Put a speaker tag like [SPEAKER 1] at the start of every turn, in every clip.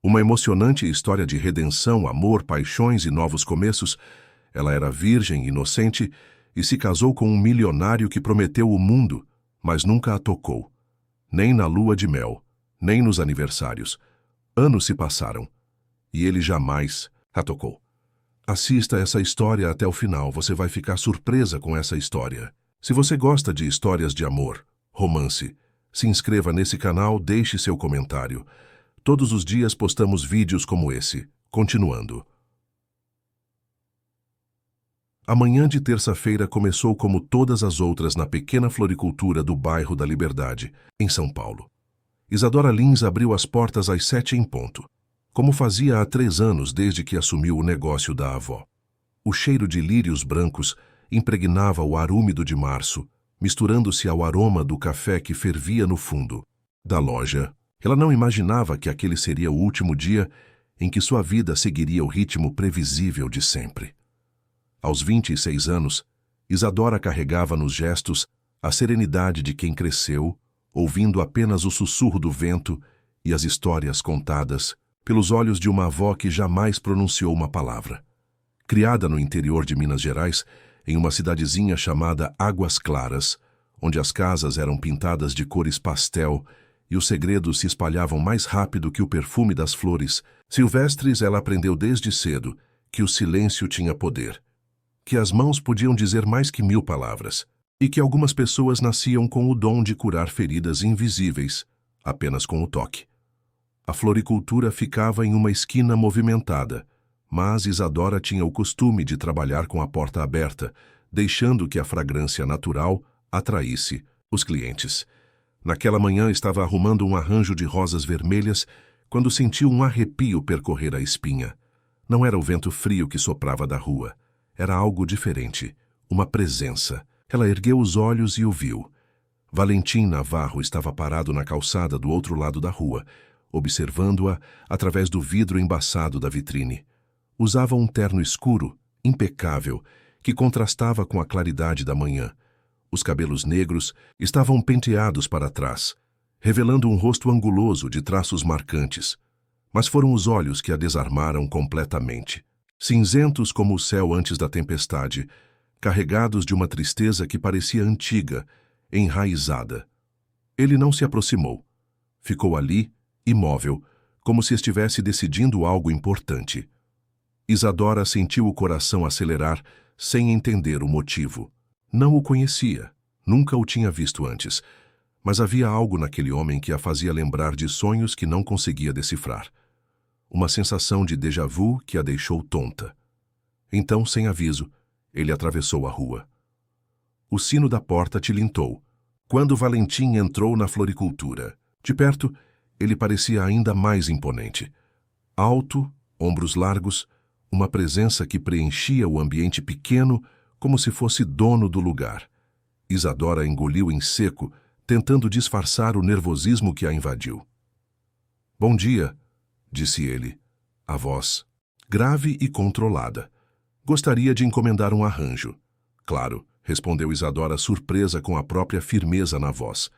[SPEAKER 1] Uma emocionante história de redenção, amor, paixões e novos começos. Ela era virgem, inocente, e se casou com um milionário que prometeu o mundo, mas nunca a tocou. Nem na lua de mel, nem nos aniversários. Anos se passaram, e ele jamais a tocou. Assista essa história até o final, você vai ficar surpresa com essa história. Se você gosta de histórias de amor, romance, se inscreva nesse canal, deixe seu comentário. Todos os dias postamos vídeos como esse. Continuando. A manhã de terça-feira começou como todas as outras na pequena floricultura do bairro da Liberdade, em São Paulo. Isadora Lins abriu as portas às 7 em ponto, como fazia há 3 anos desde que assumiu o negócio da avó. O cheiro de lírios brancos impregnava o ar úmido de março, misturando-se ao aroma do café que fervia no fundo da loja. Ela não imaginava que aquele seria o último dia em que sua vida seguiria o ritmo previsível de sempre. Aos 26 anos, Isadora carregava nos gestos a serenidade de quem cresceu, ouvindo apenas o sussurro do vento e as histórias contadas pelos olhos de uma avó que jamais pronunciou uma palavra. Criada no interior de Minas Gerais, em uma cidadezinha chamada Águas Claras, onde as casas eram pintadas de cores pastel e os segredos se espalhavam mais rápido que o perfume das flores silvestres, ela aprendeu desde cedo que o silêncio tinha poder, que as mãos podiam dizer mais que 1000 palavras, e que algumas pessoas nasciam com o dom de curar feridas invisíveis, apenas com o toque. A floricultura ficava em uma esquina movimentada, mas Isadora tinha o costume de trabalhar com a porta aberta, deixando que a fragrância natural atraísse os clientes. Naquela manhã estava arrumando um arranjo de rosas vermelhas quando sentiu um arrepio percorrer a espinha. Não era o vento frio que soprava da rua. Era algo diferente, uma presença. Ela ergueu os olhos e o viu. Valentim Navarro estava parado na calçada do outro lado da rua, observando-a através do vidro embaçado da vitrine. Usava um terno escuro, impecável, que contrastava com a claridade da manhã. Os cabelos negros estavam penteados para trás, revelando um rosto anguloso de traços marcantes. Mas foram os olhos que a desarmaram completamente. Cinzentos como o céu antes da tempestade, carregados de uma tristeza que parecia antiga, enraizada. Ele não se aproximou. Ficou ali, imóvel, como se estivesse decidindo algo importante. Isadora sentiu o coração acelerar sem entender o motivo. Não o conhecia, nunca o tinha visto antes, mas havia algo naquele homem que a fazia lembrar de sonhos que não conseguia decifrar. Uma sensação de déjà vu que a deixou tonta. Então, sem aviso, ele atravessou a rua. O sino da porta tilintou, quando Valentim entrou na floricultura. De perto, ele parecia ainda mais imponente. Alto, ombros largos, uma presença que preenchia o ambiente pequeno como se fosse dono do lugar. Isadora engoliu em seco, tentando disfarçar o nervosismo que a invadiu. "Bom dia", disse ele, a voz grave e controlada. "Gostaria de encomendar um arranjo." "Claro", respondeu Isadora, surpresa com a própria firmeza na voz.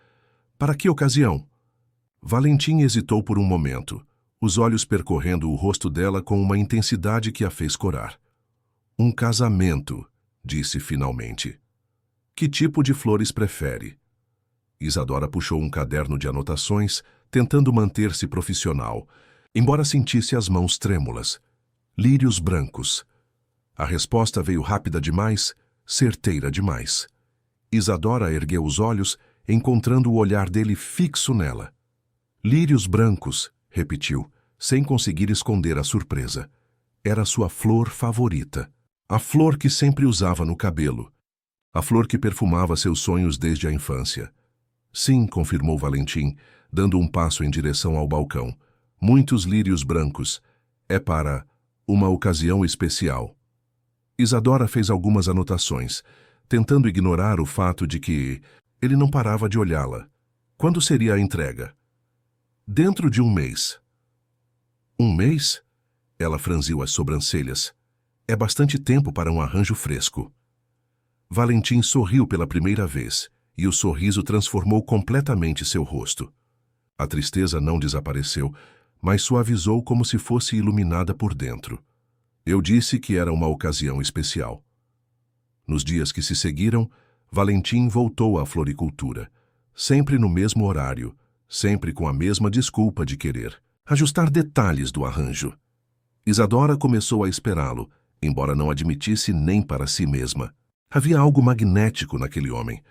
[SPEAKER 1] "Para que ocasião?" Valentim hesitou por um momento, os olhos percorrendo o rosto dela com uma intensidade que a fez corar. "Um casamento", disse finalmente. "Que tipo de flores prefere?" Isadora puxou um caderno de anotações, tentando manter-se profissional, embora sentisse as mãos trêmulas. "Lírios brancos." A resposta veio rápida demais, certeira demais. Isadora ergueu os olhos, encontrando o olhar dele fixo nela. "Lírios brancos", repetiu, sem conseguir esconder a surpresa. Era sua flor favorita. A flor que sempre usava no cabelo. A flor que perfumava seus sonhos desde a infância. "Sim", confirmou Valentim, dando um passo em direção ao balcão. "Muitos lírios brancos. É para uma ocasião especial." Isadora fez algumas anotações, tentando ignorar o fato de que ele não parava de olhá-la. "Quando seria a entrega?" "Dentro de 1 mês." "1 mês?" Ela franziu as sobrancelhas. "É bastante tempo para um arranjo fresco." Valentim sorriu pela primeira vez, e o sorriso transformou completamente seu rosto. A tristeza não desapareceu, mas suavizou como se fosse iluminada por dentro. Eu disse que era uma ocasião especial. Nos dias que se seguiram, Valentim voltou à floricultura, sempre no mesmo horário, sempre com a mesma desculpa de querer ajustar detalhes do arranjo. Isadora começou a esperá-lo, embora não admitisse nem para si mesma. Havia algo magnético naquele homem,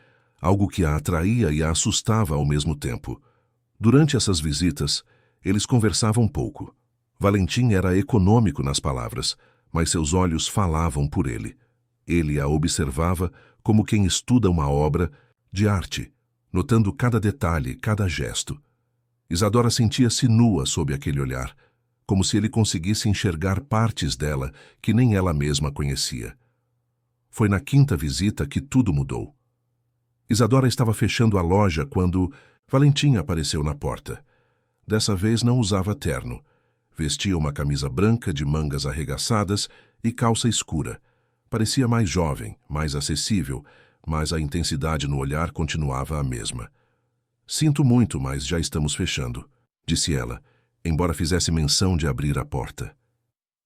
[SPEAKER 1] algo que a atraía e a assustava ao mesmo tempo. Durante essas visitas, eles conversavam pouco. Valentim era econômico nas palavras, mas seus olhos falavam por ele. Ele a observava como quem estuda uma obra de arte, notando cada detalhe, cada gesto. Isadora sentia-se nua sob aquele olhar, como se ele conseguisse enxergar partes dela que nem ela mesma conhecia. Foi na quinta visita que tudo mudou. Isadora estava fechando a loja quando Valentim apareceu na porta. Dessa vez não usava terno. Vestia uma camisa branca de mangas arregaçadas e calça escura. Parecia mais jovem, mais acessível, mas a intensidade no olhar continuava a mesma. Sinto muito, mas já estamos fechando, disse ela, embora fizesse menção de abrir a porta.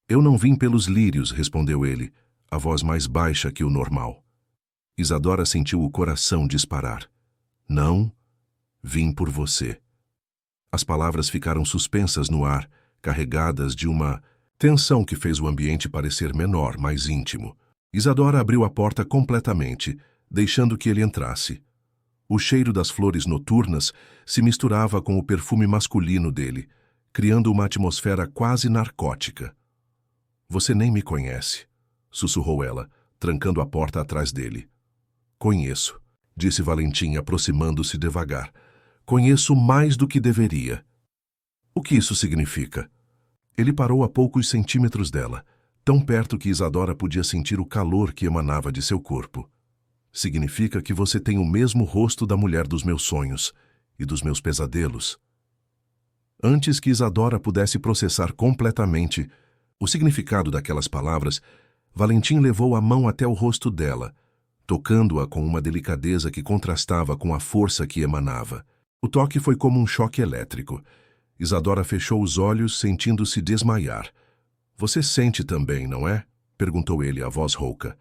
[SPEAKER 1] Eu não vim pelos lírios, respondeu ele, a voz mais baixa que o normal. Isadora sentiu o coração disparar. Não, vim por você. As palavras ficaram suspensas no ar, carregadas de uma tensão que fez o ambiente parecer menor, mais íntimo. Isadora abriu a porta completamente, deixando que ele entrasse. O cheiro das flores noturnas se misturava com o perfume masculino dele, criando uma atmosfera quase narcótica. Você nem me conhece, sussurrou ela, trancando a porta atrás dele. Conheço, disse Valentim, aproximando-se devagar. Conheço mais do que deveria. O que isso significa? Ele parou a poucos centímetros dela, tão perto que Isadora podia sentir o calor que emanava de seu corpo. Significa que você tem o mesmo rosto da mulher dos meus sonhos e dos meus pesadelos. Antes que Isadora pudesse processar completamente o significado daquelas palavras, Valentim levou a mão até o rosto dela, tocando-a com uma delicadeza que contrastava com a força que emanava. O toque foi como um choque elétrico. Isadora fechou os olhos, sentindo-se desmaiar. Você sente também, não é? Perguntou ele, a voz rouca.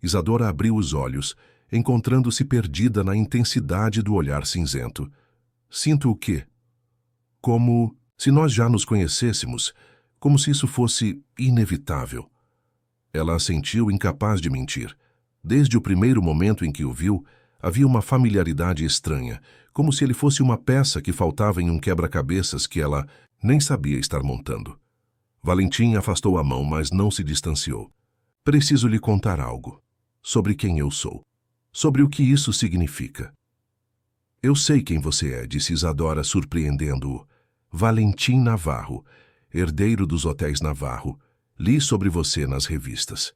[SPEAKER 1] Isadora abriu os olhos, encontrando-se perdida na intensidade do olhar cinzento. Sinto o quê? Como se nós já nos conhecêssemos, como se isso fosse inevitável. Ela assentiu, incapaz de mentir. Desde o primeiro momento em que o viu, havia uma familiaridade estranha, como se ele fosse uma peça que faltava em um quebra-cabeças que ela nem sabia estar montando. Valentim afastou a mão, mas não se distanciou. Preciso lhe contar algo. Sobre quem eu sou. Sobre o que isso significa. Eu sei quem você é, disse Isadora, surpreendendo-o. Valentim Navarro, herdeiro dos hotéis Navarro. Li sobre você nas revistas.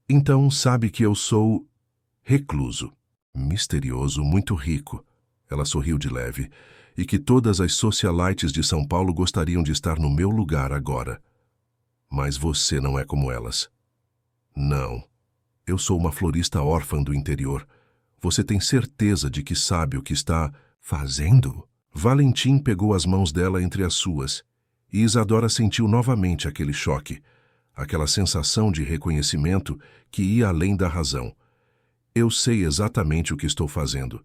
[SPEAKER 1] Então sabe que eu sou recluso, misterioso, muito rico. Ela sorriu de leve. E que todas as socialites de São Paulo gostariam de estar no meu lugar agora. Mas você não é como elas. Não. Eu sou uma florista órfã do interior. Você tem certeza de que sabe o que está fazendo? Valentim pegou as mãos dela entre as suas, e Isadora sentiu novamente aquele choque, aquela sensação de reconhecimento que ia além da razão. Eu sei exatamente o que estou fazendo,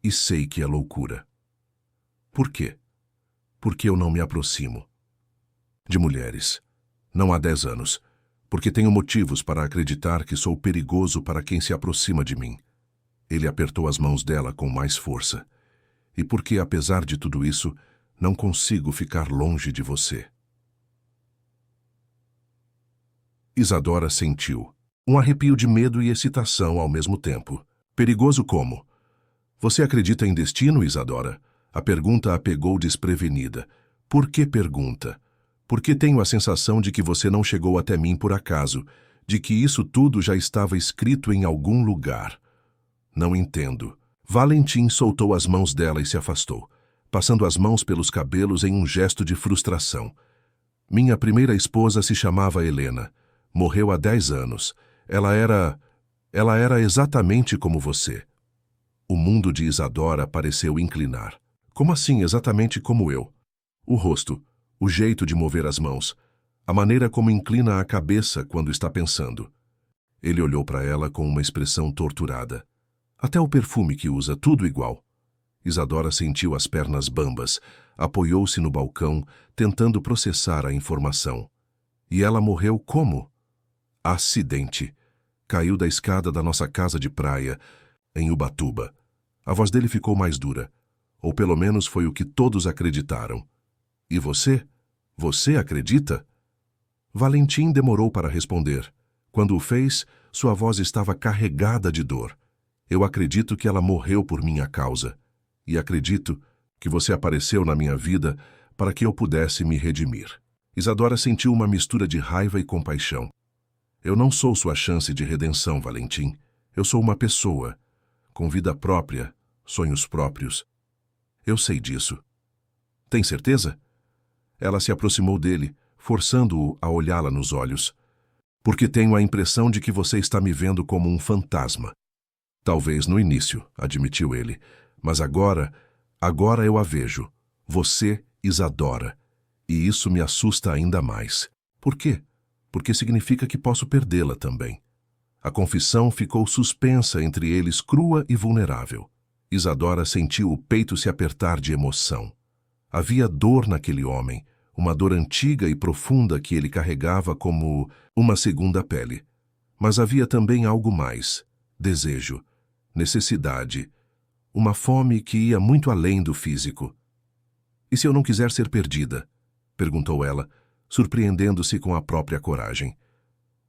[SPEAKER 1] e sei que é loucura. Por quê? Porque eu não me aproximo de mulheres. Não há 10 anos. Porque tenho motivos para acreditar que sou perigoso para quem se aproxima de mim. Ele apertou as mãos dela com mais força. E porque, apesar de tudo isso, não consigo ficar longe de você. Isadora sentiu um arrepio de medo e excitação ao mesmo tempo. Perigoso como? Você acredita em destino, Isadora? A pergunta a pegou desprevenida. Por que pergunta? Porque tenho a sensação de que você não chegou até mim por acaso, de que isso tudo já estava escrito em algum lugar. Não entendo. Valentim soltou as mãos dela e se afastou, passando as mãos pelos cabelos em um gesto de frustração. Minha primeira esposa se chamava Helena. Morreu há 10 anos. Ela era exatamente como você. O mundo de Isadora pareceu inclinar. Como assim, exatamente como eu? O rosto, O jeito de mover as mãos, a maneira como inclina a cabeça quando está pensando. Ele olhou para ela com uma expressão torturada. Até o perfume que usa, tudo igual. Isadora sentiu as pernas bambas, apoiou-se no balcão, tentando processar a informação. E ela morreu como? Acidente. Caiu da escada da nossa casa de praia, em Ubatuba. A voz dele ficou mais dura. Ou pelo menos foi o que todos acreditaram. E você? Você acredita? Valentim demorou para responder. Quando o fez, sua voz estava carregada de dor. Eu acredito que ela morreu por minha causa. E acredito que você apareceu na minha vida para que eu pudesse me redimir. Isadora sentiu uma mistura de raiva e compaixão. Eu não sou sua chance de redenção, Valentim. Eu sou uma pessoa, com vida própria, sonhos próprios. Eu sei disso. Tem certeza? Ela se aproximou dele, forçando-o a olhá-la nos olhos. Porque tenho a impressão de que você está me vendo como um fantasma. Talvez no início, admitiu ele, mas agora eu a vejo. Você, Isadora. E isso me assusta ainda mais. Por quê? Porque significa que posso perdê-la também. A confissão ficou suspensa entre eles, crua e vulnerável. Isadora sentiu o peito se apertar de emoção. Havia dor naquele homem, uma dor antiga e profunda que ele carregava como uma segunda pele. Mas havia também algo mais: desejo, necessidade, uma fome que ia muito além do físico. E se eu não quiser ser perdida? Perguntou ela, surpreendendo-se com a própria coragem.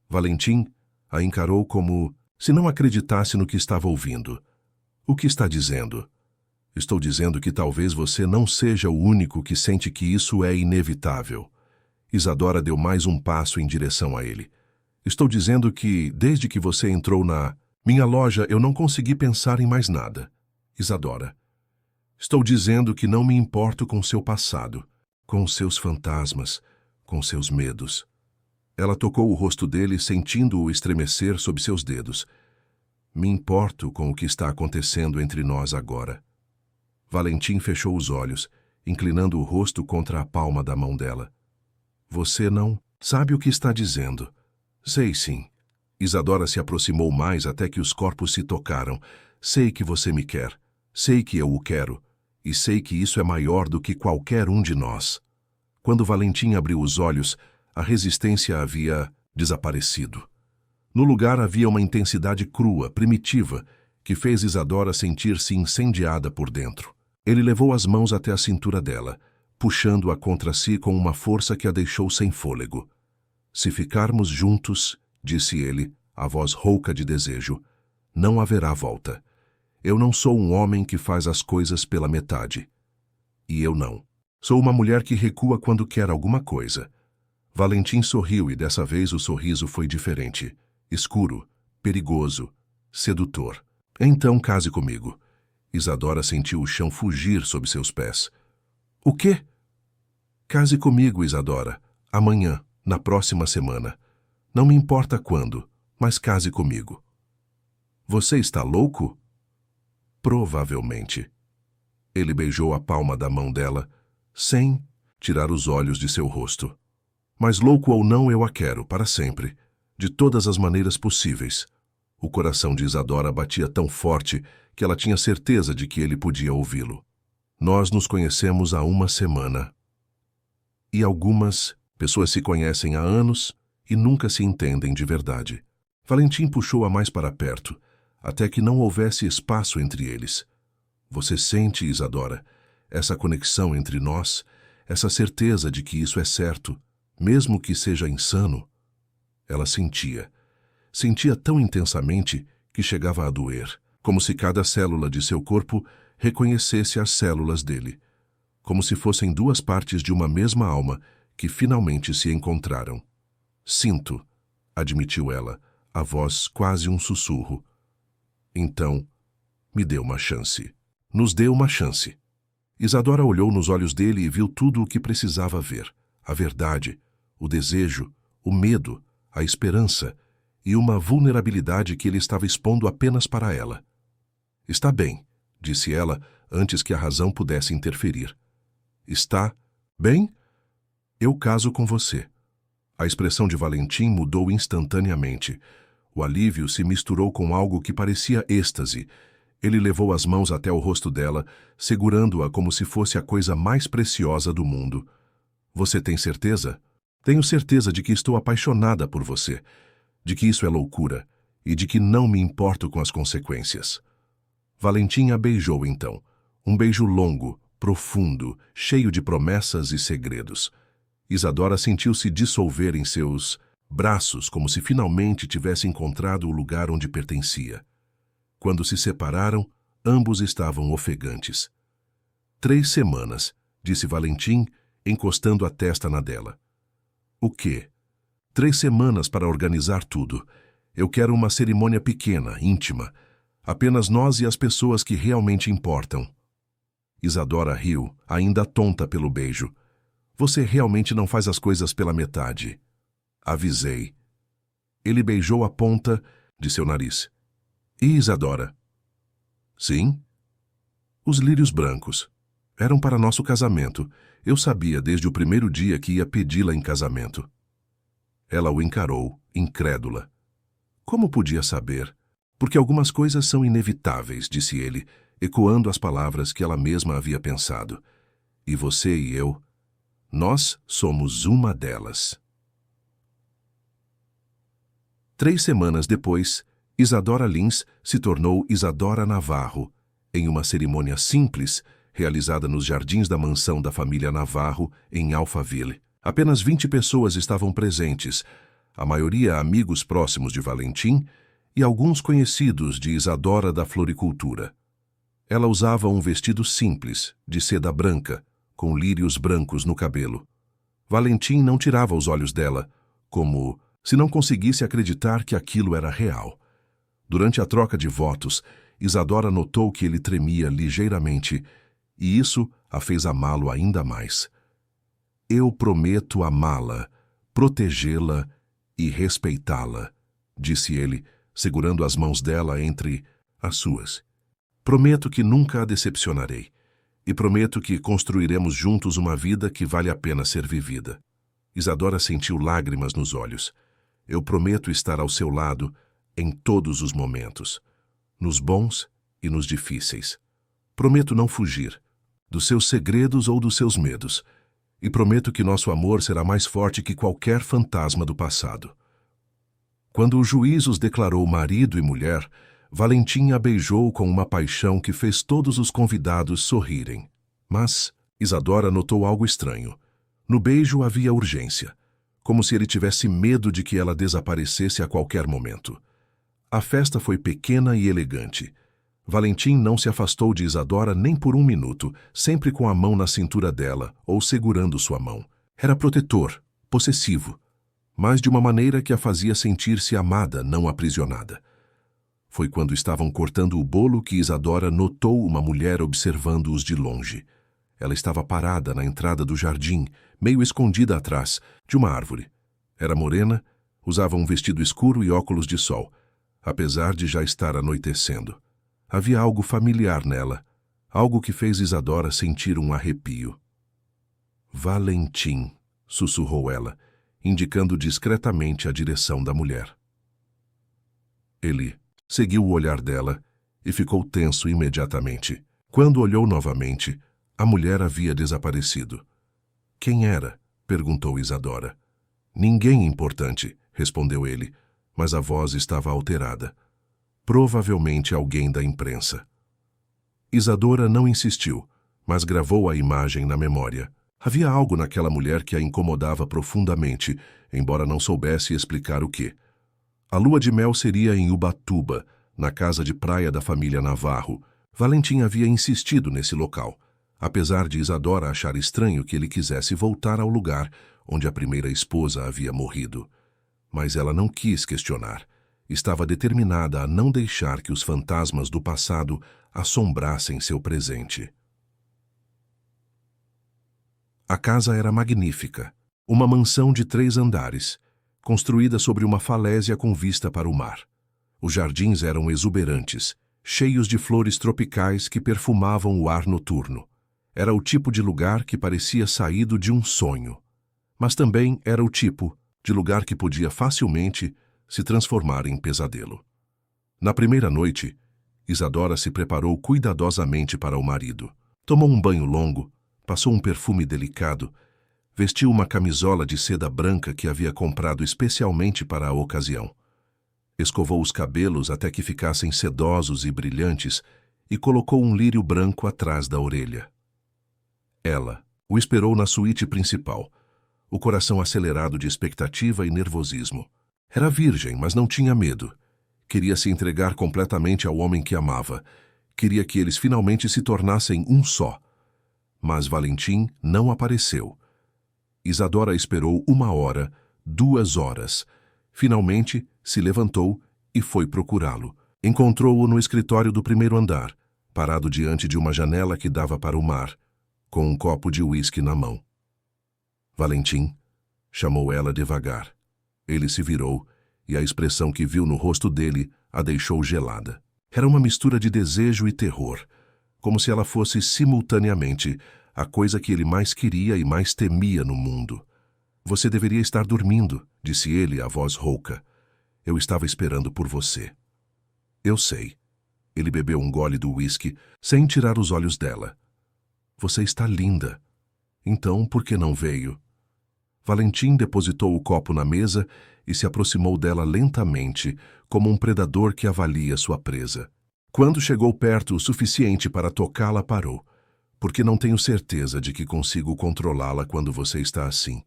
[SPEAKER 1] Valentim a encarou como se não acreditasse no que estava ouvindo. O que está dizendo? Estou dizendo que talvez você não seja o único que sente que isso é inevitável. Isadora deu mais um passo em direção a ele. Estou dizendo que, desde que você entrou na minha loja, eu não consegui pensar em mais nada. Isadora. Estou dizendo que não me importo com seu passado, com seus fantasmas, com seus medos. Ela tocou o rosto dele, sentindo-o estremecer sob seus dedos. Me importo com o que está acontecendo entre nós agora. Valentim fechou os olhos, inclinando o rosto contra a palma da mão dela. Você não sabe o que está dizendo. Sei sim. Isadora se aproximou mais até que os corpos se tocaram. Sei que você me quer. Sei que eu o quero. E sei que isso é maior do que qualquer um de nós. Quando Valentim abriu os olhos, a resistência havia desaparecido. No lugar havia uma intensidade crua, primitiva, que fez Isadora sentir-se incendiada por dentro. Ele levou as mãos até a cintura dela, puxando-a contra si com uma força que a deixou sem fôlego. Se ficarmos juntos, disse ele, a voz rouca de desejo, não haverá volta. Eu não sou um homem que faz as coisas pela metade. E eu não. Sou uma mulher que recua quando quer alguma coisa. Valentim sorriu e dessa vez o sorriso foi diferente. Escuro, perigoso, sedutor. Então case comigo. Isadora sentiu o chão fugir sob seus pés. O quê? Case comigo, Isadora. Amanhã, na próxima semana. Não me importa quando, mas case comigo. Você está louco? Provavelmente. Ele beijou a palma da mão dela, sem tirar os olhos de seu rosto. Mas louco ou não, eu a quero, para sempre, de todas as maneiras possíveis. O coração de Isadora batia tão forte que ela tinha certeza de que ele podia ouvi-lo. Nós nos conhecemos há uma semana. E algumas pessoas se conhecem há anos e nunca se entendem de verdade. Valentim puxou-a mais para perto, até que não houvesse espaço entre eles. Você sente, Isadora, essa conexão entre nós, essa certeza de que isso é certo, mesmo que seja insano? Ela sentia. Sentia tão intensamente que chegava a doer, como se cada célula de seu corpo reconhecesse as células dele, como se fossem duas partes de uma mesma alma que finalmente se encontraram. Sinto, admitiu ela, a voz quase um sussurro. Então, me dê uma chance. Nos dê uma chance. Isadora olhou nos olhos dele e viu tudo o que precisava ver. A verdade, o desejo, o medo, a esperança e uma vulnerabilidade que ele estava expondo apenas para ela. Está bem, disse ela, antes que a razão pudesse interferir. Está bem? Eu caso com você. A expressão de Valentim mudou instantaneamente. O alívio se misturou com algo que parecia êxtase. Ele levou as mãos até o rosto dela, segurando-a como se fosse a coisa mais preciosa do mundo. Você tem certeza? Tenho certeza de que estou apaixonada por você, de que isso é loucura e de que não me importo com as consequências. Valentim a beijou então. Um beijo longo, profundo, cheio de promessas e segredos. Isadora sentiu-se dissolver em seus braços como se finalmente tivesse encontrado o lugar onde pertencia. Quando se separaram, ambos estavam ofegantes. 3 semanas, disse Valentim, encostando a testa na dela. O quê? 3 semanas para organizar tudo. Eu quero uma cerimônia pequena, íntima. Apenas nós e as pessoas que realmente importam. Isadora riu, ainda tonta pelo beijo. Você realmente não faz as coisas pela metade. Avisei. Ele beijou a ponta de seu nariz. E Isadora? Sim? Os lírios brancos. Eram para nosso casamento. Eu sabia desde o primeiro dia que ia pedi-la em casamento. Ela o encarou, incrédula. Como podia saber? Porque algumas coisas são inevitáveis, disse ele, ecoando as palavras que ela mesma havia pensado. E você e eu, nós somos uma delas. 3 semanas depois, Isadora Lins se tornou Isadora Navarro, em uma cerimônia simples, realizada nos jardins da mansão da família Navarro, em Alphaville. Apenas 20 pessoas estavam presentes, a maioria amigos próximos de Valentim e alguns conhecidos de Isadora da floricultura. Ela usava um vestido simples, de seda branca, com lírios brancos no cabelo. Valentim não tirava os olhos dela, como se não conseguisse acreditar que aquilo era real. Durante a troca de votos, Isadora notou que ele tremia ligeiramente, e isso a fez amá-lo ainda mais. Eu prometo amá-la, protegê-la e respeitá-la, disse ele, segurando as mãos dela entre as suas. Prometo que nunca a decepcionarei, e prometo que construiremos juntos uma vida que vale a pena ser vivida. Isadora sentiu lágrimas nos olhos. Eu prometo estar ao seu lado em todos os momentos, nos bons e nos difíceis. Prometo não fugir dos seus segredos ou dos seus medos, e prometo que nosso amor será mais forte que qualquer fantasma do passado. Quando o juiz os declarou marido e mulher, Valentim a beijou com uma paixão que fez todos os convidados sorrirem. Mas Isadora notou algo estranho. No beijo havia urgência, como se ele tivesse medo de que ela desaparecesse a qualquer momento. A festa foi pequena e elegante. Valentim não se afastou de Isadora nem por 1 minuto, sempre com a mão na cintura dela ou segurando sua mão. Era protetor, possessivo, mas de uma maneira que a fazia sentir-se amada, não aprisionada. Foi quando estavam cortando o bolo que Isadora notou uma mulher observando-os de longe. Ela estava parada na entrada do jardim, meio escondida atrás de uma árvore. Era morena, usava um vestido escuro e óculos de sol, apesar de já estar anoitecendo. Havia algo familiar nela, algo que fez Isadora sentir um arrepio. Valentim, sussurrou ela, indicando discretamente a direção da mulher. Ele seguiu o olhar dela e ficou tenso imediatamente. Quando olhou novamente, a mulher havia desaparecido. Quem era? Perguntou Isadora. Ninguém importante, respondeu ele, mas a voz estava alterada. Provavelmente alguém da imprensa. Isadora não insistiu, mas gravou a imagem na memória. Havia algo naquela mulher que a incomodava profundamente, embora não soubesse explicar o quê. A lua de mel seria em Ubatuba, na casa de praia da família Navarro. Valentim havia insistido nesse local, apesar de Isadora achar estranho que ele quisesse voltar ao lugar onde a primeira esposa havia morrido. Mas ela não quis questionar. Estava determinada a não deixar que os fantasmas do passado assombrassem seu presente. A casa era magnífica, uma mansão de 3 andares, construída sobre uma falésia com vista para o mar. Os jardins eram exuberantes, cheios de flores tropicais que perfumavam o ar noturno. Era o tipo de lugar que parecia saído de um sonho. Mas também era o tipo de lugar que podia facilmente se transformar em pesadelo. Na primeira noite, Isadora se preparou cuidadosamente para o marido. Tomou um banho longo, passou um perfume delicado, vestiu uma camisola de seda branca que havia comprado especialmente para a ocasião. Escovou os cabelos até que ficassem sedosos e brilhantes e colocou um lírio branco atrás da orelha. Ela o esperou na suíte principal, o coração acelerado de expectativa e nervosismo. Era virgem, mas não tinha medo. Queria se entregar completamente ao homem que amava. Queria que eles finalmente se tornassem um só. Mas Valentim não apareceu. Isadora esperou 1 hora, 2 horas. Finalmente, se levantou e foi procurá-lo. Encontrou-o no escritório do primeiro andar, parado diante de uma janela que dava para o mar, com um copo de uísque na mão. Valentim, chamou ela devagar. Ele se virou e a expressão que viu no rosto dele a deixou gelada. Era uma mistura de desejo e terror, como se ela fosse simultaneamente a coisa que ele mais queria e mais temia no mundo. Você deveria estar dormindo, disse ele, a voz rouca. Eu estava esperando por você. Eu sei. Ele bebeu um gole do uísque, sem tirar os olhos dela. Você está linda. Então, por que não veio? Valentim depositou o copo na mesa e se aproximou dela lentamente, como um predador que avalia sua presa. Quando chegou perto o suficiente para tocá-la, parou. Porque não tenho certeza de que consigo controlá-la quando você está assim.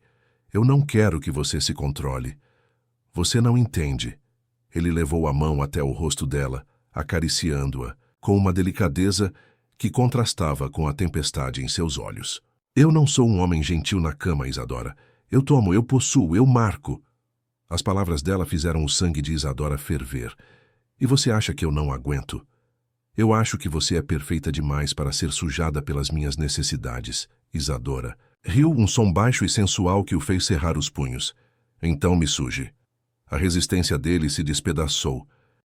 [SPEAKER 1] Eu não quero que você se controle. Você não entende. Ele levou a mão até o rosto dela, acariciando-a, com uma delicadeza que contrastava com a tempestade em seus olhos. Eu não sou um homem gentil na cama, Isadora. Eu tomo, eu possuo, eu marco. As palavras dela fizeram o sangue de Isadora ferver. E você acha que eu não aguento? Eu acho que você é perfeita demais para ser sujada pelas minhas necessidades, Isadora. Riu um som baixo e sensual que o fez cerrar os punhos. Então me suje. A resistência dele se despedaçou.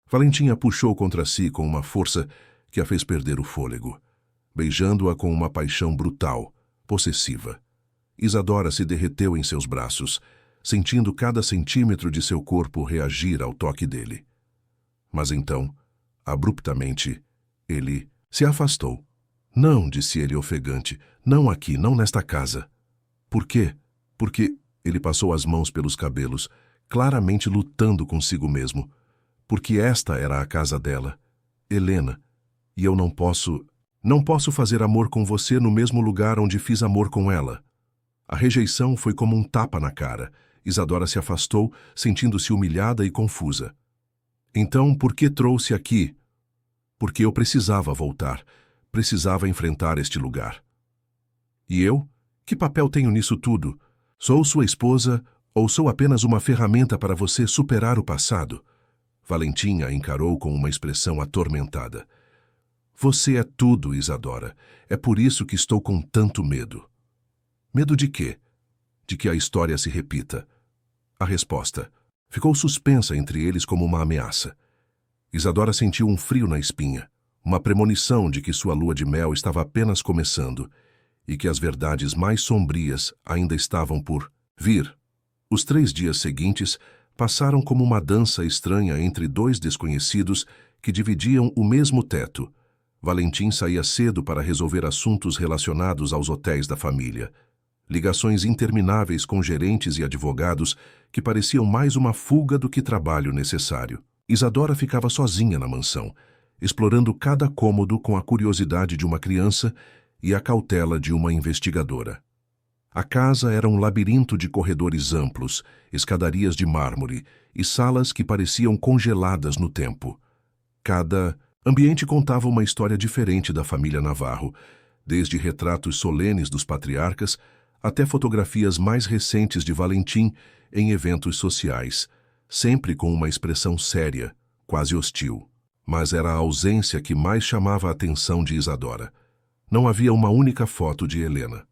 [SPEAKER 1] Valentim a puxou contra si com uma força que a fez perder o fôlego, beijando-a com uma paixão brutal, possessiva. Isadora se derreteu em seus braços, sentindo cada centímetro de seu corpo reagir ao toque dele. Mas então, abruptamente, ele se afastou. Não, disse ele ofegante, não aqui, não nesta casa. Por quê? Porque ele passou as mãos pelos cabelos, claramente lutando consigo mesmo. Porque esta era a casa dela, Helena, e eu não posso fazer amor com você no mesmo lugar onde fiz amor com ela. A rejeição foi como um tapa na cara. Isadora se afastou, sentindo-se humilhada e confusa. Então, por que trouxe aqui? Porque eu precisava voltar. Precisava enfrentar este lugar. E eu? Que papel tenho nisso tudo? Sou sua esposa ou sou apenas uma ferramenta para você superar o passado? Valentim a encarou com uma expressão atormentada. Você é tudo, Isadora. É por isso que estou com tanto medo. Medo de quê? De que a história se repita. A resposta ficou suspensa entre eles como uma ameaça. Isadora sentiu um frio na espinha, uma premonição de que sua lua de mel estava apenas começando e que as verdades mais sombrias ainda estavam por vir. Os 3 dias seguintes passaram como uma dança estranha entre 2 desconhecidos que dividiam o mesmo teto. Valentim saía cedo para resolver assuntos relacionados aos hotéis da família. Ligações intermináveis com gerentes e advogados que pareciam mais uma fuga do que trabalho necessário. Isadora ficava sozinha na mansão, explorando cada cômodo com a curiosidade de uma criança e a cautela de uma investigadora. A casa era um labirinto de corredores amplos, escadarias de mármore e salas que pareciam congeladas no tempo. Cada ambiente contava uma história diferente da família Navarro, desde retratos solenes dos patriarcas até fotografias mais recentes de Valentim em eventos sociais, sempre com uma expressão séria, quase hostil. Mas era a ausência que mais chamava a atenção de Isadora. Não havia uma única foto de Helena.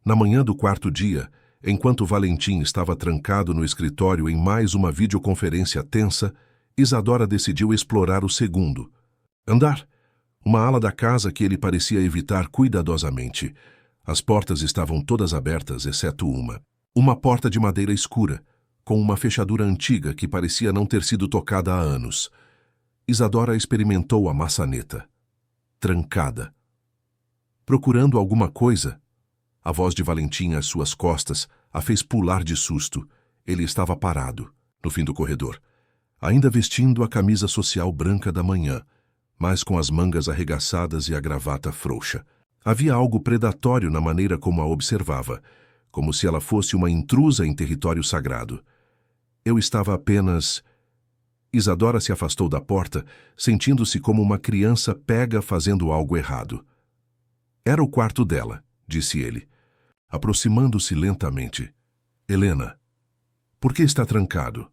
[SPEAKER 1] Na manhã do 4º dia, enquanto Valentim estava trancado no escritório em mais uma videoconferência tensa, Isadora decidiu explorar o 2º andar, uma ala da casa que ele parecia evitar cuidadosamente. As portas estavam todas abertas, exceto uma. Uma porta de madeira escura, com uma fechadura antiga que parecia não ter sido tocada há anos. Isadora experimentou a maçaneta. Trancada. Procurando alguma coisa? A voz de Valentim às suas costas a fez pular de susto. Ele estava parado, no fim do corredor, ainda vestindo a camisa social branca da manhã, mas com as mangas arregaçadas e a gravata frouxa. Havia algo predatório na maneira como a observava, como se ela fosse uma intrusa em território sagrado. Eu estava apenas... Isadora se afastou da porta, sentindo-se como uma criança pega fazendo algo errado. Era o quarto dela, disse ele, aproximando-se lentamente. Helena, por que está trancado?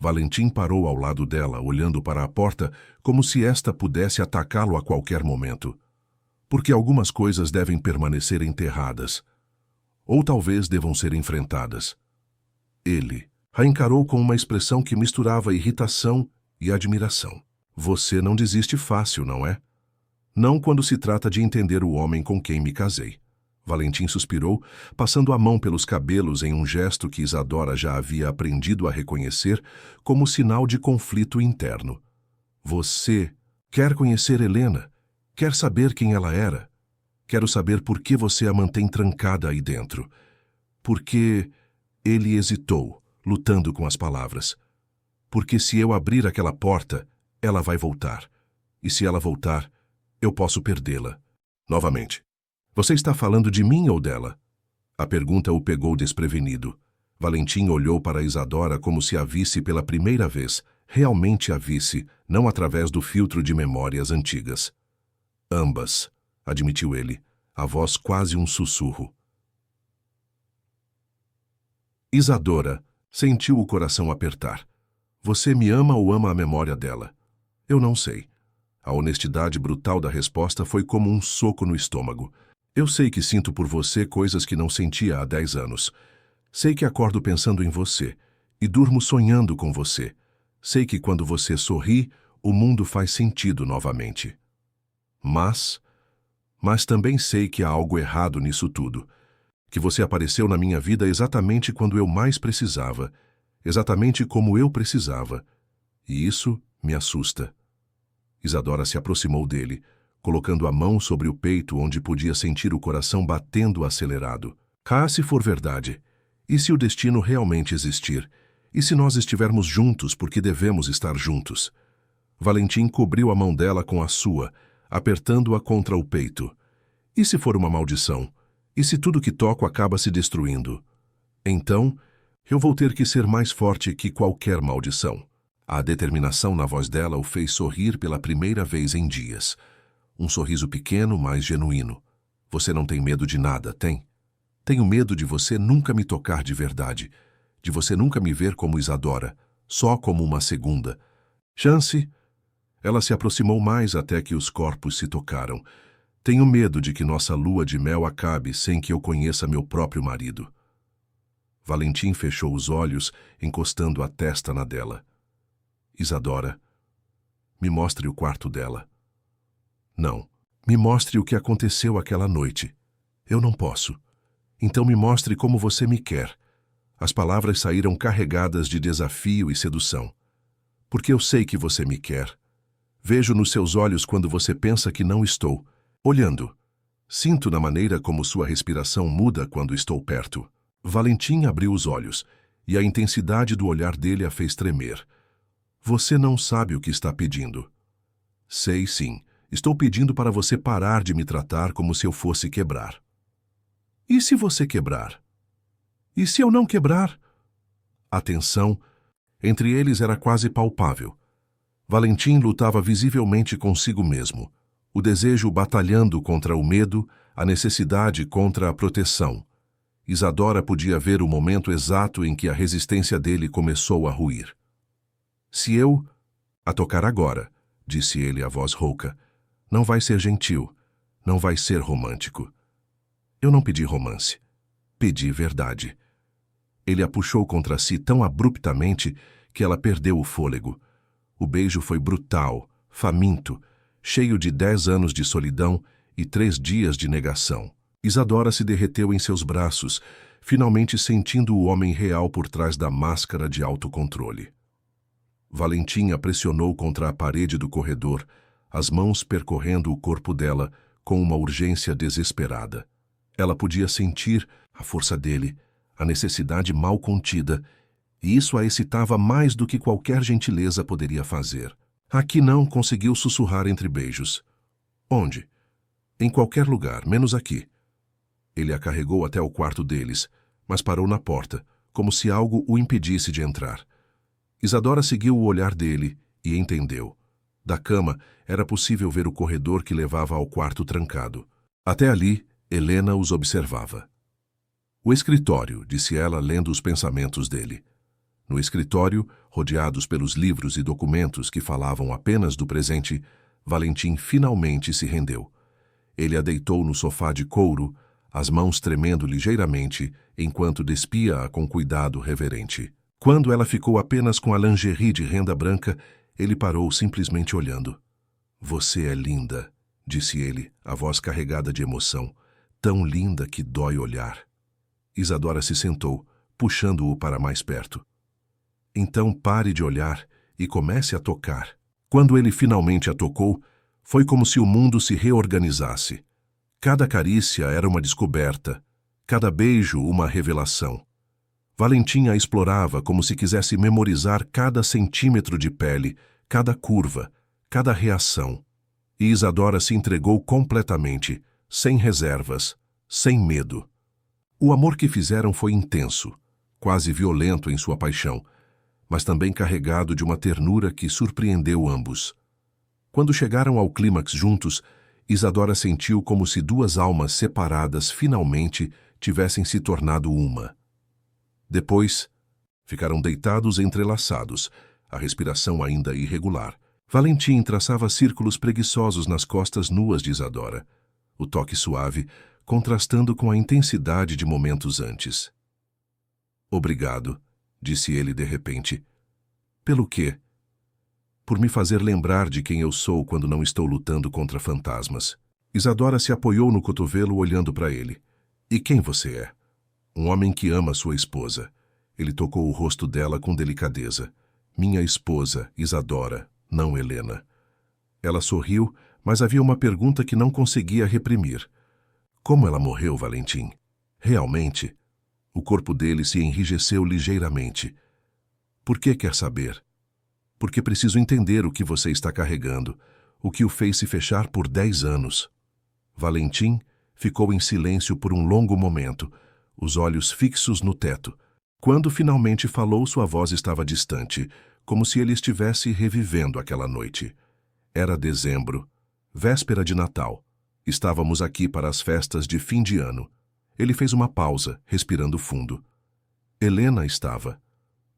[SPEAKER 1] Valentim parou ao lado dela, olhando para a porta como se esta pudesse atacá-lo a qualquer momento. Porque algumas coisas devem permanecer enterradas. Ou talvez devam ser enfrentadas. Ele a encarou com uma expressão que misturava irritação e admiração. Você não desiste fácil, não é? Não quando se trata de entender o homem com quem me casei. Valentim suspirou, passando a mão pelos cabelos em um gesto que Isadora já havia aprendido a reconhecer como sinal de conflito interno. Você quer conhecer Helena? Quer saber quem ela era? Quero saber por que você a mantém trancada aí dentro. Porque ele hesitou, lutando com as palavras. Porque se eu abrir aquela porta, ela vai voltar. E se ela voltar, eu posso perdê-la. Novamente. Você está falando de mim ou dela? A pergunta o pegou desprevenido. Valentim olhou para Isadora como se a visse pela primeira vez, realmente a visse, não através do filtro de memórias antigas. Ambas, admitiu ele, a voz quase um sussurro. Isadora sentiu o coração apertar. Você me ama ou ama a memória dela? Eu não sei. A honestidade brutal da resposta foi como um soco no estômago. Eu sei que sinto por você coisas que não sentia há 10 anos. Sei que acordo pensando em você e durmo sonhando com você. Sei que quando você sorri, o mundo faz sentido novamente. Mas também sei que há algo errado nisso tudo. Que você apareceu na minha vida exatamente quando eu mais precisava, exatamente como eu precisava. E isso me assusta. Isadora se aproximou dele, colocando a mão sobre o peito onde podia sentir o coração batendo acelerado. Se for verdade, e se o destino realmente existir, e se nós estivermos juntos porque devemos estar juntos? Valentim cobriu a mão dela com a sua, apertando-a contra o peito. E se for uma maldição? E se tudo que toco acaba se destruindo? Então, eu vou ter que ser mais forte que qualquer maldição. A determinação na voz dela o fez sorrir pela primeira vez em dias. Um sorriso pequeno, mas genuíno. Você não tem medo de nada, tem? Tenho medo de você nunca me tocar de verdade, de você nunca me ver como Isadora, só como uma segunda. Chance? Ela se aproximou mais até que os corpos se tocaram. Tenho medo de que nossa lua de mel acabe sem que eu conheça meu próprio marido. Valentim fechou os olhos, encostando a testa na dela. Isadora, me mostre o quarto dela. Não, me mostre o que aconteceu aquela noite. Eu não posso. Então me mostre como você me quer. As palavras saíram carregadas de desafio e sedução. Porque eu sei que você me quer. Vejo nos seus olhos quando você pensa que não estou. Olhando. Sinto na maneira como sua respiração muda quando estou perto. Valentim abriu os olhos, e a intensidade do olhar dele a fez tremer. Você não sabe o que está pedindo. Sei sim. Estou pedindo para você parar de me tratar como se eu fosse quebrar. E se você quebrar? E se eu não quebrar? A tensão entre eles era quase palpável. Valentim lutava visivelmente consigo mesmo. O desejo batalhando contra o medo, a necessidade contra a proteção. Isadora podia ver o momento exato em que a resistência dele começou a ruir. Se eu a tocar agora, disse ele a voz rouca, não vai ser gentil, não vai ser romântico. Eu não pedi romance, pedi verdade. Ele a puxou contra si tão abruptamente que ela perdeu o fôlego. O beijo foi brutal, faminto, cheio de 10 anos de solidão e 3 dias de negação. Isadora se derreteu em seus braços, finalmente sentindo o homem real por trás da máscara de autocontrole. Valentim a pressionou contra a parede do corredor, as mãos percorrendo o corpo dela com uma urgência desesperada. Ela podia sentir a força dele, a necessidade mal contida, e isso a excitava mais do que qualquer gentileza poderia fazer. Aqui não, conseguiu sussurrar entre beijos. Onde? Em qualquer lugar, menos aqui. Ele a carregou até o quarto deles, mas parou na porta, como se algo o impedisse de entrar. Isadora seguiu o olhar dele e entendeu. Da cama, era possível ver o corredor que levava ao quarto trancado. Até ali, Helena os observava. O escritório, disse ela, lendo os pensamentos dele. No escritório, rodeados pelos livros e documentos que falavam apenas do presente, Valentim finalmente se rendeu. Ele a deitou no sofá de couro, as mãos tremendo ligeiramente, enquanto despia-a com cuidado reverente. Quando ela ficou apenas com a lingerie de renda branca, ele parou simplesmente olhando. Você é linda, disse ele, a voz carregada de emoção, tão linda que dói olhar. Isadora se sentou, puxando-o para mais perto. Então pare de olhar e comece a tocar. Quando ele finalmente a tocou, foi como se o mundo se reorganizasse. Cada carícia era uma descoberta, cada beijo uma revelação. Valentim a explorava como se quisesse memorizar cada centímetro de pele, cada curva, cada reação. E Isadora se entregou completamente, sem reservas, sem medo. O amor que fizeram foi intenso, quase violento em sua paixão, mas também carregado de uma ternura que surpreendeu ambos. Quando chegaram ao clímax juntos, Isadora sentiu como se duas almas separadas finalmente tivessem se tornado uma. Depois, ficaram deitados entrelaçados, a respiração ainda irregular. Valentim traçava círculos preguiçosos nas costas nuas de Isadora, o toque suave, contrastando com a intensidade de momentos antes. Obrigado, disse ele de repente. Pelo quê? Por me fazer lembrar de quem eu sou quando não estou lutando contra fantasmas. Isadora se apoiou no cotovelo olhando para ele. E quem você é? Um homem que ama sua esposa. Ele tocou o rosto dela com delicadeza. Minha esposa, Isadora, não Helena. Ela sorriu, mas havia uma pergunta que não conseguia reprimir. Como ela morreu, Valentim? Realmente? O corpo dele se enrijeceu ligeiramente. Por que quer saber? Porque preciso entender o que você está carregando, o que o fez se fechar por 10 anos. Valentim ficou em silêncio por um longo momento, os olhos fixos no teto. Quando finalmente falou, sua voz estava distante, como se ele estivesse revivendo aquela noite. Era dezembro, véspera de Natal. Estávamos aqui para as festas de fim de ano. Ele fez uma pausa, respirando fundo. Helena estava.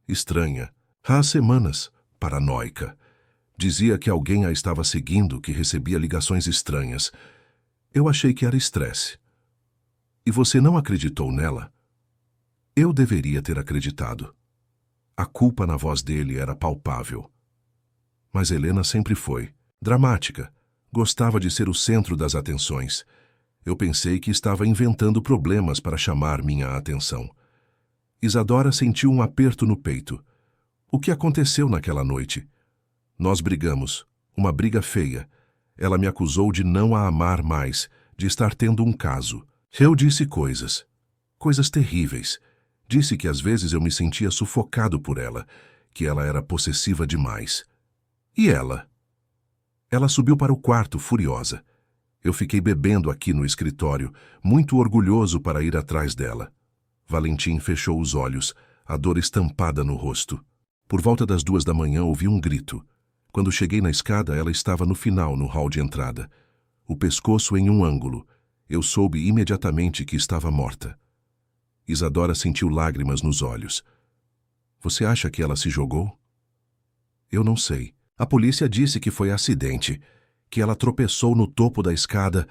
[SPEAKER 1] Estranha. Há semanas. Paranoica. Dizia que alguém a estava seguindo, que recebia ligações estranhas. Eu achei que era estresse. E você não acreditou nela? Eu deveria ter acreditado. A culpa na voz dele era palpável. Mas Helena sempre foi. Dramática. Gostava de ser o centro das atenções. Eu pensei que estava inventando problemas para chamar minha atenção. Isadora sentiu um aperto no peito. O que aconteceu naquela noite? Nós brigamos. Uma briga feia. Ela me acusou de não a amar mais, de estar tendo um caso. Eu disse coisas terríveis. Disse que às vezes eu me sentia sufocado por ela, que ela era possessiva demais. E ela? Ela subiu para o quarto, furiosa. Eu fiquei bebendo aqui no escritório, muito orgulhoso para ir atrás dela. Valentim fechou os olhos, a dor estampada no rosto. Por volta das 2 da manhã ouvi um grito. Quando cheguei na escada, ela estava no final, no hall de entrada. O pescoço em um ângulo. Eu soube imediatamente que estava morta. Isadora sentiu lágrimas nos olhos. Você acha que ela se jogou? Eu não sei. A polícia disse que foi acidente, que ela tropeçou no topo da escada.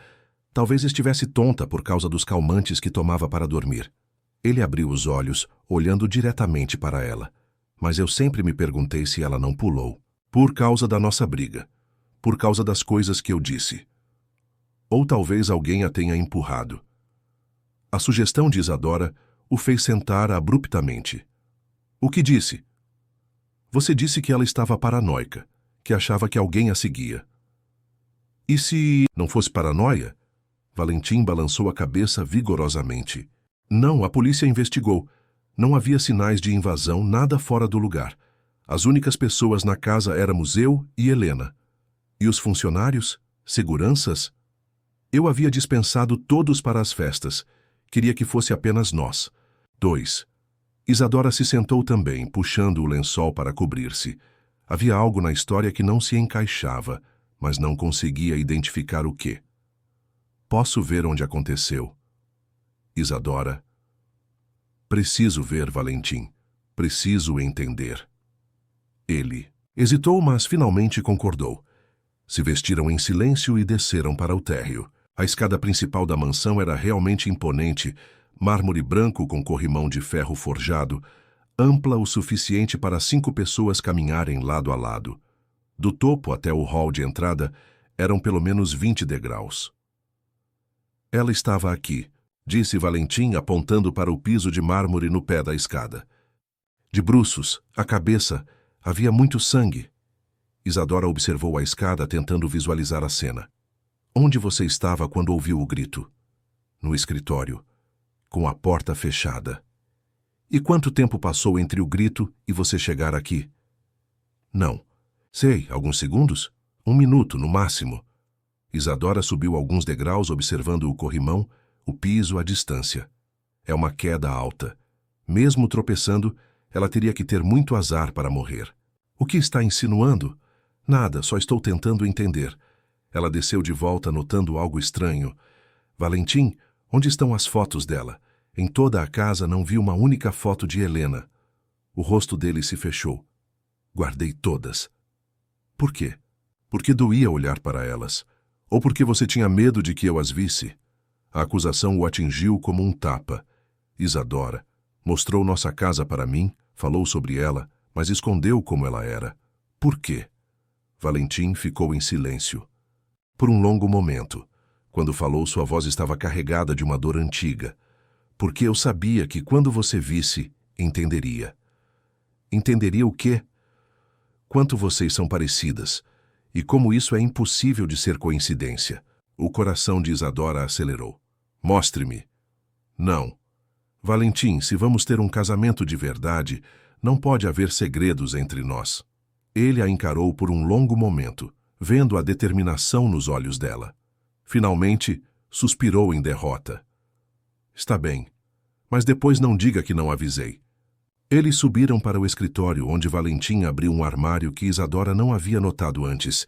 [SPEAKER 1] Talvez estivesse tonta por causa dos calmantes que tomava para dormir. Ele abriu os olhos, olhando diretamente para ela. Mas eu sempre me perguntei se ela não pulou. Por causa da nossa briga. Por causa das coisas que eu disse. Ou talvez alguém a tenha empurrado. A sugestão de Isadora o fez sentar abruptamente. O que disse? Você disse que ela estava paranoica, que achava que alguém a seguia. E se não fosse paranoia? Valentim balançou a cabeça vigorosamente. Não, a polícia investigou. Não havia sinais de invasão, nada fora do lugar. As únicas pessoas na casa éramos eu e Helena. E os funcionários? Seguranças? Eu havia dispensado todos para as festas. Queria que fosse apenas nós. 2. Isadora se sentou também, puxando o lençol para cobrir-se. Havia algo na história que não se encaixava, mas não conseguia identificar o quê. Posso ver onde aconteceu. Isadora. Preciso ver, Valentim. Preciso entender. Ele hesitou, mas finalmente concordou. Se vestiram em silêncio e desceram para o térreo. A escada principal da mansão era realmente imponente, mármore branco com corrimão de ferro forjado, ampla o suficiente para 5 pessoas caminharem lado a lado. Do topo até o hall de entrada eram pelo menos 20 degraus. Ela estava aqui, disse Valentim, apontando para o piso de mármore no pé da escada. De bruços, a cabeça, havia muito sangue. Isadora observou a escada, tentando visualizar a cena. Onde você estava quando ouviu o grito? No escritório, com a porta fechada. E quanto tempo passou entre o grito e você chegar aqui? Não. Sei, alguns segundos? 1 minuto, no máximo. Isadora subiu alguns degraus observando o corrimão, o piso, a distância. É uma queda alta. Mesmo tropeçando, ela teria que ter muito azar para morrer. O que está insinuando? Nada, só estou tentando entender. Ela desceu de volta, notando algo estranho. Valentim, onde estão as fotos dela? Em toda a casa não vi uma única foto de Helena. O rosto dele se fechou. Guardei todas. Por quê? Porque doía olhar para elas. Ou porque você tinha medo de que eu as visse? A acusação o atingiu como um tapa. Isadora mostrou nossa casa para mim, falou sobre ela, mas escondeu como ela era. Por quê? Valentim ficou em silêncio. Por um longo momento. Quando falou, sua voz estava carregada de uma dor antiga. Porque eu sabia que quando você visse, entenderia. Entenderia o quê? Quanto vocês são parecidas, e como isso é impossível de ser coincidência. O coração de Isadora acelerou. Mostre-me. Não. Valentim, se vamos ter um casamento de verdade, não pode haver segredos entre nós. Ele a encarou por um longo momento, vendo a determinação nos olhos dela. Finalmente, suspirou em derrota. Está bem, mas depois não diga que não avisei. Eles subiram para o escritório, onde Valentim abriu um armário que Isadora não havia notado antes.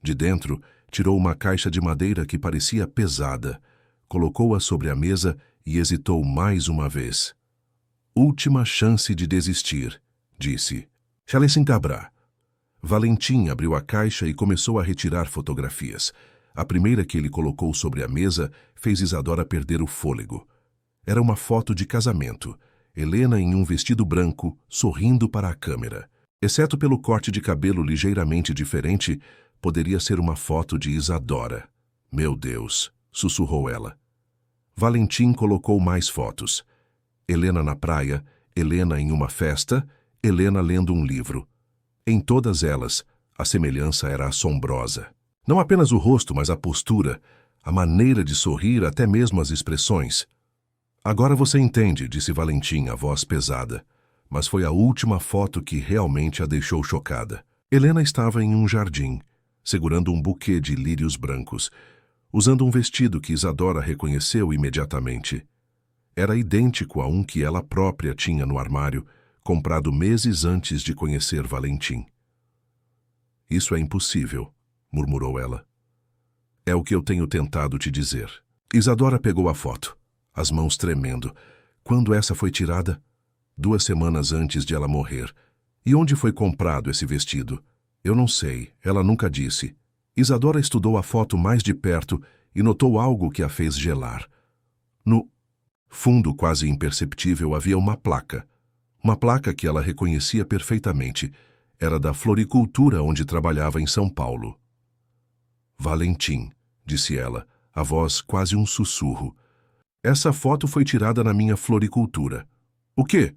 [SPEAKER 1] De dentro, tirou uma caixa de madeira que parecia pesada, colocou-a sobre a mesa e hesitou mais uma vez. Última chance de desistir, disse. Xalecintabra. Valentim abriu a caixa e começou a retirar fotografias. A primeira que ele colocou sobre a mesa fez Isadora perder o fôlego. Era uma foto de casamento. Helena em um vestido branco, sorrindo para a câmera. Exceto pelo corte de cabelo ligeiramente diferente, poderia ser uma foto de Isadora. Meu Deus, sussurrou ela. Valentim colocou mais fotos. Helena na praia, Helena em uma festa, Helena lendo um livro. Em todas elas, a semelhança era assombrosa. Não apenas o rosto, mas a postura, a maneira de sorrir, até mesmo as expressões. Agora você entende, disse Valentim, a voz pesada. Mas foi a última foto que realmente a deixou chocada. Helena estava em um jardim, segurando um buquê de lírios brancos, usando um vestido que Isadora reconheceu imediatamente. Era idêntico a um que ela própria tinha no armário, comprado meses antes de conhecer Valentim. Isso é impossível, murmurou ela. É o que eu tenho tentado te dizer. Isadora pegou a foto, as mãos tremendo. Quando essa foi tirada? 2 semanas antes de ela morrer. E onde foi comprado esse vestido? Eu não sei, ela nunca disse. Isadora estudou a foto mais de perto e notou algo que a fez gelar. No fundo quase imperceptível havia uma placa. Uma placa que ela reconhecia perfeitamente. Era da floricultura onde trabalhava em São Paulo. Valentim, disse ela, a voz quase um sussurro. Essa foto foi tirada na minha floricultura. O quê?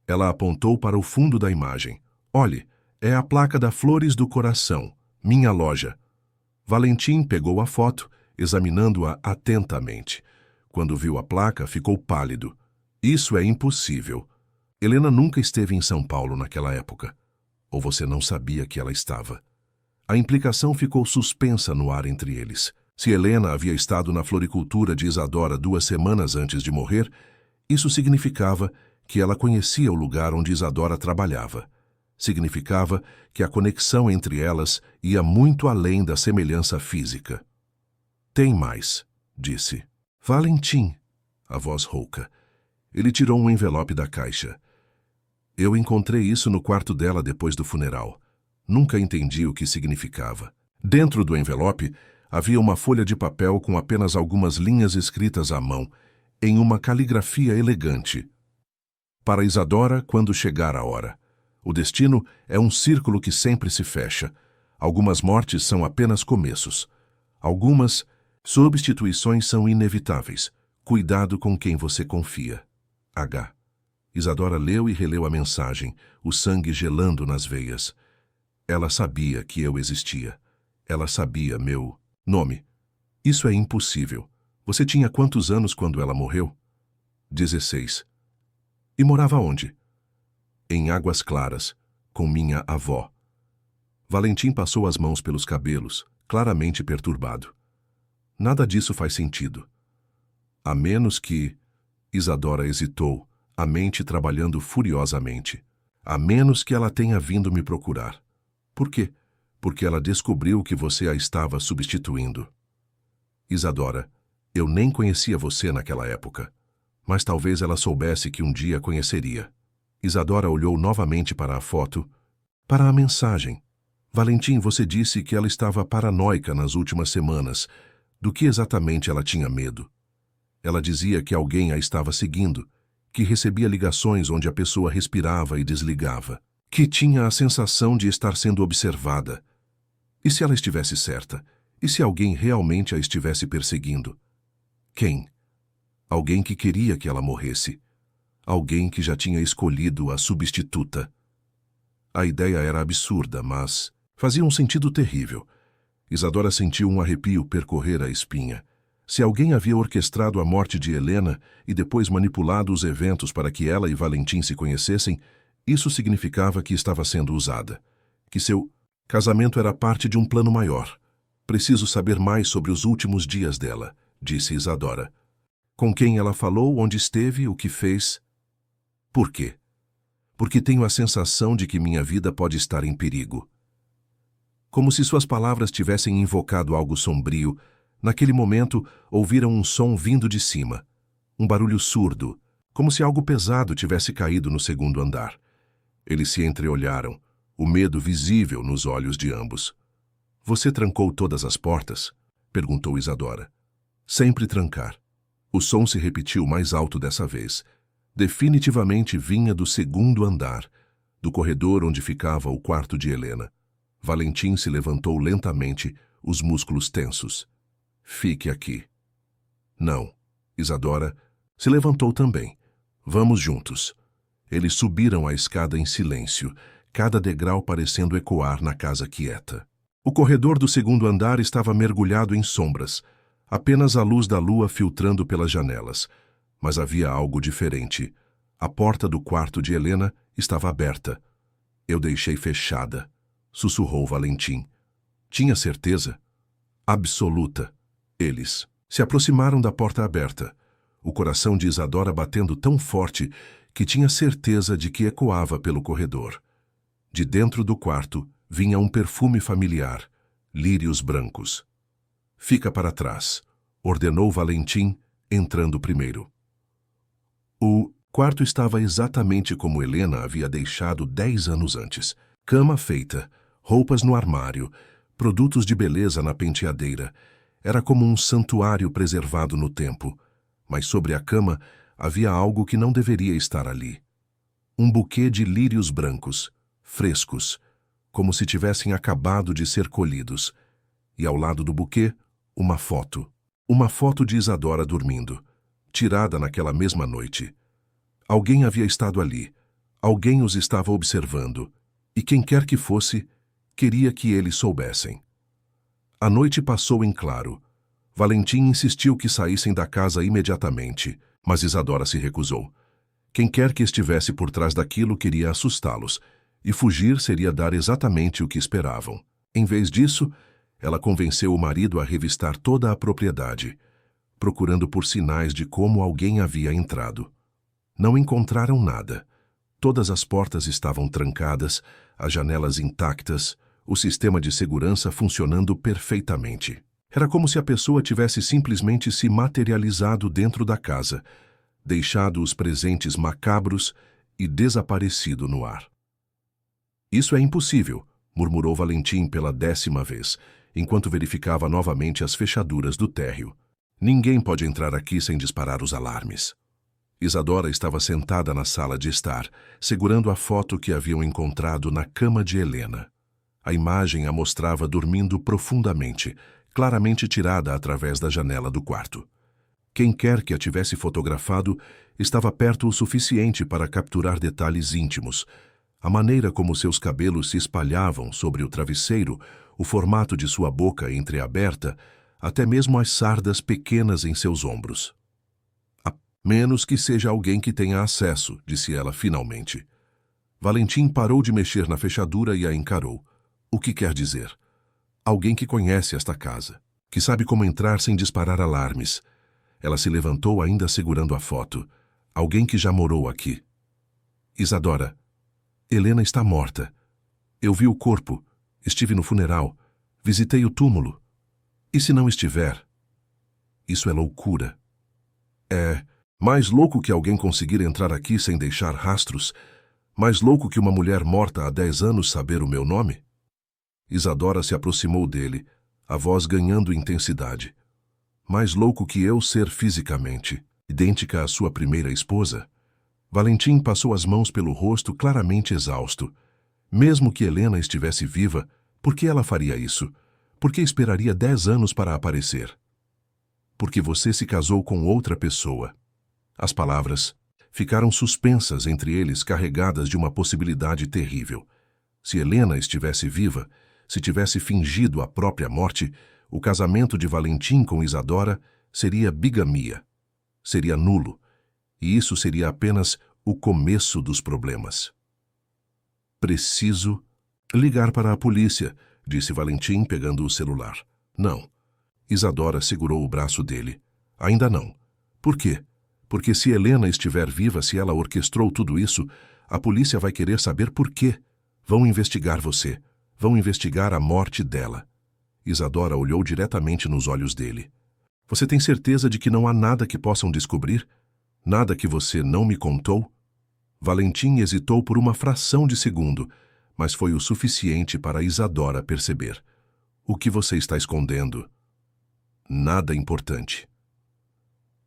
[SPEAKER 1] Ela apontou para o fundo da imagem. Olhe, é a placa da Flores do Coração, minha loja. Valentim pegou a foto, examinando-a atentamente. Quando viu a placa, ficou pálido. Isso é impossível. Helena nunca esteve em São Paulo naquela época. Ou você não sabia que ela estava? A implicação ficou suspensa no ar entre eles. Se Helena havia estado na floricultura de Isadora 2 semanas antes de morrer, isso significava que ela conhecia o lugar onde Isadora trabalhava. Significava que a conexão entre elas ia muito além da semelhança física. Tem mais, disse. Valentim, a voz rouca. Ele tirou um envelope da caixa. Eu encontrei isso no quarto dela depois do funeral. Nunca entendi o que significava. Dentro do envelope havia uma folha de papel com apenas algumas linhas escritas à mão, em uma caligrafia elegante. Para Isadora, quando chegar a hora. O destino é um círculo que sempre se fecha. Algumas mortes são apenas começos. Algumas substituições são inevitáveis. Cuidado com quem você confia. H. Isadora leu e releu a mensagem, o sangue gelando nas veias. Ela sabia que eu existia. Ela sabia meu nome. Isso é impossível. Você tinha quantos anos quando ela morreu? 16. E morava onde? Em Águas Claras, com minha avó. Valentim passou as mãos pelos cabelos, claramente perturbado. Nada disso faz sentido. A menos que... Isadora hesitou, a mente trabalhando furiosamente. A menos que ela tenha vindo me procurar. Por quê? Porque ela descobriu que você a estava substituindo. Isadora, eu nem conhecia você naquela época. Mas talvez ela soubesse que um dia conheceria. Isadora olhou novamente para a foto, para a mensagem. Valentim, você disse que ela estava paranoica nas últimas semanas. Do que exatamente ela tinha medo? Ela dizia que alguém a estava seguindo, que recebia ligações onde a pessoa respirava e desligava, que tinha a sensação de estar sendo observada. E se ela estivesse certa? E se alguém realmente a estivesse perseguindo? Quem? Alguém que queria que ela morresse. Alguém que já tinha escolhido a substituta. A ideia era absurda, mas fazia um sentido terrível. Isadora sentiu um arrepio percorrer a espinha. Se alguém havia orquestrado a morte de Helena e depois manipulado os eventos para que ela e Valentim se conhecessem, isso significava que estava sendo usada. Que seu casamento era parte de um plano maior. Preciso saber mais sobre os últimos dias dela, disse Isadora. Com quem ela falou, onde esteve, o que fez? Por quê? Porque tenho a sensação de que minha vida pode estar em perigo. Como se suas palavras tivessem invocado algo sombrio, naquele momento ouviram um som vindo de cima. Um barulho surdo, como se algo pesado tivesse caído no segundo andar. Eles se entreolharam, o medo visível nos olhos de ambos. Você trancou todas as portas? Perguntou Isadora. Sempre trancar. O som se repetiu mais alto dessa vez. Definitivamente vinha do segundo andar, do corredor onde ficava o quarto de Helena. Valentim se levantou lentamente, os músculos tensos. Fique aqui. Não. Isadora se levantou também. Vamos juntos. Eles subiram a escada em silêncio, cada degrau parecendo ecoar na casa quieta. O corredor do segundo andar estava mergulhado em sombras, apenas a luz da lua filtrando pelas janelas. Mas havia algo diferente. A porta do quarto de Helena estava aberta. Eu deixei fechada, sussurrou Valentim. Tinha certeza? Absoluta. Eles se aproximaram da porta aberta, o coração de Isadora batendo tão forte que tinha certeza de que ecoava pelo corredor. De dentro do quarto vinha um perfume familiar, lírios brancos. Fica para trás, ordenou Valentim, entrando primeiro. O quarto estava exatamente como Helena havia deixado 10 anos antes. Cama feita, roupas no armário, produtos de beleza na penteadeira. Era como um santuário preservado no tempo. Mas sobre a cama havia algo que não deveria estar ali. Um buquê de lírios brancos, frescos, como se tivessem acabado de ser colhidos. E ao lado do buquê, uma foto. Uma foto de Isadora dormindo. tirada naquela mesma noite. Alguém havia estado ali. Alguém os estava observando. E quem quer que fosse, queria que eles soubessem. A noite passou em claro. Valentim insistiu que saíssem da casa imediatamente, mas Isadora se recusou. Quem quer que estivesse por trás daquilo queria assustá-los, e fugir seria dar exatamente o que esperavam. Em vez disso, ela convenceu o marido a revistar toda a propriedade, procurando por sinais de como alguém havia entrado. Não encontraram nada. Todas as portas estavam trancadas, as janelas intactas, o sistema de segurança funcionando perfeitamente. Era como se a pessoa tivesse simplesmente se materializado dentro da casa, deixado os presentes macabros e desaparecido no ar. Isso é impossível, murmurou Valentim pela 10ª vez, enquanto verificava novamente as fechaduras do térreo. Ninguém pode entrar aqui sem disparar os alarmes. Isadora estava sentada na sala de estar, segurando a foto que haviam encontrado na cama de Helena. A imagem a mostrava dormindo profundamente, claramente tirada através da janela do quarto. Quem quer que a tivesse fotografado estava perto o suficiente para capturar detalhes íntimos. A maneira como seus cabelos se espalhavam sobre o travesseiro, o formato de sua boca entreaberta, até mesmo as sardas pequenas em seus ombros. A menos que seja alguém que tenha acesso, disse ela finalmente. Valentim parou de mexer na fechadura e a encarou. O que quer dizer? Alguém que conhece esta casa, que sabe como entrar sem disparar alarmes. Ela se levantou ainda segurando a foto. Alguém que já morou aqui. Isadora, Helena está morta. Eu vi o corpo, estive no funeral, visitei o túmulo. E se não estiver? Isso é loucura. É mais louco que alguém conseguir entrar aqui sem deixar rastros, mais louco que uma mulher morta há 10 anos saber o meu nome? Isadora se aproximou dele, a voz ganhando intensidade. Mais louco que eu ser fisicamente, idêntica à sua primeira esposa? Valentim passou as mãos pelo rosto claramente exausto. Mesmo que Helena estivesse viva, por que ela faria isso? Por que esperaria 10 anos para aparecer? Porque você se casou com outra pessoa. As palavras ficaram suspensas entre eles, carregadas de uma possibilidade terrível. Se Helena estivesse viva, se tivesse fingido a própria morte, o casamento de Valentim com Isadora seria bigamia. Seria nulo. E isso seria apenas o começo dos problemas. Preciso ligar para a polícia, disse Valentim pegando o celular. Não. Isadora segurou o braço dele. Ainda não. Por quê? Porque se Helena estiver viva, se ela orquestrou tudo isso, a polícia vai querer saber por quê. Vão investigar você. Vão investigar a morte dela. Isadora olhou diretamente nos olhos dele. Você tem certeza de que não há nada que possam descobrir? Nada que você não me contou? Valentim hesitou por uma fração de segundo, mas foi o suficiente para Isadora perceber. O que você está escondendo? Nada importante.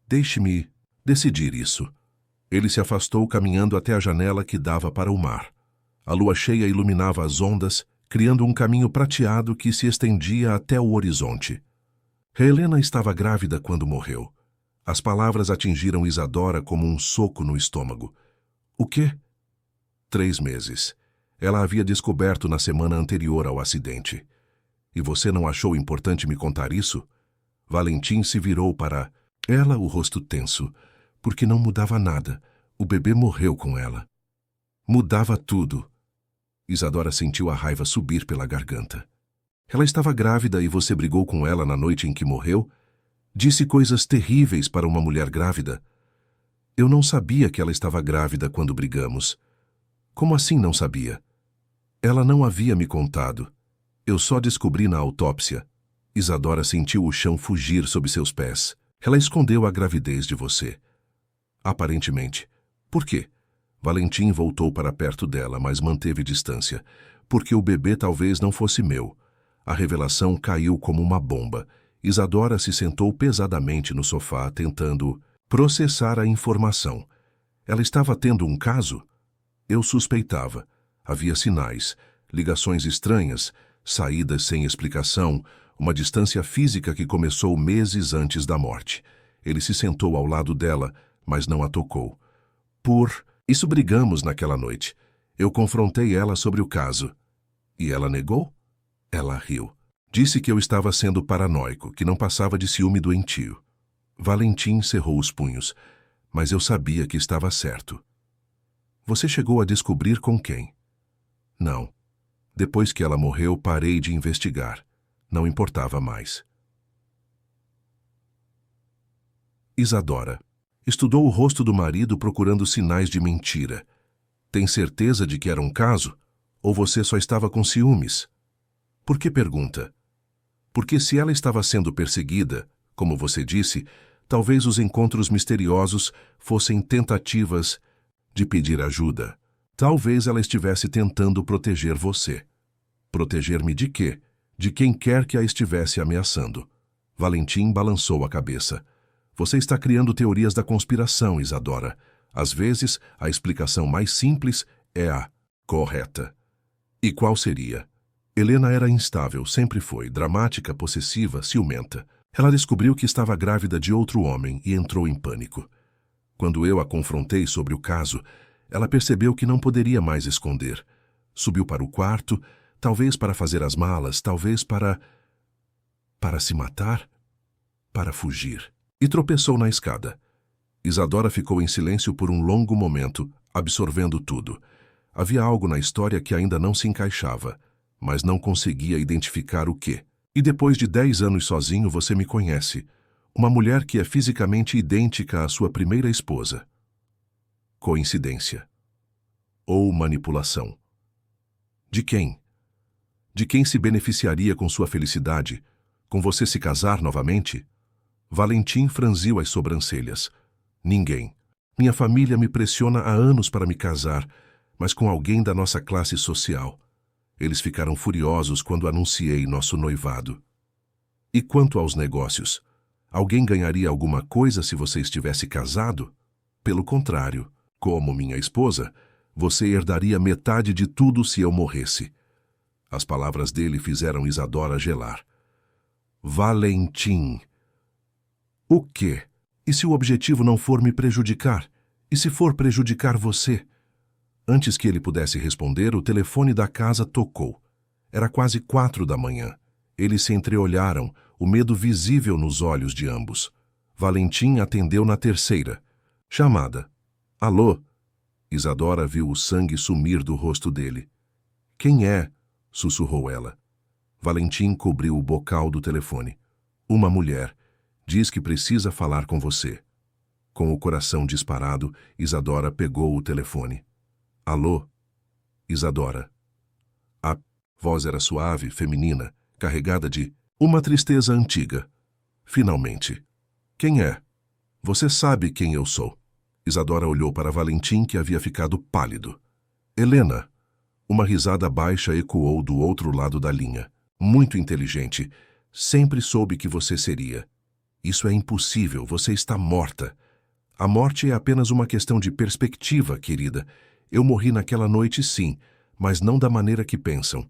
[SPEAKER 1] Deixe-me decidir isso. Ele se afastou caminhando até a janela que dava para o mar. A lua cheia iluminava as ondas, criando um caminho prateado que se estendia até o horizonte. Helena estava grávida quando morreu. As palavras atingiram Isadora como um soco no estômago. O quê? 3 meses. Ela havia descoberto na semana anterior ao acidente. E você não achou importante me contar isso? Valentim se virou para ela, o rosto tenso, porque não mudava nada. O bebê morreu com ela. Mudava tudo. Isadora sentiu a raiva subir pela garganta. Ela estava grávida e você brigou com ela na noite em que morreu? Disse coisas terríveis para uma mulher grávida. Eu não sabia que ela estava grávida quando brigamos. Como assim não sabia? Ela não havia me contado. Eu só descobri na autópsia. Isadora sentiu o chão fugir sob seus pés. Ela escondeu a gravidez de você. Aparentemente. Por quê? Valentim voltou para perto dela, mas manteve distância. Porque o bebê talvez não fosse meu. A revelação caiu como uma bomba. Isadora se sentou pesadamente no sofá, tentando processar a informação. Ela estava tendo um caso? Eu suspeitava. Havia sinais, ligações estranhas, saídas sem explicação, uma distância física que começou meses antes da morte. Ele se sentou ao lado dela, mas não a tocou. Por isso brigamos naquela noite. Eu confrontei ela sobre o caso. E ela negou? Ela riu. Disse que eu estava sendo paranoico, que não passava de ciúme doentio. Valentim cerrou os punhos, mas eu sabia que estava certo. Você chegou a descobrir com quem? Não. Depois que ela morreu, parei de investigar. Não importava mais. Isadora. Estudou o rosto do marido procurando sinais de mentira. Tem certeza de que era um caso? Ou você só estava com ciúmes? Por que pergunta? Porque se ela estava sendo perseguida, como você disse, talvez os encontros misteriosos fossem tentativas de pedir ajuda. Talvez ela estivesse tentando proteger você. Proteger-me de quê? De quem quer que a estivesse ameaçando. Valentim balançou a cabeça. Você está criando teorias da conspiração, Isadora. Às vezes, a explicação mais simples é a correta. E qual seria? Helena era instável, sempre foi, dramática, possessiva, ciumenta. Ela descobriu que estava grávida de outro homem e entrou em pânico. Quando eu a confrontei sobre o caso, ela percebeu que não poderia mais esconder. Subiu para o quarto, talvez para fazer as malas, talvez para se matar, para fugir. E tropeçou na escada. Isadora ficou em silêncio por um longo momento, absorvendo tudo. Havia algo na história que ainda não se encaixava, mas não conseguia identificar o quê. E depois de 10 anos sozinho, você me conhece. Uma mulher que é fisicamente idêntica à sua primeira esposa. Coincidência. Ou manipulação. De quem? De quem se beneficiaria com sua felicidade? Com você se casar novamente? Valentim franziu as sobrancelhas. Ninguém. Minha família me pressiona há anos para me casar, mas com alguém da nossa classe social. Eles ficaram furiosos quando anunciei nosso noivado. E quanto aos negócios? Alguém ganharia alguma coisa se você estivesse casado? Pelo contrário, como minha esposa, você herdaria metade de tudo se eu morresse. As palavras dele fizeram Isadora gelar. Valentim. O quê? E se o objetivo não for me prejudicar? E se for prejudicar você? Antes que ele pudesse responder, o telefone da casa tocou. Era quase 4 da manhã. Eles se entreolharam, o medo visível nos olhos de ambos. Valentim atendeu na terceira. Chamada. Alô? Isadora viu o sangue sumir do rosto dele. Quem é? Sussurrou ela. Valentim cobriu o bocal do telefone. Uma mulher. Diz que precisa falar com você. Com o coração disparado, Isadora pegou o telefone. Alô? Isadora. A voz era suave, feminina, carregada de uma tristeza antiga. Finalmente. Quem é? Você sabe quem eu sou. Isadora olhou para Valentim, que havia ficado pálido. Helena. Uma risada baixa ecoou do outro lado da linha. Muito inteligente. Sempre soube que você seria. Isso é impossível, você está morta. A morte é apenas uma questão de perspectiva, querida. Eu morri naquela noite, sim, mas não da maneira que pensam.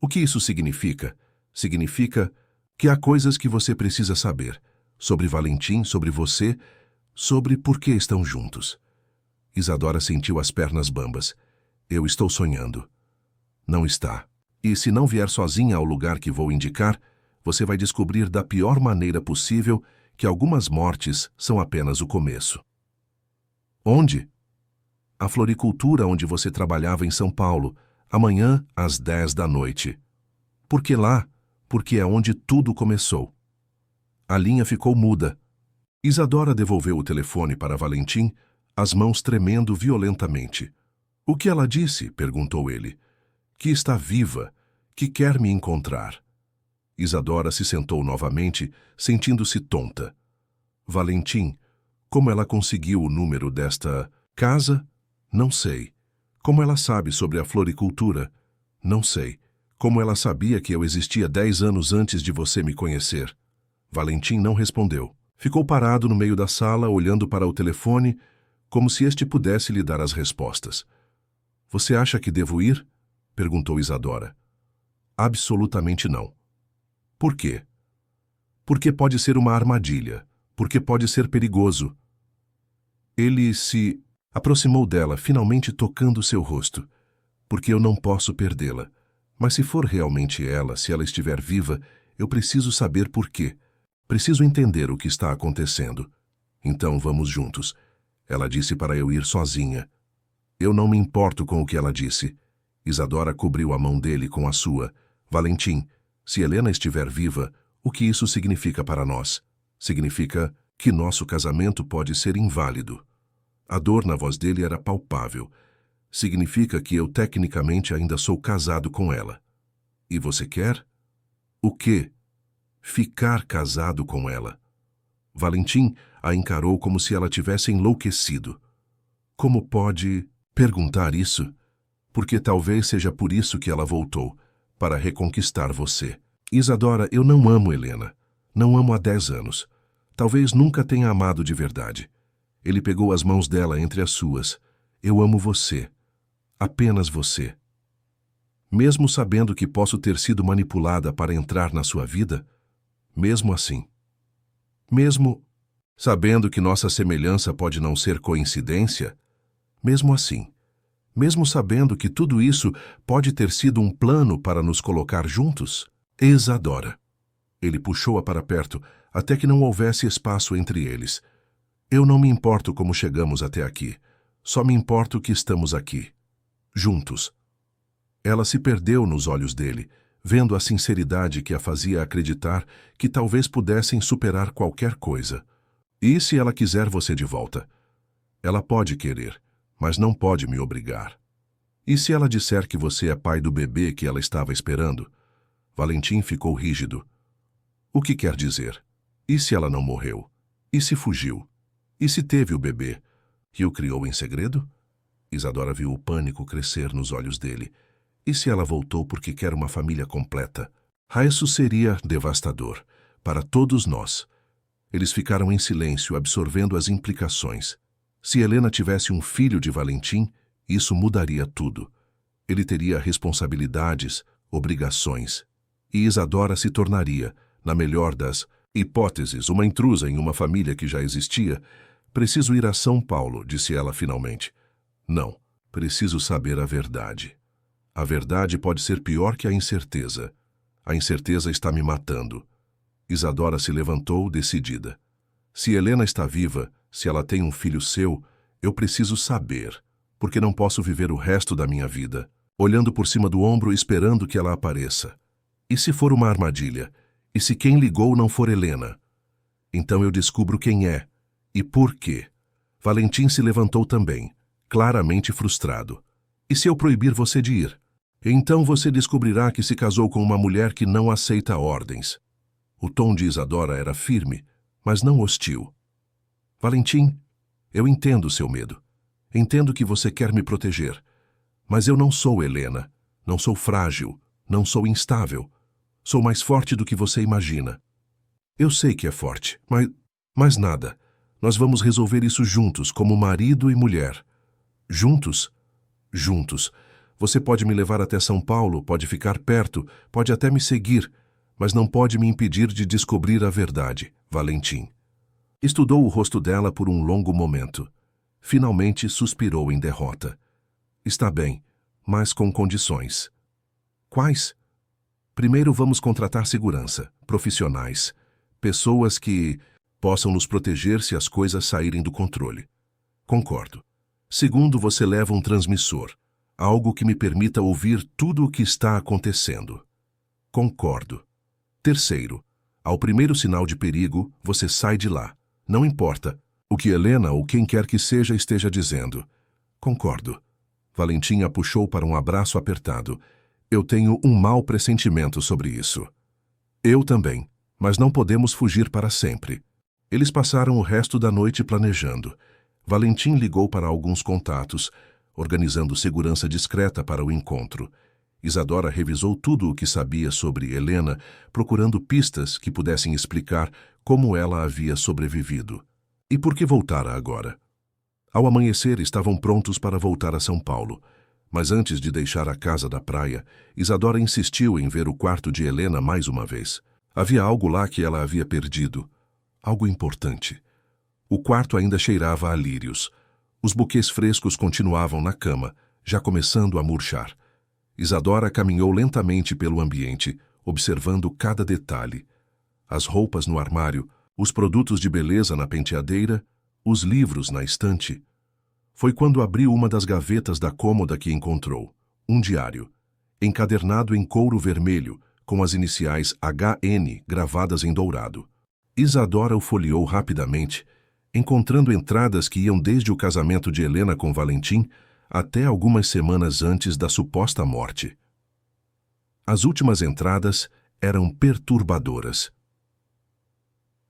[SPEAKER 1] O que isso significa? Significa que há coisas que você precisa saber. Sobre Valentim, sobre você, sobre por que estão juntos. Isadora sentiu as pernas bambas. Eu estou sonhando. Não está. E se não vier sozinha ao lugar que vou indicar, você vai descobrir da pior maneira possível que algumas mortes são apenas o começo. Onde? A floricultura onde você trabalhava em São Paulo, amanhã às 10 da noite. Por que lá? Porque é onde tudo começou. A linha ficou muda. Isadora devolveu o telefone para Valentim, as mãos tremendo violentamente. O que ela disse? Perguntou ele. Que está viva, que quer me encontrar. Isadora se sentou novamente, sentindo-se tonta. Valentim, como ela conseguiu o número desta casa? Não sei. Como ela sabe sobre a floricultura? Não sei. Como ela sabia que eu existia 10 anos antes de você me conhecer? Valentim não respondeu. Ficou parado no meio da sala, olhando para o telefone, como se este pudesse lhe dar as respostas. Você acha que devo ir? Perguntou Isadora. Absolutamente não. Por quê? Porque pode ser uma armadilha. porque pode ser perigoso. Ele se aproximou dela, finalmente tocando seu rosto. Porque eu não posso perdê-la. Mas se for realmente ela, se ela estiver viva, eu preciso saber por quê. Preciso entender o que está acontecendo. Então vamos juntos. Ela disse para eu ir sozinha. Eu não me importo com o que ela disse. Isadora cobriu a mão dele com a sua. Valentim, se Helena estiver viva, o que isso significa para nós? Significa que nosso casamento pode ser inválido. A dor na voz dele era palpável. Significa que eu tecnicamente ainda sou casado com ela. E você quer? O quê? Ficar casado com ela. Valentim a encarou como se ela tivesse enlouquecido. Como pode perguntar isso? Porque talvez seja por isso que ela voltou, para reconquistar você. Isadora, eu não amo Helena. Não amo há 10 anos. Talvez nunca tenha amado de verdade. Ele pegou as mãos dela entre as suas. Eu amo você. Apenas você. Mesmo sabendo que posso ter sido manipulada para entrar na sua vida, mesmo assim. Mesmo sabendo que nossa semelhança pode não ser coincidência, mesmo assim. Mesmo sabendo que tudo isso pode ter sido um plano para nos colocar juntos, Isadora. Ele puxou-a para perto, até que não houvesse espaço entre eles. Eu não me importo como chegamos até aqui. Só me importo que estamos aqui. Juntos. Ela se perdeu nos olhos dele, vendo a sinceridade que a fazia acreditar que talvez pudessem superar qualquer coisa. E se ela quiser você de volta? Ela pode querer, mas não pode me obrigar. E se ela disser que você é pai do bebê que ela estava esperando? Valentim ficou rígido. O que quer dizer? E se ela não morreu? E se fugiu? E se teve o bebê? E o criou em segredo? Isadora viu o pânico crescer nos olhos dele. E se ela voltou porque quer uma família completa? Isso seria devastador para todos nós. Eles ficaram em silêncio, absorvendo as implicações. Se Helena tivesse um filho de Valentim, isso mudaria tudo. Ele teria responsabilidades, obrigações. E Isadora se tornaria, na melhor das hipóteses, uma intrusa em uma família que já existia. Preciso ir a São Paulo, disse ela finalmente. Não, preciso saber a verdade. A verdade pode ser pior que a incerteza. A incerteza está me matando. Isadora se levantou, decidida. Se Helena está viva, se ela tem um filho seu, eu preciso saber, porque não posso viver o resto da minha vida, olhando por cima do ombro esperando que ela apareça. E se for uma armadilha? E se quem ligou não for Helena? Então eu descubro quem é e por quê. Valentim se levantou também, claramente frustrado. E se eu proibir você de ir? Então você descobrirá que se casou com uma mulher que não aceita ordens. O tom de Isadora era firme, mas não hostil. Valentim, eu entendo o seu medo. Entendo que você quer me proteger. Mas eu não sou Helena. Não sou frágil. Não sou instável. Sou mais forte do que você imagina. Eu sei que é forte, mas nada. Nós vamos resolver isso juntos, como marido e mulher. Juntos? Juntos. Você pode me levar até São Paulo, pode ficar perto, pode até me seguir, mas não pode me impedir de descobrir a verdade, Valentim. Estudou o rosto dela por um longo momento. Finalmente suspirou em derrota. Está bem, mas com condições. Quais? Primeiro vamos contratar segurança, profissionais, pessoas que possam nos proteger se as coisas saírem do controle. Concordo. Segundo, você leva um transmissor, algo que me permita ouvir tudo o que está acontecendo. Concordo. Terceiro, ao primeiro sinal de perigo, você sai de lá. Não importa o que Helena ou quem quer que seja esteja dizendo. Concordo. Valentim a puxou para um abraço apertado. Eu tenho um mau pressentimento sobre isso. Eu também, mas não podemos fugir para sempre. Eles passaram o resto da noite planejando. Valentim ligou para alguns contatos, organizando segurança discreta para o encontro. Isadora revisou tudo o que sabia sobre Helena, procurando pistas que pudessem explicar como ela havia sobrevivido. E por que voltara agora? Ao amanhecer, estavam prontos para voltar a São Paulo. Mas antes de deixar a casa da praia, Isadora insistiu em ver o quarto de Helena mais uma vez. Havia algo lá que ela havia perdido. algo importante. O quarto ainda cheirava a lírios. Os buquês frescos continuavam na cama, já começando a murchar. Isadora caminhou lentamente pelo ambiente, observando cada detalhe. As roupas no armário, os produtos de beleza na penteadeira, os livros na estante. Foi quando abriu uma das gavetas da cômoda que encontrou um diário, encadernado em couro vermelho, com as iniciais HN gravadas em dourado. Isadora o folheou rapidamente, encontrando entradas que iam desde o casamento de Helena com Valentim até algumas semanas antes da suposta morte. As últimas entradas eram perturbadoras.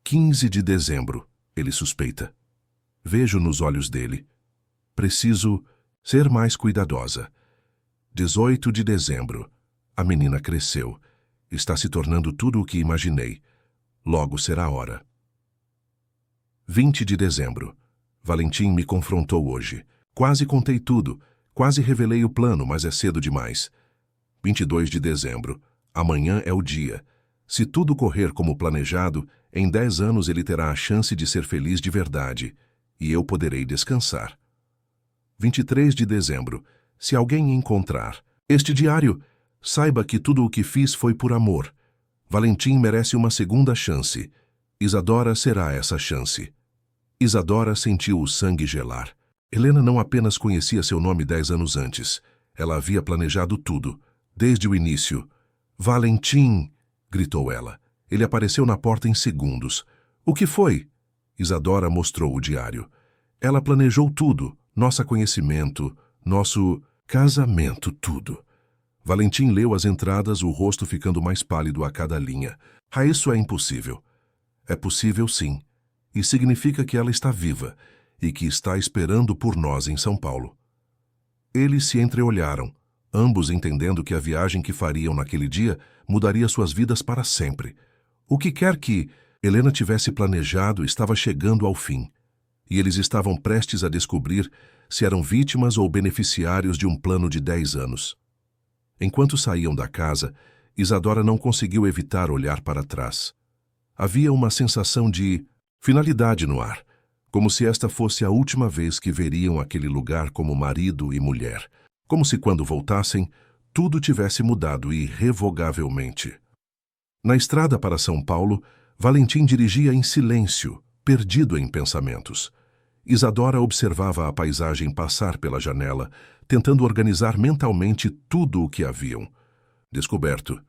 [SPEAKER 1] 15 de dezembro, ele suspeita. Vejo nos olhos dele. Preciso ser mais cuidadosa. 18 de dezembro. A menina cresceu. Está se tornando tudo o que imaginei. Logo será a hora. 20 de dezembro. Valentim me confrontou hoje. Quase contei tudo. Quase revelei o plano, mas é cedo demais. 22 de dezembro. Amanhã é o dia. Se tudo correr como planejado, em 10 anos ele terá a chance de ser feliz de verdade. E eu poderei descansar. 23 de dezembro. Se alguém encontrar este diário, saiba que tudo o que fiz foi por amor. Valentim merece uma segunda chance. Isadora será essa chance. Isadora sentiu o sangue gelar. Helena não apenas conhecia seu nome 10 anos antes. Ela havia planejado tudo, desde o início. Valentim! Gritou ela. Ele apareceu na porta em segundos. O que foi? Isadora mostrou o diário. Ela planejou tudo. Nosso conhecimento, nosso casamento, tudo. Valentim leu as entradas, o rosto ficando mais pálido a cada linha. Isso é impossível. É possível, sim. E significa que ela está viva e que está esperando por nós em São Paulo. Eles se entreolharam, ambos entendendo que a viagem que fariam naquele dia mudaria suas vidas para sempre. O que quer que Helena tivesse planejado estava chegando ao fim. E eles estavam prestes a descobrir se eram vítimas ou beneficiários de um plano de 10 anos. Enquanto saíam da casa, Isadora não conseguiu evitar olhar para trás. Havia uma sensação de finalidade no ar, como se esta fosse a última vez que veriam aquele lugar como marido e mulher, como se quando voltassem, tudo tivesse mudado irrevogavelmente. Na estrada para São Paulo, Valentim dirigia em silêncio, perdido em pensamentos. Isadora observava a paisagem passar pela janela, tentando organizar mentalmente tudo o que haviam descoberto.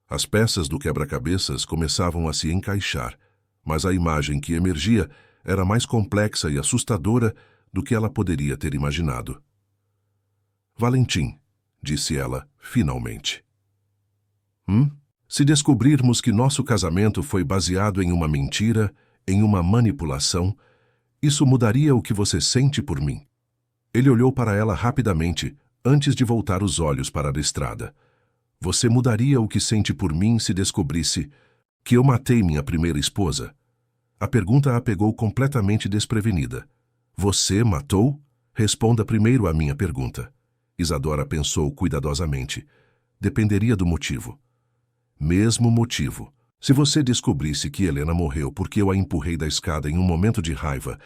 [SPEAKER 1] As peças do quebra-cabeças começavam a se encaixar, mas a imagem que emergia era mais complexa e assustadora do que ela poderia ter imaginado. Valentim, disse ela, finalmente. Se descobrirmos que nosso casamento foi baseado em uma mentira, em uma manipulação, isso mudaria o que você sente por mim. Ele olhou para ela rapidamente, antes de voltar os olhos para a estrada. Você mudaria o que sente por mim se descobrisse que eu matei minha primeira esposa? A pergunta a pegou completamente desprevenida. Você matou? Responda primeiro à minha pergunta. Isadora pensou cuidadosamente. Dependeria do motivo. Mesmo motivo. Se você descobrisse que Helena morreu porque eu a empurrei da escada em um momento de raiva,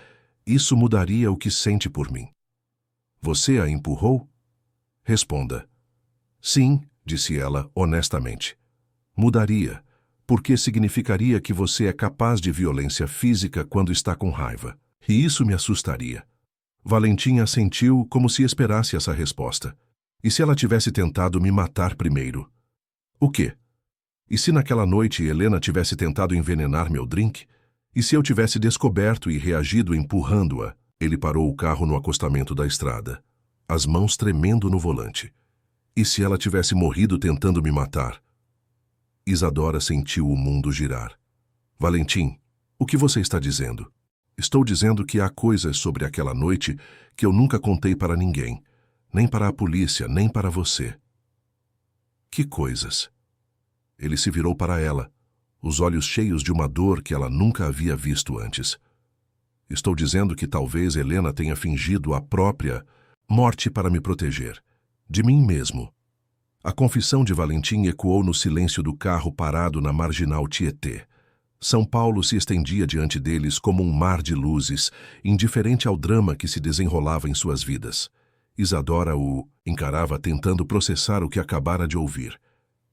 [SPEAKER 1] isso mudaria o que sente por mim. Você a empurrou? Responda. Sim, disse ela honestamente. Mudaria, porque significaria que você é capaz de violência física quando está com raiva. E isso me assustaria. Valentim assentiu como se esperasse essa resposta. E se ela tivesse tentado me matar primeiro? O quê? E se naquela noite Helena tivesse tentado envenenar meu drink? E se eu tivesse descoberto e reagido empurrando-a? Ele parou o carro no acostamento da estrada, as mãos tremendo no volante. E se ela tivesse morrido tentando me matar? Isadora sentiu o mundo girar. Valentim, o que você está dizendo? Estou dizendo que há coisas sobre aquela noite que eu nunca contei para ninguém, nem para a polícia, nem para você. Que coisas? Ele se virou para ela, os olhos cheios de uma dor que ela nunca havia visto antes. Estou dizendo que talvez Helena tenha fingido a própria morte para me proteger, de mim mesmo. A confissão de Valentim ecoou no silêncio do carro parado na marginal Tietê. São Paulo se estendia diante deles como um mar de luzes, indiferente ao drama que se desenrolava em suas vidas. Isadora o encarava tentando processar o que acabara de ouvir.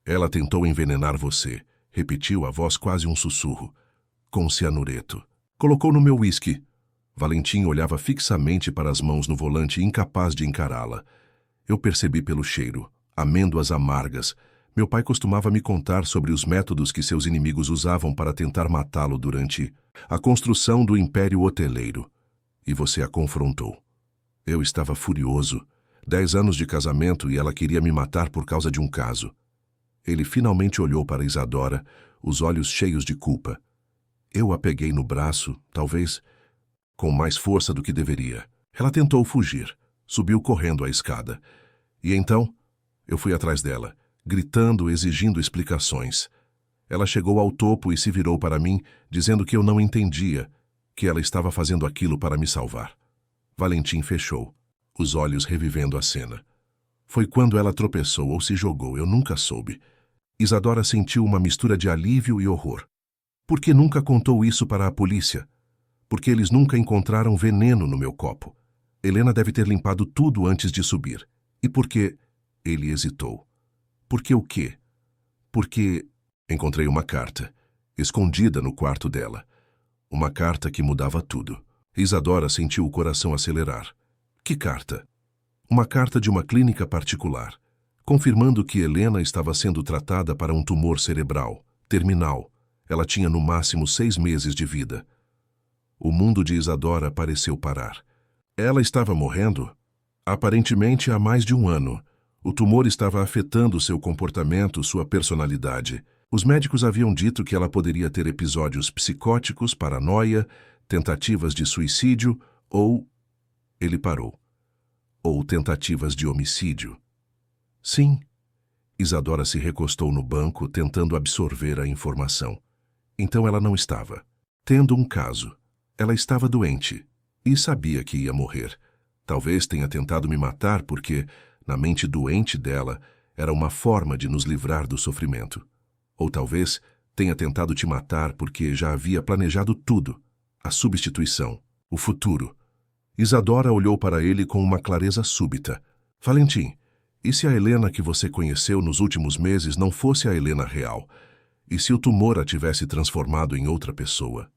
[SPEAKER 1] Ela tentou envenenar você, repetiu a voz quase um sussurro. Com cianureto. Colocou no meu uísque. Valentim olhava fixamente para as mãos no volante, incapaz de encará-la. Eu percebi pelo cheiro. Amêndoas amargas. Meu pai costumava me contar sobre os métodos que seus inimigos usavam para tentar matá-lo durante a construção do Império Hoteleiro. E você a confrontou. Eu estava furioso. 10 anos de casamento e ela queria me matar por causa de um caso. Ele finalmente olhou para Isadora, os olhos cheios de culpa. Eu a peguei no braço, talvez com mais força do que deveria. Ela tentou fugir, subiu correndo a escada. E então, eu fui atrás dela, gritando, exigindo explicações. Ela chegou ao topo e se virou para mim, dizendo que eu não entendia, que ela estava fazendo aquilo para me salvar. Valentim fechou, os olhos revivendo a cena. Foi quando ela tropeçou ou se jogou, eu nunca soube. Isadora sentiu uma mistura de alívio e horror. Por que nunca contou isso para a polícia? Porque eles nunca encontraram veneno no meu copo. Helena deve ter limpado tudo antes de subir. E por que... Ele hesitou. Por que o quê? Porque encontrei uma carta, escondida no quarto dela. Uma carta que mudava tudo. Isadora sentiu o coração acelerar. Que carta? Uma carta de uma clínica particular, confirmando que Helena estava sendo tratada para um tumor cerebral, terminal. Ela tinha no máximo 6 meses de vida. O mundo de Isadora pareceu parar. Ela estava morrendo? Aparentemente há mais de 1 ano. O tumor estava afetando seu comportamento, sua personalidade. Os médicos haviam dito que ela poderia ter episódios psicóticos, paranoia, tentativas de suicídio ou... Ele parou. Ou tentativas de homicídio. Sim. Isadora se recostou no banco, tentando absorver a informação. Então ela não estava tendo um caso. Ela estava doente e sabia que ia morrer. Talvez tenha tentado me matar porque, na mente doente dela, era uma forma de nos livrar do sofrimento. Ou talvez tenha tentado te matar porque já havia planejado tudo. A substituição, o futuro. Isadora olhou para ele com uma clareza súbita. Valentim, e se a Helena que você conheceu nos últimos meses não fosse a Helena real? E se o tumor a tivesse transformado em outra pessoa?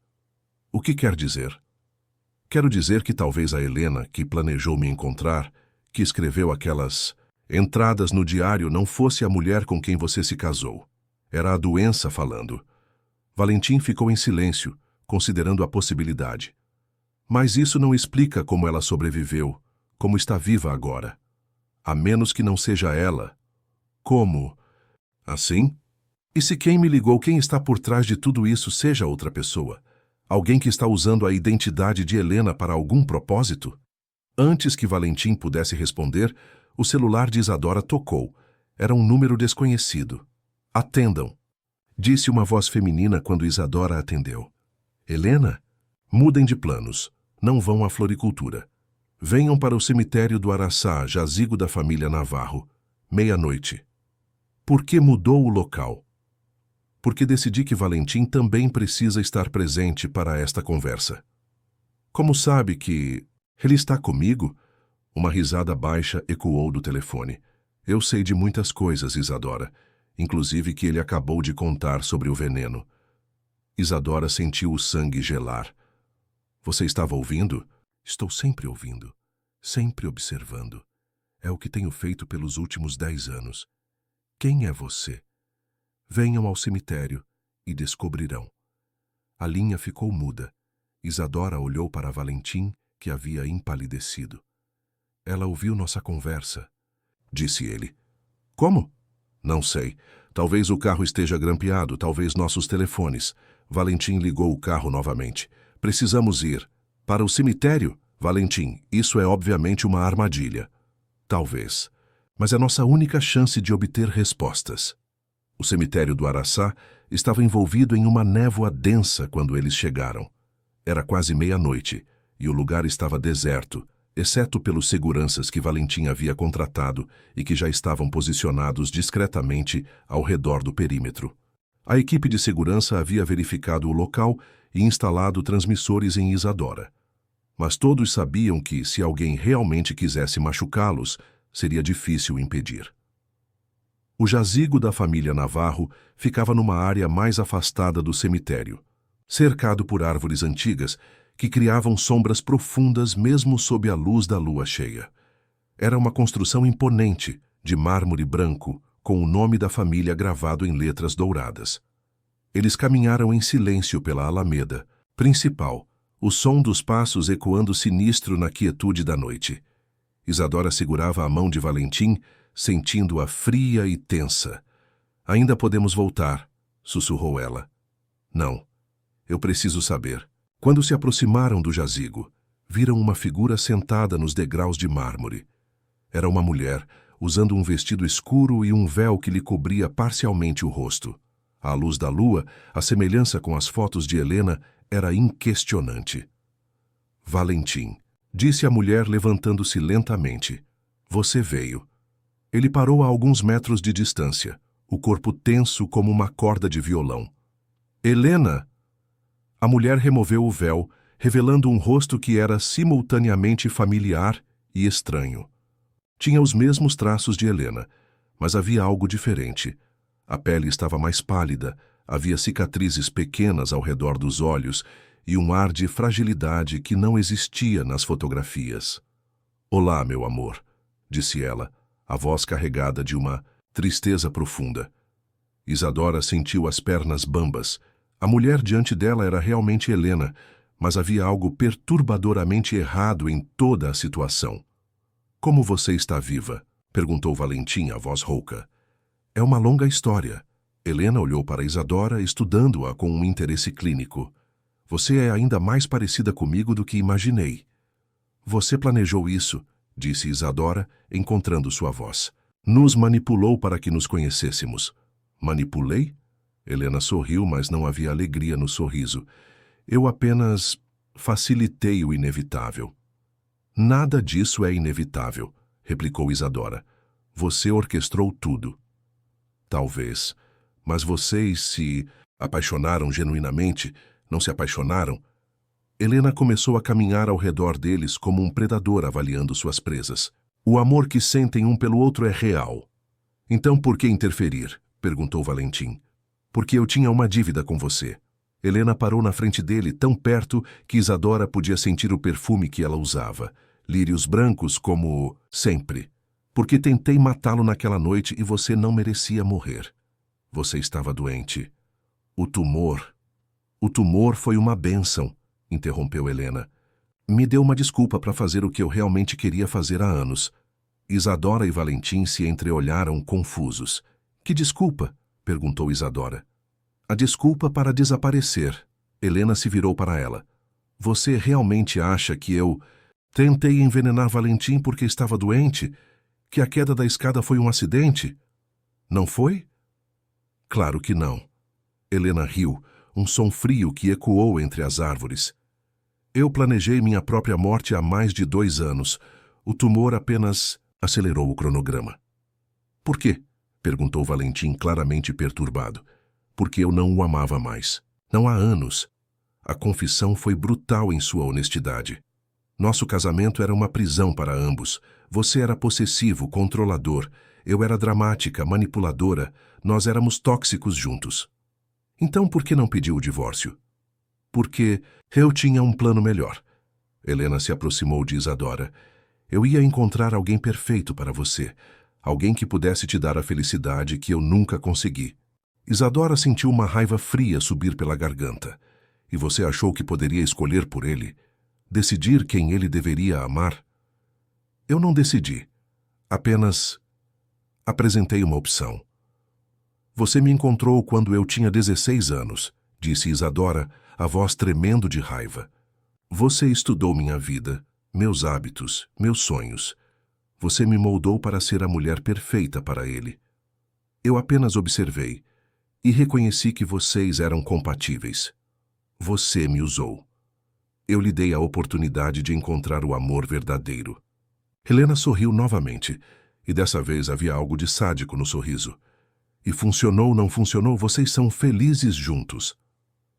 [SPEAKER 1] O que quer dizer? Quero dizer que talvez a Helena, que planejou me encontrar, que escreveu aquelas entradas no diário, não fosse a mulher com quem você se casou. Era a doença falando. Valentim ficou em silêncio, considerando a possibilidade. Mas isso não explica como ela sobreviveu, como está viva agora. A menos que não seja ela. Como? Assim? E se quem me ligou, quem está por trás de tudo isso, seja outra pessoa? Alguém que está usando a identidade de Helena para algum propósito? Antes que Valentim pudesse responder, o celular de Isadora tocou. Era um número desconhecido. Atendam, disse uma voz feminina quando Isadora atendeu. Helena? Mudem de planos. Não vão à floricultura. Venham para o cemitério do Araçá, jazigo da família Navarro. 00:00. Por que mudou o local? Porque decidi que Valentim também precisa estar presente para esta conversa. Como sabe que... Ele está comigo? Uma risada baixa ecoou do telefone. Eu sei de muitas coisas, Isadora, inclusive que ele acabou de contar sobre o veneno. Isadora sentiu o sangue gelar. Você estava ouvindo? Estou sempre ouvindo, sempre observando. É o que tenho feito pelos últimos 10 anos. Quem é você? Venham ao cemitério e descobrirão. A linha ficou muda. Isadora olhou para Valentim, que havia empalidecido. Ela ouviu nossa conversa, disse ele. Como? Não sei. Talvez o carro esteja grampeado, talvez nossos telefones. Valentim ligou o carro novamente. Precisamos ir. Para o cemitério? Valentim, isso é obviamente uma armadilha. Talvez. Mas é nossa única chance de obter respostas. O cemitério do Araçá estava envolvido em uma névoa densa quando eles chegaram. Era quase 00:00 e o lugar estava deserto, exceto pelos seguranças que Valentim havia contratado e que já estavam posicionados discretamente ao redor do perímetro. A equipe de segurança havia verificado o local e instalado transmissores em Isadora. Mas todos sabiam que, se alguém realmente quisesse machucá-los, seria difícil impedir. O jazigo da família Navarro ficava numa área mais afastada do cemitério, cercado por árvores antigas que criavam sombras profundas mesmo sob a luz da lua cheia. Era uma construção imponente, de mármore branco, com o nome da família gravado em letras douradas. Eles caminharam em silêncio pela alameda principal, o som dos passos ecoando sinistro na quietude da noite. Isadora segurava a mão de Valentim, sentindo-a fria e tensa. "Ainda podemos voltar", sussurrou ela. "Não. Eu preciso saber." Quando se aproximaram do jazigo, viram uma figura sentada nos degraus de mármore. Era uma mulher, usando um vestido escuro e um véu que lhe cobria parcialmente o rosto. À luz da lua, a semelhança com as fotos de Helena era inquestionante. "Valentim", disse a mulher levantando-se lentamente. "Você veio." Ele parou a alguns metros de distância, o corpo tenso como uma corda de violão. "Helena!" A mulher removeu o véu, revelando um rosto que era simultaneamente familiar e estranho. Tinha os mesmos traços de Helena, mas havia algo diferente. A pele estava mais pálida, havia cicatrizes pequenas ao redor dos olhos e um ar de fragilidade que não existia nas fotografias. "Olá, meu amor", disse ela, a voz carregada de uma tristeza profunda. Isadora sentiu as pernas bambas. A mulher diante dela era realmente Helena, mas havia algo perturbadoramente errado em toda a situação. "Como você está viva?", perguntou Valentim, a voz rouca. "É uma longa história." Helena olhou para Isadora, estudando-a com um interesse clínico. "Você é ainda mais parecida comigo do que imaginei." "Você planejou isso", disse Isadora, encontrando sua voz. "Nos manipulou para que nos conhecêssemos." "Manipulei?" Helena sorriu, mas não havia alegria no sorriso. "Eu apenas facilitei o inevitável." "Nada disso é inevitável", replicou Isadora. "Você orquestrou tudo." "Talvez. Mas vocês se apaixonaram genuinamente? Não se apaixonaram?" Helena começou a caminhar ao redor deles como um predador avaliando suas presas. "O amor que sentem um pelo outro é real." "Então por que interferir?", perguntou Valentim. "Porque eu tinha uma dívida com você." Helena parou na frente dele, tão perto que Isadora podia sentir o perfume que ela usava. Lírios brancos como sempre. "Porque tentei matá-lo naquela noite e você não merecia morrer. Você estava doente." O tumor foi uma bênção", interrompeu Helena. "Me deu uma desculpa para fazer o que eu realmente queria fazer há anos." Isadora e Valentim se entreolharam confusos. "Que desculpa?", perguntou Isadora. "A desculpa para desaparecer." Helena se virou para ela. "Você realmente acha que eu tentei envenenar Valentim porque estava doente? Que a queda da escada foi um acidente? Não foi?" "Claro que não." Helena riu, um som frio que ecoou entre as árvores. "Eu planejei minha própria morte há mais de 2 anos. O tumor apenas acelerou o cronograma." "Por quê?", perguntou Valentim, claramente perturbado. "Porque eu não o amava mais. Não há anos." A confissão foi brutal em sua honestidade. "Nosso casamento era uma prisão para ambos. Você era possessivo, controlador. Eu era dramática, manipuladora. Nós éramos tóxicos juntos." "Então por que não pediu o divórcio?" "Porque eu tinha um plano melhor." Helena se aproximou de Isadora. "Eu ia encontrar alguém perfeito para você. Alguém que pudesse te dar a felicidade que eu nunca consegui." Isadora sentiu uma raiva fria subir pela garganta. "E você achou que poderia escolher por ele? Decidir quem ele deveria amar?" "Eu não decidi. Apenas apresentei uma opção." "Você me encontrou quando eu tinha 16 anos, disse Isadora, a voz tremendo de raiva. "Você estudou minha vida, meus hábitos, meus sonhos. Você me moldou para ser a mulher perfeita para ele. Eu apenas observei e reconheci que vocês eram compatíveis. Você me usou. Eu lhe dei a oportunidade de encontrar o amor verdadeiro." Helena sorriu novamente, e dessa vez havia algo de sádico no sorriso. E funcionou, não funcionou, vocês são felizes juntos.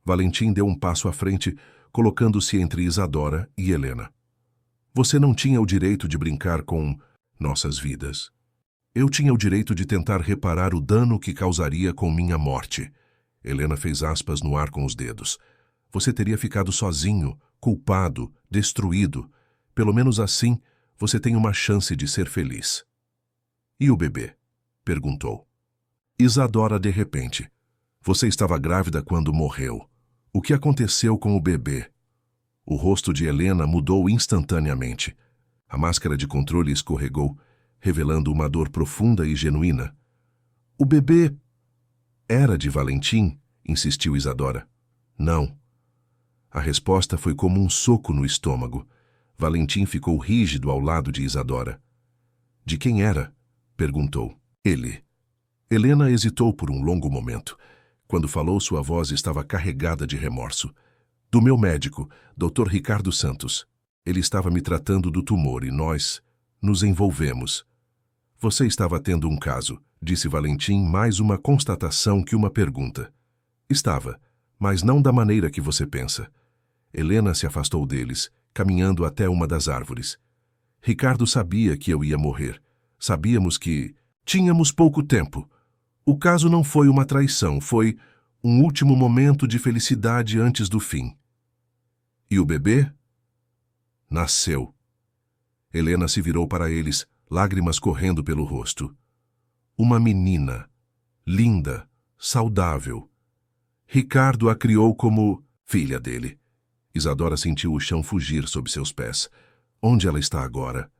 [SPEAKER 1] Valentim deu um passo à frente, colocando-se entre Isadora e Helena. Você não tinha o direito de brincar com nossas vidas. Eu tinha o direito de tentar reparar o dano que causaria com minha morte. Helena fez aspas no ar com os dedos. Você teria ficado sozinho, culpado, destruído. Pelo menos assim, você tem uma chance de ser feliz. E o bebê? Perguntou. Isadora de repente. Você estava grávida quando morreu. O que aconteceu com o bebê? O rosto de Helena mudou instantaneamente. A máscara de controle escorregou, revelando uma dor profunda e genuína. O bebê era de Valentim? Insistiu Isadora. Não. A resposta foi como um soco no estômago. Valentim ficou rígido ao lado de Isadora. De quem era? Perguntou. Ele. Helena hesitou por um longo momento. Quando falou, sua voz estava carregada de remorso. Do meu médico, Dr. Ricardo Santos. Ele estava me tratando do tumor e nós nos envolvemos. Você estava tendo um caso, disse Valentim, mais uma constatação que uma pergunta. Estava, mas não da maneira que você pensa. Helena se afastou deles, caminhando até uma das árvores. Ricardo sabia que eu ia morrer. Sabíamos que tínhamos pouco tempo. O caso não foi uma traição, foi um último momento de felicidade antes do fim. E o bebê? Nasceu. Helena se virou para eles, lágrimas correndo pelo rosto. Uma menina, linda, saudável. Ricardo a criou como filha dele. Isadora sentiu o chão fugir sob seus pés. Onde ela está agora?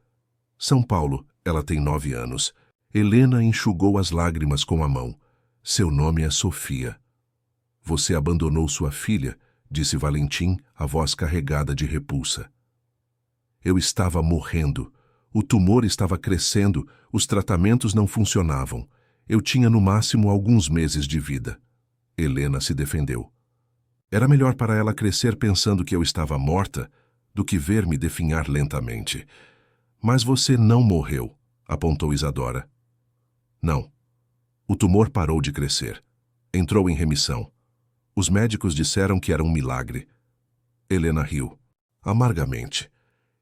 [SPEAKER 1] São Paulo, ela tem 9 anos. Helena enxugou as lágrimas com a mão. Seu nome é Sofia. Você abandonou sua filha, disse Valentim, a voz carregada de repulsa. Eu estava morrendo. O tumor estava crescendo, os tratamentos não funcionavam. Eu tinha no máximo alguns meses de vida. Helena se defendeu. Era melhor para ela crescer pensando que eu estava morta do que ver-me definhar lentamente. Mas você não morreu, apontou Isadora. Não. O tumor parou de crescer. Entrou em remissão. Os médicos disseram que era um milagre. Helena riu, amargamente.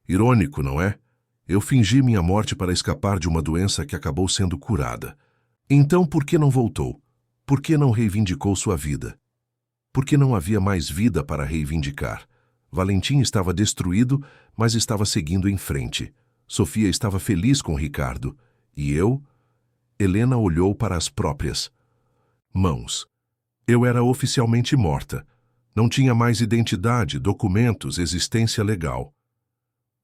[SPEAKER 1] Irônico, não é? Eu fingi minha morte para escapar de uma doença que acabou sendo curada. Então por que não voltou? Por que não reivindicou sua vida? Por que não havia mais vida para reivindicar? Valentim estava destruído, mas estava seguindo em frente. Sofia estava feliz com Ricardo. E eu? Helena olhou para as próprias mãos. Eu era oficialmente morta. Não tinha mais identidade, documentos, existência legal.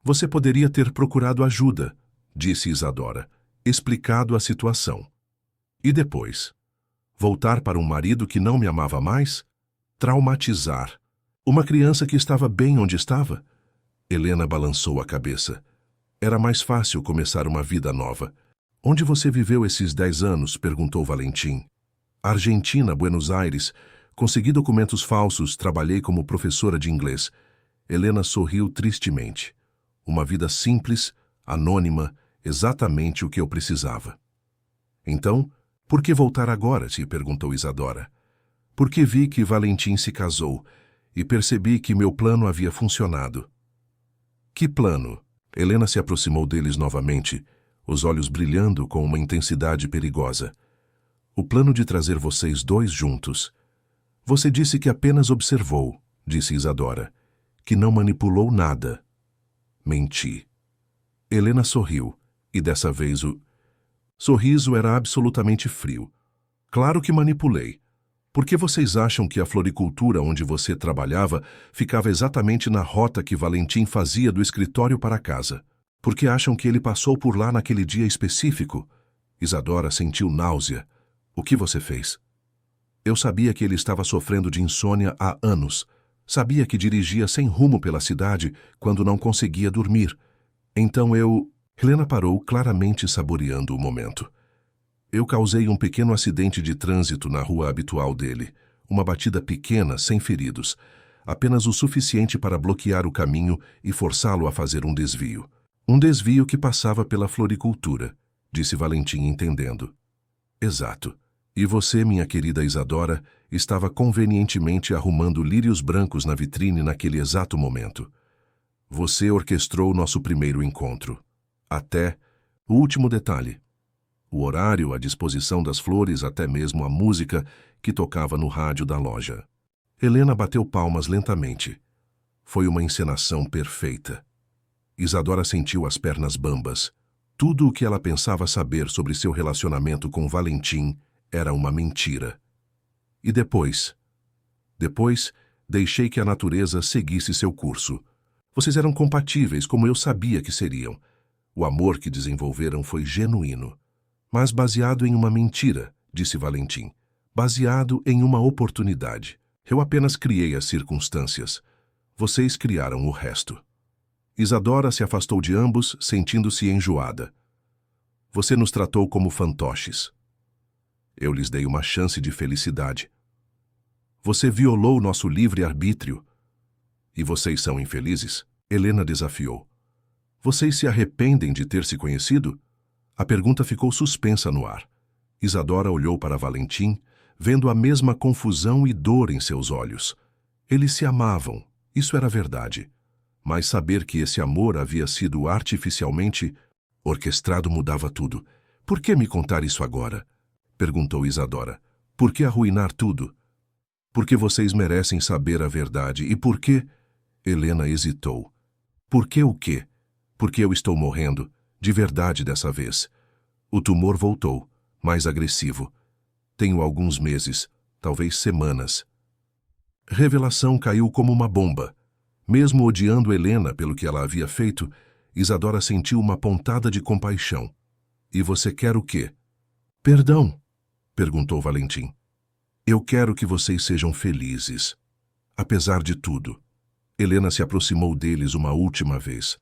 [SPEAKER 1] Você poderia ter procurado ajuda, disse Isadora, explicado a situação. E depois? Voltar para um marido que não me amava mais? Traumatizar. Uma criança que estava bem onde estava? Helena balançou a cabeça. Era mais fácil começar uma vida nova. Onde você viveu esses 10 anos? Perguntou Valentim. Argentina, Buenos Aires. Consegui documentos falsos, trabalhei como professora de inglês. Helena sorriu tristemente. Uma vida simples, anônima, exatamente o que eu precisava. Então, por que voltar agora? Se perguntou Isadora. Porque vi que Valentim se casou e percebi que meu plano havia funcionado. Que plano? Helena se aproximou deles novamente, os olhos brilhando com uma intensidade perigosa. O plano de trazer vocês dois juntos. Você disse que apenas observou, disse Isadora, que não manipulou nada. Menti. Helena sorriu, e dessa vez o sorriso era absolutamente frio. Claro que manipulei. Por que vocês acham que a floricultura onde você trabalhava ficava exatamente na rota que Valentim fazia do escritório para casa? Por que acham que ele passou por lá naquele dia específico? Isadora sentiu náusea. O que você fez? Eu sabia que ele estava sofrendo de insônia há anos. Sabia que dirigia sem rumo pela cidade quando não conseguia dormir. Então eu... Helena parou, claramente saboreando o momento. Eu causei um pequeno acidente de trânsito na rua habitual dele. Uma batida pequena, sem feridos. Apenas o suficiente para bloquear o caminho e forçá-lo a fazer um desvio. Um desvio que passava pela floricultura, disse Valentim entendendo. Exato. E você, minha querida Isadora, estava convenientemente arrumando lírios brancos na vitrine naquele exato momento. Você orquestrou nosso primeiro encontro. Até o último detalhe. O horário, a disposição das flores, até mesmo a música que tocava no rádio da loja. Helena bateu palmas lentamente. Foi uma encenação perfeita. Isadora sentiu as pernas bambas. Tudo o que ela pensava saber sobre seu relacionamento com Valentim era uma mentira. E depois? Depois, deixei que a natureza seguisse seu curso. Vocês eram compatíveis, como eu sabia que seriam. O amor que desenvolveram foi genuíno. Mas baseado em uma mentira, disse Valentim. Baseado em uma oportunidade. Eu apenas criei as circunstâncias. Vocês criaram o resto. Isadora se afastou de ambos, sentindo-se enjoada. Você nos tratou como fantoches. Eu lhes dei uma chance de felicidade. Você violou nosso livre-arbítrio. E vocês são infelizes? Helena desafiou. Vocês se arrependem de ter se conhecido? A pergunta ficou suspensa no ar. Isadora olhou para Valentim, vendo a mesma confusão e dor em seus olhos. Eles se amavam, isso era verdade. Mas saber que esse amor havia sido artificialmente orquestrado mudava tudo. Por que me contar isso agora? Perguntou Isadora. Por que arruinar tudo? Porque vocês merecem saber a verdade. E por que? Helena hesitou. Por que o quê? Porque eu estou morrendo, de verdade dessa vez. O tumor voltou, mais agressivo. Tenho alguns meses, talvez semanas. Revelação caiu como uma bomba. Mesmo odiando Helena pelo que ela havia feito, Isadora sentiu uma pontada de compaixão. E você quer o quê? Perdão, perguntou Valentim. Eu quero que vocês sejam felizes. Apesar de tudo. Helena se aproximou deles uma última vez.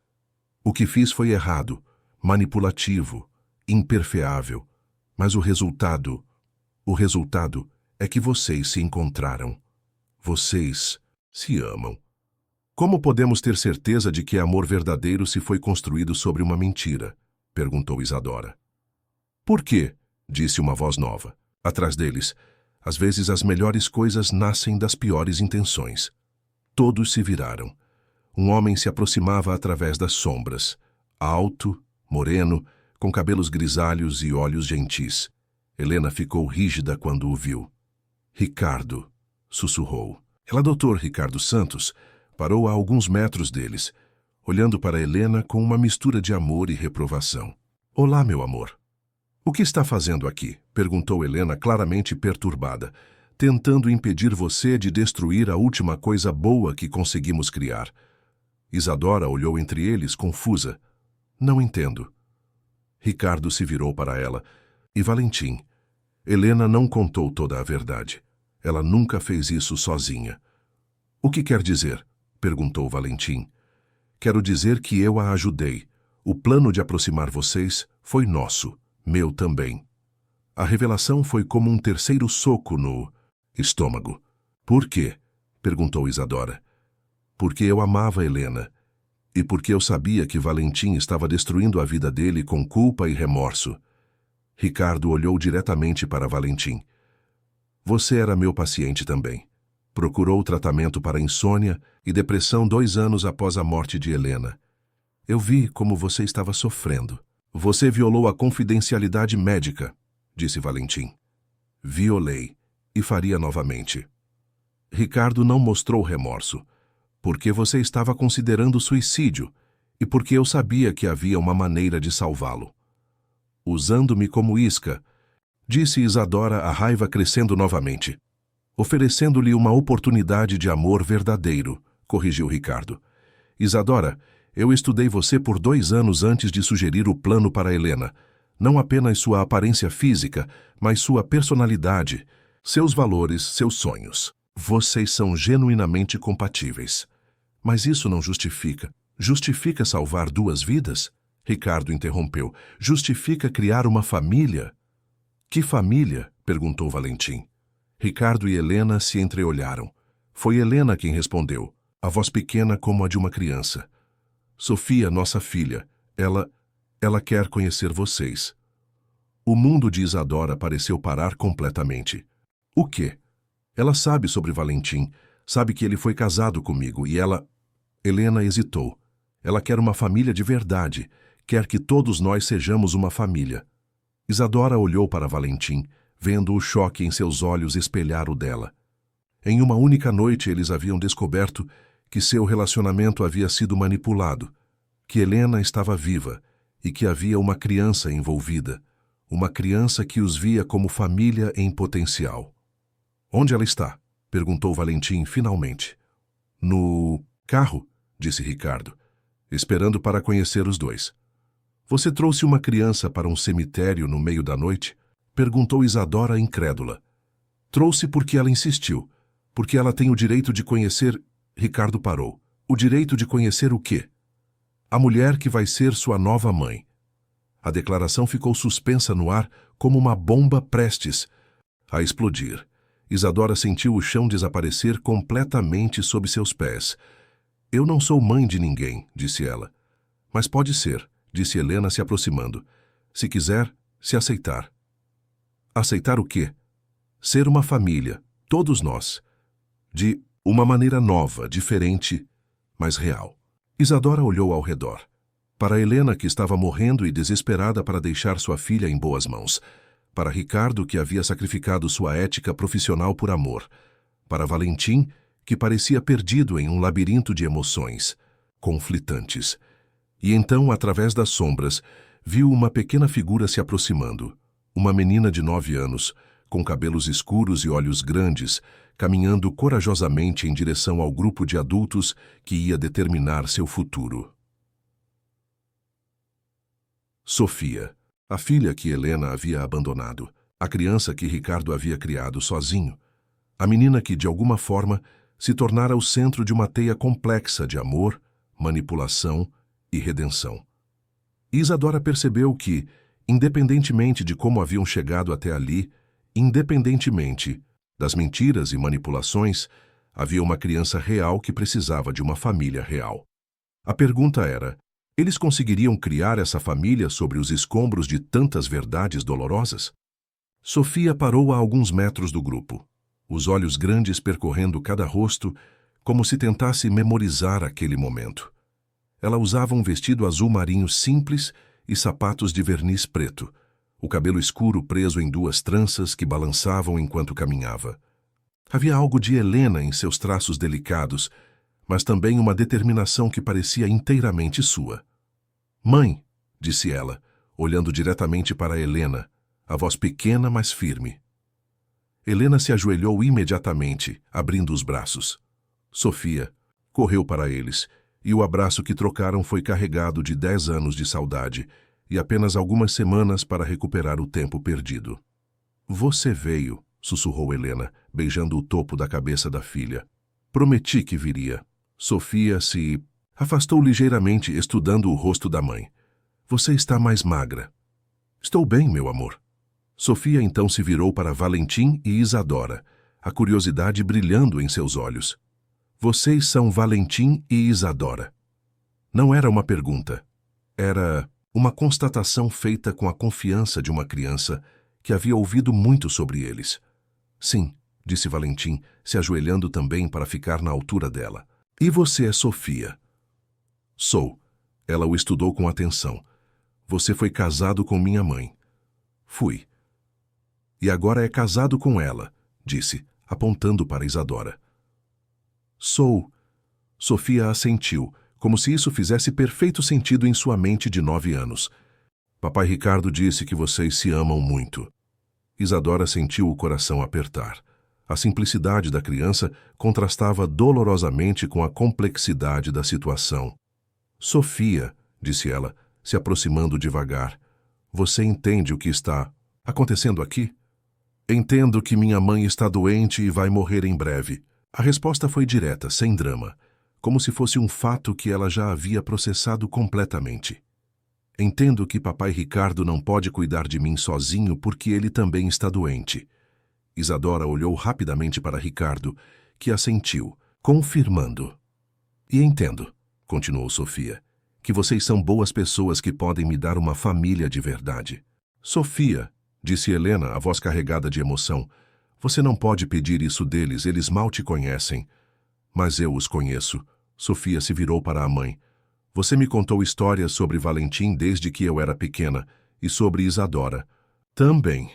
[SPEAKER 1] O que fiz foi errado, manipulativo, imperfeável. Mas o resultado é que vocês se encontraram. Vocês se amam. Como podemos ter certeza de que amor verdadeiro se foi construído sobre uma mentira? Perguntou Isadora. Por quê? Disse uma voz nova. Atrás deles, às vezes as melhores coisas nascem das piores intenções. Todos se viraram. Um homem se aproximava através das sombras. Alto, moreno, com cabelos grisalhos e olhos gentis. Helena ficou rígida quando o viu. Ricardo, sussurrou. Ela, Dr. Ricardo Santos, parou a alguns metros deles, olhando para Helena com uma mistura de amor e reprovação. Olá, meu amor. O que está fazendo aqui? Perguntou Helena, claramente perturbada, tentando impedir você de destruir a última coisa boa que conseguimos criar. Isadora olhou entre eles, confusa. Não entendo. Ricardo se virou para ela. E Valentim? Helena não contou toda a verdade. Ela nunca fez isso sozinha. O que quer dizer? Perguntou Valentim. Quero dizer que eu a ajudei. O plano de aproximar vocês foi nosso, meu também. A revelação foi como um terceiro soco no estômago. Por quê? Perguntou Isadora. Porque eu amava Helena. E porque eu sabia que Valentim estava destruindo a vida dele com culpa e remorso. Ricardo olhou diretamente para Valentim. Você era meu paciente também. Procurou tratamento para insônia e depressão 2 anos após a morte de Helena. Eu vi como você estava sofrendo. Você violou a confidencialidade médica, disse Valentim. Violei, e faria novamente. Ricardo não mostrou remorso, porque você estava considerando suicídio e porque eu sabia que havia uma maneira de salvá-lo. Usando-me como isca, disse Isadora, a raiva crescendo novamente. Oferecendo-lhe uma oportunidade de amor verdadeiro, corrigiu Ricardo. Isadora, eu estudei você por 2 anos antes de sugerir o plano para Helena. Não apenas sua aparência física, mas sua personalidade, seus valores, seus sonhos. Vocês são genuinamente compatíveis. Mas isso não justifica. Justifica salvar 2 vidas? Ricardo interrompeu. Justifica criar uma família? Que família? Perguntou Valentim. Ricardo e Helena se entreolharam. Foi Helena quem respondeu, a voz pequena como a de uma criança. Sofia, nossa filha, ela quer conhecer vocês. O mundo de Isadora pareceu parar completamente. O quê? Ela sabe sobre Valentim, sabe que ele foi casado comigo e ela... Helena hesitou. Ela quer uma família de verdade, quer que todos nós sejamos uma família. Isadora olhou para Valentim, vendo o choque em seus olhos espelhar o dela. Em uma única noite eles haviam descoberto que seu relacionamento havia sido manipulado, que Helena estava viva e que havia uma criança envolvida, uma criança que os via como família em potencial. Onde ela está? Perguntou Valentim finalmente. No carro, disse Ricardo, esperando para conhecer os dois. Você trouxe uma criança para um cemitério no meio da noite? Perguntou Isadora incrédula. Trouxe porque ela insistiu, porque ela tem o direito de conhecer... Ricardo parou. O direito de conhecer o quê? A mulher que vai ser sua nova mãe. A declaração ficou suspensa no ar como uma bomba prestes a explodir. Isadora sentiu o chão desaparecer completamente sob seus pés. Eu não sou mãe de ninguém, disse ela. Mas pode ser, disse Helena se aproximando. Se quiser, se aceitar. Aceitar o quê? Ser uma família, todos nós. De uma maneira nova, diferente, mas real. Isadora olhou ao redor. Para Helena, que estava morrendo e desesperada para deixar sua filha em boas mãos. Para Ricardo, que havia sacrificado sua ética profissional por amor. Para Valentim, que parecia perdido em um labirinto de emoções, conflitantes. E então, através das sombras, viu uma pequena figura se aproximando. Uma menina de 9 anos, com cabelos escuros e olhos grandes, caminhando corajosamente em direção ao grupo de adultos que ia determinar seu futuro. Sofia, a filha que Helena havia abandonado, a criança que Ricardo havia criado sozinho, a menina que, de alguma forma, se tornara o centro de uma teia complexa de amor, manipulação e redenção. Isadora percebeu que, independentemente de como haviam chegado até ali, independentemente das mentiras e manipulações, havia uma criança real que precisava de uma família real. A pergunta era, eles conseguiriam criar essa família sobre os escombros de tantas verdades dolorosas? Sofia parou a alguns metros do grupo, os olhos grandes percorrendo cada rosto, como se tentasse memorizar aquele momento. Ela usava um vestido azul marinho simples e sapatos de verniz preto, o cabelo escuro preso em 2 tranças que balançavam enquanto caminhava. Havia algo de Helena em seus traços delicados, mas também uma determinação que parecia inteiramente sua. Mãe, disse ela, olhando diretamente para Helena, a voz pequena, mas firme. Helena se ajoelhou imediatamente, abrindo os braços. Sofia correu para eles, e o abraço que trocaram foi carregado de 10 anos de saudade, e apenas algumas semanas para recuperar o tempo perdido. Você veio, sussurrou Helena, beijando o topo da cabeça da filha. Prometi que viria. Sofia se afastou ligeiramente, estudando o rosto da mãe. Você está mais magra. Estou bem, meu amor. Sofia então se virou para Valentim e Isadora, a curiosidade brilhando em seus olhos. Vocês são Valentim e Isadora. Não era uma pergunta. Era uma constatação feita com a confiança de uma criança que havia ouvido muito sobre eles. Sim, disse Valentim, se ajoelhando também para ficar na altura dela. E você é Sofia? Sou. Ela o estudou com atenção. Você foi casado com minha mãe. Fui. E agora é casado com ela, disse, apontando para Isadora. Sou. Sofia assentiu, como se isso fizesse perfeito sentido em sua mente de 9 anos. Papai Ricardo disse que vocês se amam muito. Isadora sentiu o coração apertar. A simplicidade da criança contrastava dolorosamente com a complexidade da situação. Sofia, disse ela, se aproximando devagar, você entende o que está acontecendo aqui? Entendo que minha mãe está doente e vai morrer em breve. A resposta foi direta, sem drama, como se fosse um fato que ela já havia processado completamente. Entendo que papai Ricardo não pode cuidar de mim sozinho porque ele também está doente. Isadora olhou rapidamente para Ricardo, que assentiu, confirmando. E entendo, continuou Sofia, que vocês são boas pessoas que podem me dar uma família de verdade. Sofia, disse Helena, a voz carregada de emoção. Você não pode pedir isso deles, eles mal te conhecem. Mas eu os conheço. Sofia se virou para a mãe. Você me contou histórias sobre Valentim desde que eu era pequena, e sobre Isadora. Também.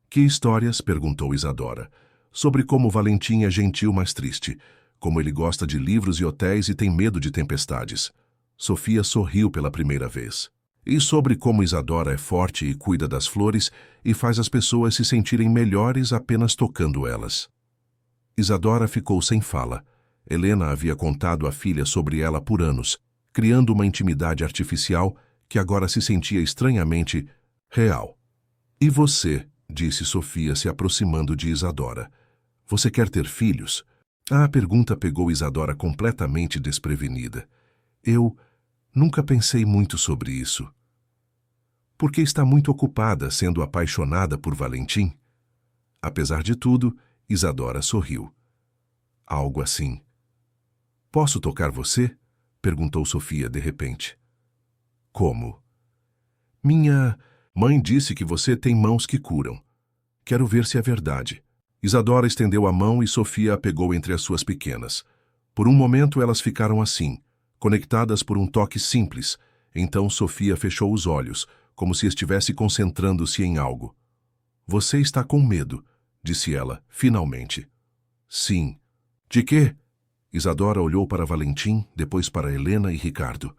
[SPEAKER 1] Que histórias? Perguntou Isadora. Sobre como Valentim é gentil, mas triste. Como ele gosta de livros e hotéis e tem medo de tempestades. Sofia sorriu pela primeira vez. E sobre como Isadora é forte e cuida das flores e faz as pessoas se sentirem melhores apenas tocando elas. Isadora ficou sem fala. Helena havia contado à filha sobre ela por anos, criando uma intimidade artificial que agora se sentia estranhamente real. E você? Disse Sofia, se aproximando de Isadora. Você quer ter filhos? A pergunta pegou Isadora completamente desprevenida. Eu nunca pensei muito sobre isso. Porque está muito ocupada sendo apaixonada por Valentim? Apesar de tudo, Isadora sorriu. Algo assim. Posso tocar você? Perguntou Sofia de repente. Como? Minha mãe disse que você tem mãos que curam. Quero ver se é verdade. Isadora estendeu a mão e Sofia a pegou entre as suas pequenas. Por um momento elas ficaram assim, conectadas por um toque simples. Então Sofia fechou os olhos, como se estivesse concentrando-se em algo. Você está com medo, disse ela, finalmente. Sim. De quê? Isadora olhou para Valentim, depois para Helena e Ricardo.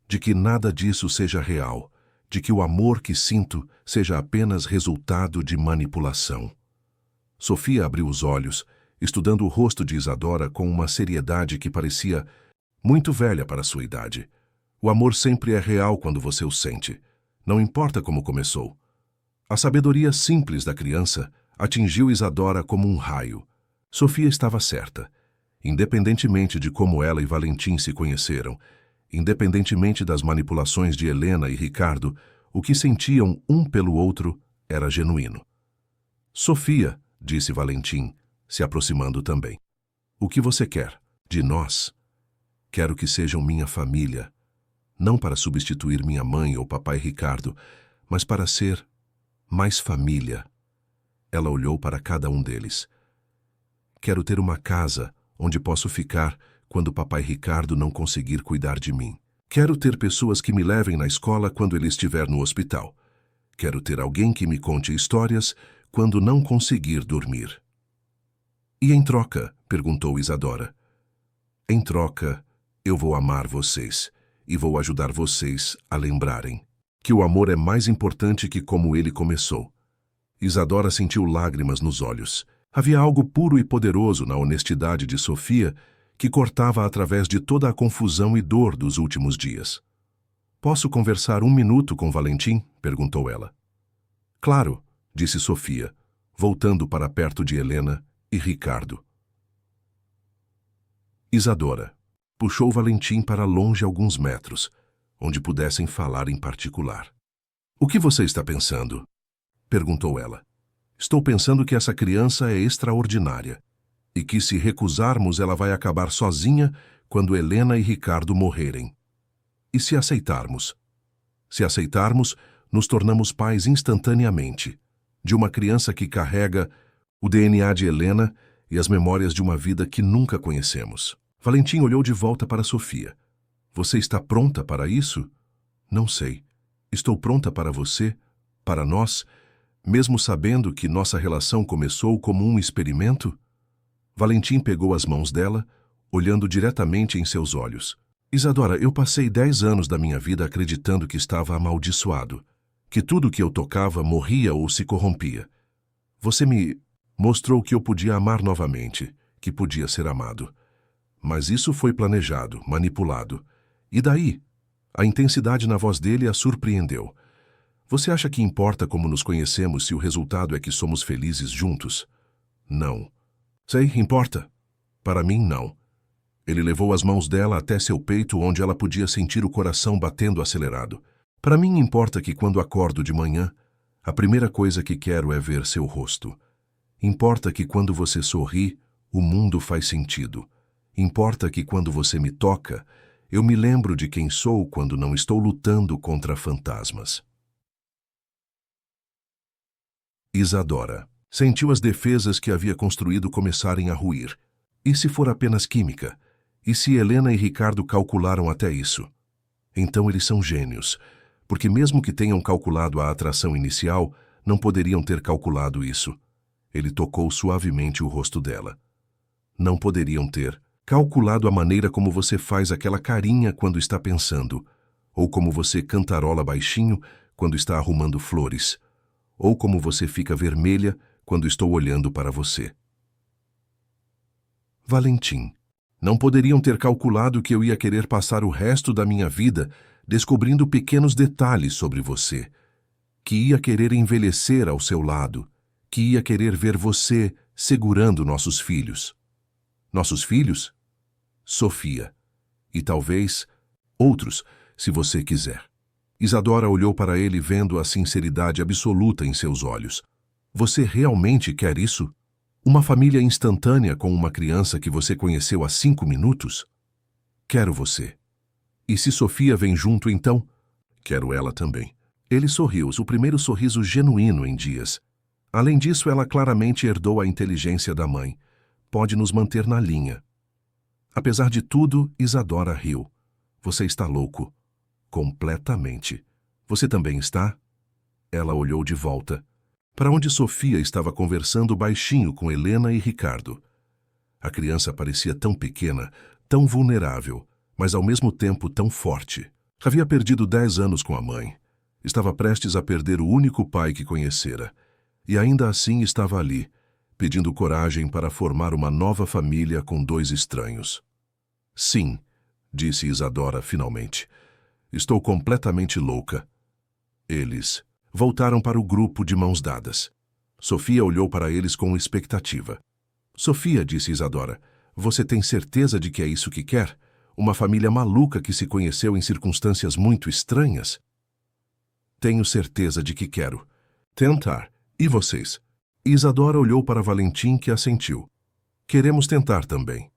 [SPEAKER 1] De que nada disso seja real. De que o amor que sinto seja apenas resultado de manipulação. Sofia abriu os olhos, estudando o rosto de Isadora com uma seriedade que parecia muito velha para sua idade. O amor sempre é real quando você o sente. Não importa como começou. A sabedoria simples da criança atingiu Isadora como um raio. Sofia estava certa. Independentemente de como ela e Valentim se conheceram, independentemente das manipulações de Helena e Ricardo, o que sentiam um pelo outro era genuíno. Sofia, disse Valentim, se aproximando também. O que você quer? De nós? Quero que sejam minha família. Não para substituir minha mãe ou papai Ricardo, mas para ser mais família. Ela olhou para cada um deles. Quero ter uma casa onde posso ficar quando papai Ricardo não conseguir cuidar de mim. Quero ter pessoas que me levem na escola quando ele estiver no hospital. Quero ter alguém que me conte histórias quando não conseguir dormir. E em troca? Perguntou Isadora. Em troca, eu vou amar vocês e vou ajudar vocês a lembrarem que o amor é mais importante que como ele começou. Isadora sentiu lágrimas nos olhos. Havia algo puro e poderoso na honestidade de Sofia que cortava através de toda a confusão e dor dos últimos dias. Posso conversar 1 minuto com Valentim? Perguntou ela. Claro, disse Sofia, voltando para perto de Helena e Ricardo. Isadora puxou Valentim para longe alguns metros, onde pudessem falar em particular. O que você está pensando? Perguntou ela. Estou pensando que essa criança é extraordinária e que se recusarmos ela vai acabar sozinha quando Helena e Ricardo morrerem. E se aceitarmos? Se aceitarmos, nos tornamos pais instantaneamente, de uma criança que carrega o DNA de Helena e as memórias de uma vida que nunca conhecemos. Valentim olhou de volta para Sofia. Você está pronta para isso? Não sei. Estou pronta para você, para nós, mesmo sabendo que nossa relação começou como um experimento? Valentim pegou as mãos dela, olhando diretamente em seus olhos. Isadora, eu passei 10 anos da minha vida acreditando que estava amaldiçoado, que tudo que eu tocava morria ou se corrompia. Você me mostrou que eu podia amar novamente, que podia ser amado. Mas isso foi planejado, manipulado. E daí? A intensidade na voz dele a surpreendeu. Você acha que importa como nos conhecemos se o resultado é que somos felizes juntos? Não. Sei, importa. Para mim, não. Ele levou as mãos dela até seu peito, onde ela podia sentir o coração batendo acelerado. Para mim, importa que quando acordo de manhã, a primeira coisa que quero é ver seu rosto. Importa que quando você sorri, o mundo faz sentido. Importa que quando você me toca, eu me lembro de quem sou quando não estou lutando contra fantasmas. Isadora sentiu as defesas que havia construído começarem a ruir. E se for apenas química? E se Helena e Ricardo calcularam até isso? Então eles são gênios, porque mesmo que tenham calculado a atração inicial, não poderiam ter calculado isso. Ele tocou suavemente o rosto dela. Não poderiam ter calculado a maneira como você faz aquela carinha quando está pensando, ou como você cantarola baixinho quando está arrumando flores, ou como você fica vermelha quando estou olhando para você. Valentim, não poderiam ter calculado que eu ia querer passar o resto da minha vida descobrindo pequenos detalhes sobre você, que ia querer envelhecer ao seu lado, que ia querer ver você segurando nossos filhos. Nossos filhos? Sofia. E talvez outros, se você quiser. Isadora olhou para ele vendo a sinceridade absoluta em seus olhos. Você realmente quer isso? Uma família instantânea com uma criança que você conheceu há 5 minutos? Quero você. E se Sofia vem junto, então? Quero ela também. Ele sorriu, o primeiro sorriso genuíno em dias. Além disso, ela claramente herdou a inteligência da mãe. Pode nos manter na linha. Apesar de tudo, Isadora riu. Você está louco. Completamente. Você também está? Ela olhou de volta, para onde Sofia estava conversando baixinho com Helena e Ricardo. A criança parecia tão pequena, tão vulnerável, mas ao mesmo tempo tão forte. Havia perdido 10 anos com a mãe. Estava prestes a perder o único pai que conhecera. E ainda assim estava ali, pedindo coragem para formar uma nova família com 2 estranhos. Sim, disse Isadora finalmente. Estou completamente louca. Eles voltaram para o grupo de mãos dadas. Sofia olhou para eles com expectativa. Sofia, disse Isadora, você tem certeza de que é isso que quer? Uma família maluca que se conheceu em circunstâncias muito estranhas? Tenho certeza de que quero. Tentar. E vocês? Isadora olhou para Valentim, que assentiu. Queremos tentar também.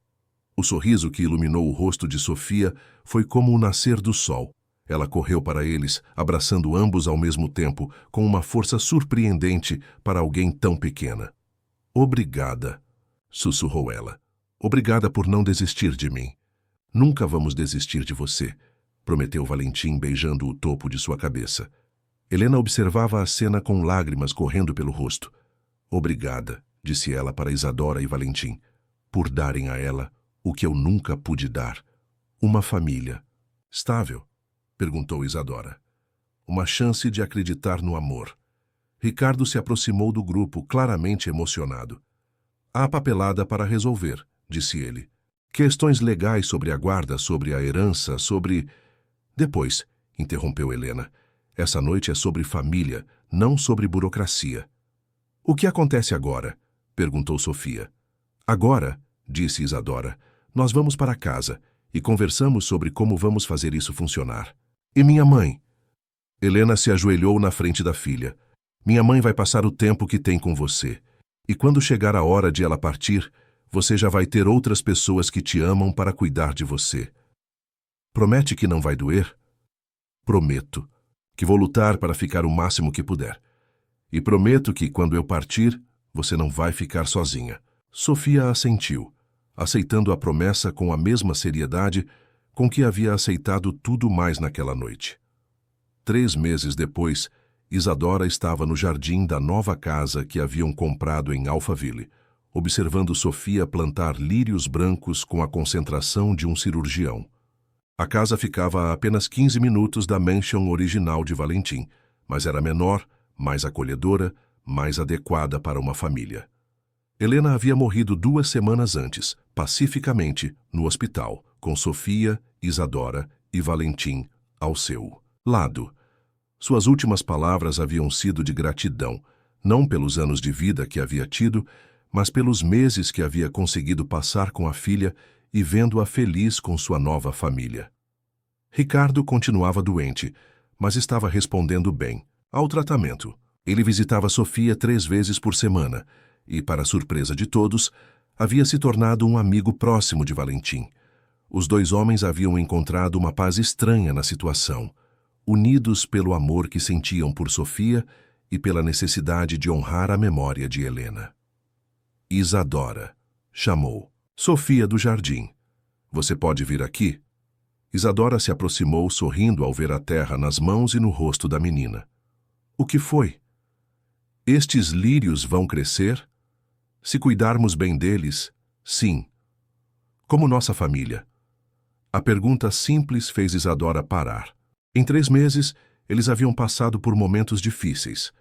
[SPEAKER 1] O sorriso que iluminou o rosto de Sofia foi como o nascer do sol. Ela correu para eles, abraçando ambos ao mesmo tempo, com uma força surpreendente para alguém tão pequena. Obrigada, sussurrou ela. Obrigada por não desistir de mim. Nunca vamos desistir de você, prometeu Valentim, beijando o topo de sua cabeça. Helena observava a cena com lágrimas correndo pelo rosto. Obrigada, disse ela para Isadora e Valentim, por darem a ela o que eu nunca pude dar. Uma família. Estável? Perguntou Isadora. Uma chance de acreditar no amor. Ricardo se aproximou do grupo, claramente emocionado. Há papelada para resolver, disse ele. Questões legais sobre a guarda, sobre a herança, sobre... Depois, interrompeu Helena. Essa noite é sobre família, não sobre burocracia. O que acontece agora? Perguntou Sofia. Agora, disse Isadora, nós vamos para casa e conversamos sobre como vamos fazer isso funcionar. E minha mãe? Helena se ajoelhou na frente da filha. Minha mãe vai passar o tempo que tem com você. E quando chegar a hora de ela partir, você já vai ter outras pessoas que te amam para cuidar de você. Promete que não vai doer? Prometo. Que vou lutar para ficar o máximo que puder. E prometo que, quando eu partir, você não vai ficar sozinha. Sofia assentiu, aceitando a promessa com a mesma seriedade com que havia aceitado tudo mais naquela noite. 3 meses depois, Isadora estava no jardim da nova casa que haviam comprado em Alphaville, observando Sofia plantar lírios brancos com a concentração de um cirurgião. A casa ficava a apenas 15 minutos da mansion original de Valentim, mas era menor, mais acolhedora, mais adequada para uma família. Helena havia morrido 2 semanas antes, pacificamente, no hospital, com Sofia, Isadora e Valentim ao seu lado. Suas últimas palavras haviam sido de gratidão, não pelos anos de vida que havia tido, mas pelos meses que havia conseguido passar com a filha e vendo-a feliz com sua nova família. Ricardo continuava doente, mas estava respondendo bem ao tratamento. Ele visitava Sofia 3 vezes por semana e, para surpresa de todos, havia se tornado um amigo próximo de Valentim. Os 2 homens haviam encontrado uma paz estranha na situação, unidos pelo amor que sentiam por Sofia e pela necessidade de honrar a memória de Helena. Isadora chamou. Sofia do jardim. Você pode vir aqui? Isadora se aproximou sorrindo ao ver a terra nas mãos e no rosto da menina. O que foi? Estes lírios vão crescer? Se cuidarmos bem deles, sim. Como nossa família. A pergunta simples fez Isadora parar. Em 3 meses, eles haviam passado por momentos difíceis.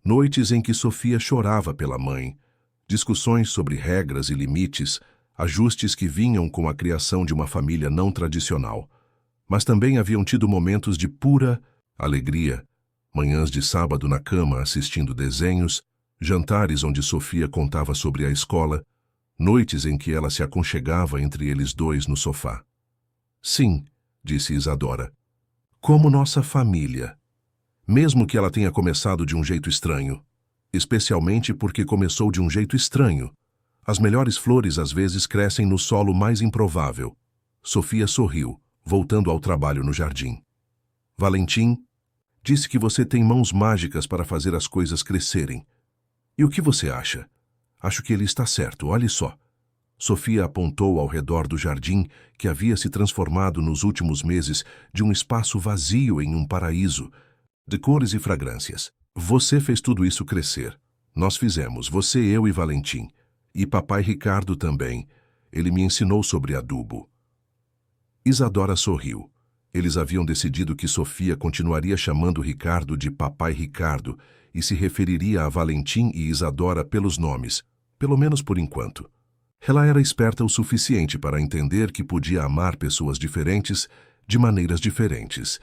[SPEAKER 1] Noites em que Sofia chorava pela mãe, discussões sobre regras e limites, ajustes que vinham com a criação de uma família não tradicional. Mas também haviam tido momentos de pura alegria, manhãs de sábado na cama assistindo desenhos, jantares onde Sofia contava sobre a escola, noites em que ela se aconchegava entre eles dois no sofá. Sim, disse Isadora, como nossa família. Mesmo que ela tenha começado de um jeito estranho. Especialmente porque começou de um jeito estranho. As melhores flores às vezes crescem no solo mais improvável. Sofia sorriu, voltando ao trabalho no jardim. Valentim disse que você tem mãos mágicas para fazer as coisas crescerem. E o que você acha? Acho que ele está certo, olhe só. Sofia apontou ao redor do jardim, que havia se transformado nos últimos meses de um espaço vazio em um paraíso, de cores e fragrâncias. Você fez tudo isso crescer. Nós fizemos, você, eu e Valentim. E papai Ricardo também. Ele me ensinou sobre adubo. Isadora sorriu. Eles haviam decidido que Sofia continuaria chamando Ricardo de papai Ricardo e se referiria a Valentim e Isadora pelos nomes, pelo menos por enquanto. Ela era esperta o suficiente para entender que podia amar pessoas diferentes de maneiras diferentes.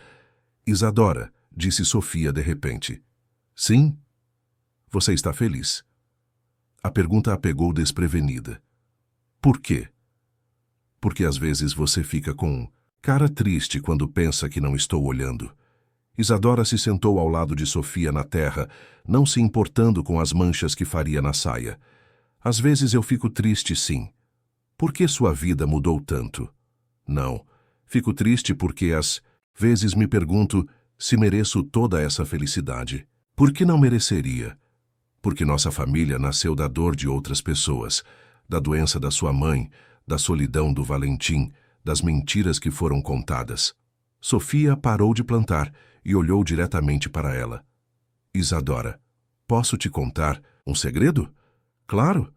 [SPEAKER 1] Isadora, disse Sofia de repente. Sim? Você está feliz? A pergunta a pegou desprevenida. Por quê? Porque às vezes você fica com cara triste quando pensa que não estou olhando. Isadora se sentou ao lado de Sofia na terra, não se importando com as manchas que faria na saia. Às vezes eu fico triste, sim. Por que sua vida mudou tanto? Não, fico triste porque às vezes me pergunto se mereço toda essa felicidade. Por que não mereceria? Porque nossa família nasceu da dor de outras pessoas, da doença da sua mãe, da solidão do Valentim, das mentiras que foram contadas. Sofia parou de plantar e olhou diretamente para ela. Isadora, posso te contar um segredo? Claro.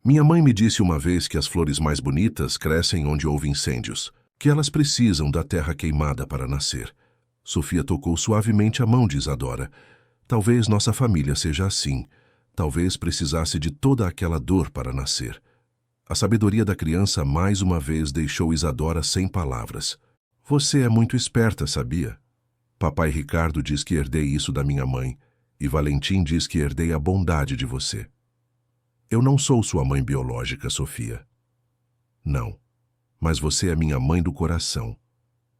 [SPEAKER 1] Minha mãe me disse uma vez que as flores mais bonitas crescem onde houve incêndios, que elas precisam da terra queimada para nascer. Sofia tocou suavemente a mão de Isadora. Talvez nossa família seja assim. Talvez precisasse de toda aquela dor para nascer. A sabedoria da criança mais uma vez deixou Isadora sem palavras. Você é muito esperta, sabia? Papai Ricardo diz que herdei isso da minha mãe, e Valentim diz que herdei a bondade de você. Eu não sou sua mãe biológica, Sofia. Não, mas você é minha mãe do coração.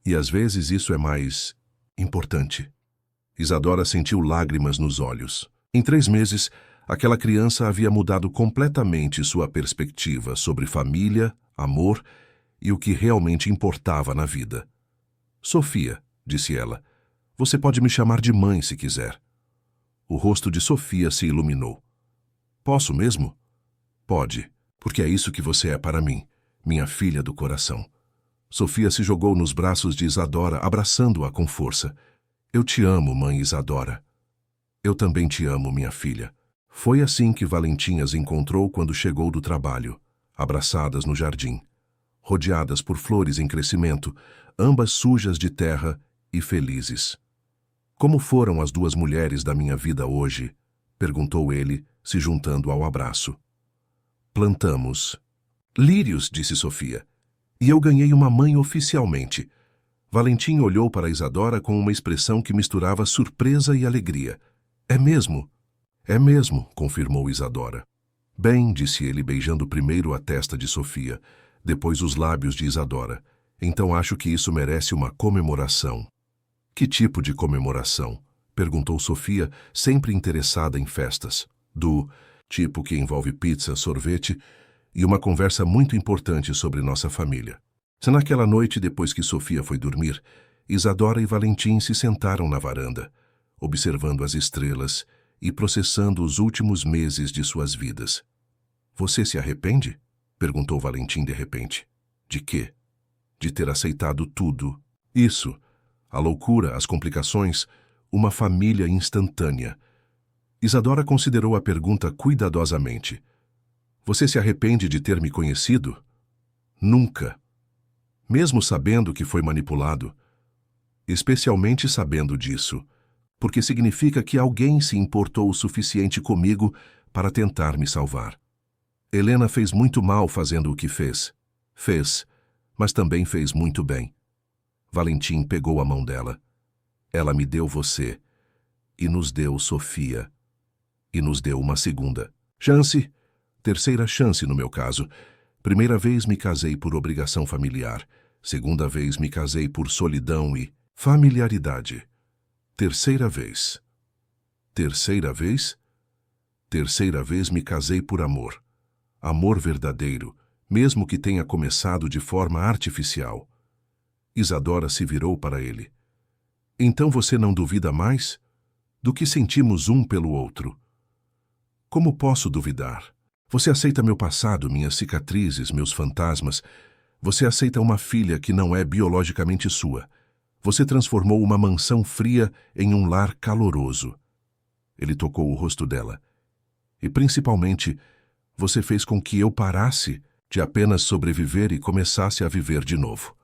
[SPEAKER 1] E às vezes isso é mais importante. Isadora sentiu lágrimas nos olhos. Em 3 meses, aquela criança havia mudado completamente sua perspectiva sobre família, amor e o que realmente importava na vida. Sofia, disse ela, você pode me chamar de mãe se quiser. O rosto de Sofia se iluminou. Posso mesmo? Pode, porque é isso que você é para mim, minha filha do coração. Sofia se jogou nos braços de Isadora, abraçando-a com força. Eu te amo, mãe Isadora. Eu também te amo, minha filha. Foi assim que Valentim as encontrou quando chegou do trabalho, abraçadas no jardim, rodeadas por flores em crescimento, ambas sujas de terra e felizes. Como foram as 2 mulheres da minha vida hoje? Perguntou ele, se juntando ao abraço. Plantamos lírios, disse Sofia, e eu ganhei uma mãe oficialmente. Valentim olhou para Isadora com uma expressão que misturava surpresa e alegria. É mesmo? É mesmo, confirmou Isadora. Bem, disse ele beijando primeiro a testa de Sofia, depois os lábios de Isadora. Então acho que isso merece uma comemoração. Que tipo de comemoração? Perguntou Sofia, sempre interessada em festas. Do tipo que envolve pizza, sorvete e uma conversa muito importante sobre nossa família. Se naquela noite, depois que Sofia foi dormir, Isadora e Valentim se sentaram na varanda, observando as estrelas e processando os últimos meses de suas vidas. Você se arrepende? Perguntou Valentim de repente. De quê? De ter aceitado tudo. Isso. A loucura, as complicações, uma família instantânea. Isadora considerou a pergunta cuidadosamente. Você se arrepende de ter me conhecido? Nunca. Mesmo sabendo que foi manipulado. Especialmente sabendo disso, porque significa que alguém se importou o suficiente comigo para tentar me salvar. Helena fez muito mal fazendo o que fez. Fez, mas também fez muito bem. Valentim pegou a mão dela. Ela me deu você, e nos deu Sofia, e nos deu uma segunda chance, terceira chance no meu caso. Primeira vez me casei por obrigação familiar, segunda vez me casei por solidão e familiaridade. Terceira vez. Terceira vez? Terceira vez me casei por amor. Amor verdadeiro, mesmo que tenha começado de forma artificial. Isadora se virou para ele. Então você não duvida mais? Do que sentimos um pelo outro? Como posso duvidar? Você aceita meu passado, minhas cicatrizes, meus fantasmas. Você aceita uma filha que não é biologicamente sua. Você transformou uma mansão fria em um lar caloroso. Ele tocou o rosto dela. E principalmente, você fez com que eu parasse de apenas sobreviver e começasse a viver de novo.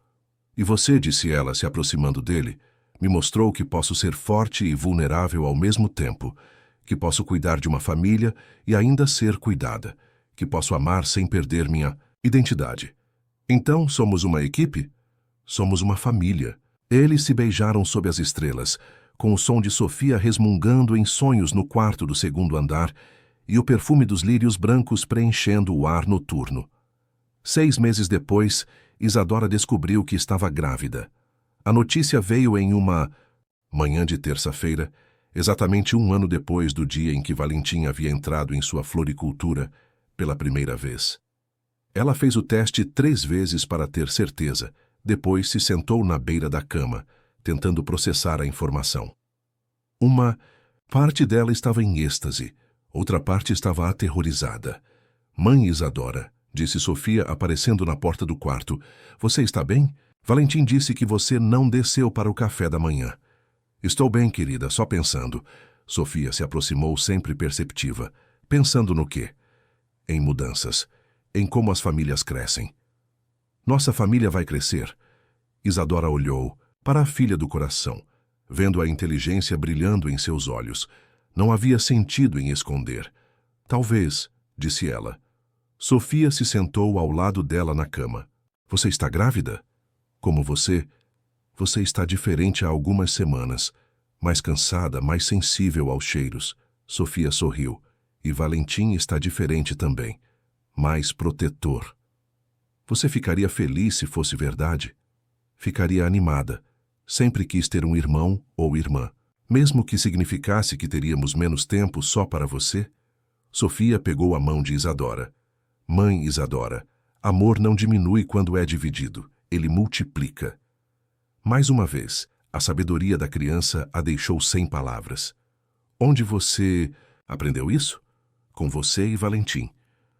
[SPEAKER 1] E você, disse ela, se aproximando dele, me mostrou que posso ser forte e vulnerável ao mesmo tempo, que posso cuidar de uma família e ainda ser cuidada, que posso amar sem perder minha identidade. Então, somos uma equipe? Somos uma família. Eles se beijaram sob as estrelas, com o som de Sofia resmungando em sonhos no quarto do segundo andar e o perfume dos lírios brancos preenchendo o ar noturno. 6 meses depois, Isadora descobriu que estava grávida. A notícia veio em uma manhã de terça-feira, exatamente 1 ano depois do dia em que Valentim havia entrado em sua floricultura pela primeira vez. Ela fez o teste 3 vezes para ter certeza, depois se sentou na beira da cama, tentando processar a informação. Uma parte dela estava em êxtase, outra parte estava aterrorizada. Mãe Isadora, disse Sofia aparecendo na porta do quarto, você está bem? Valentim disse que você não desceu para o café da manhã. Estou bem, querida, só pensando. Sofia se aproximou sempre perceptiva. Pensando no quê? Em mudanças. Em como as famílias crescem. Nossa família vai crescer. Isadora olhou para a filha do coração, vendo a inteligência brilhando em seus olhos. Não havia sentido em esconder. Talvez, disse ela. Sofia se sentou ao lado dela na cama. Você está grávida? Como você? Você está diferente há algumas semanas, mais cansada, mais sensível aos cheiros. Sofia sorriu. E Valentim está diferente também, mais protetor. Você ficaria feliz se fosse verdade? Ficaria animada. Sempre quis ter um irmão ou irmã, mesmo que significasse que teríamos menos tempo só para você? Sofia pegou a mão de Isadora. Mãe Isadora, amor não diminui quando é dividido, ele multiplica. Mais uma vez, a sabedoria da criança a deixou sem palavras. Onde você aprendeu isso? Com você e Valentim.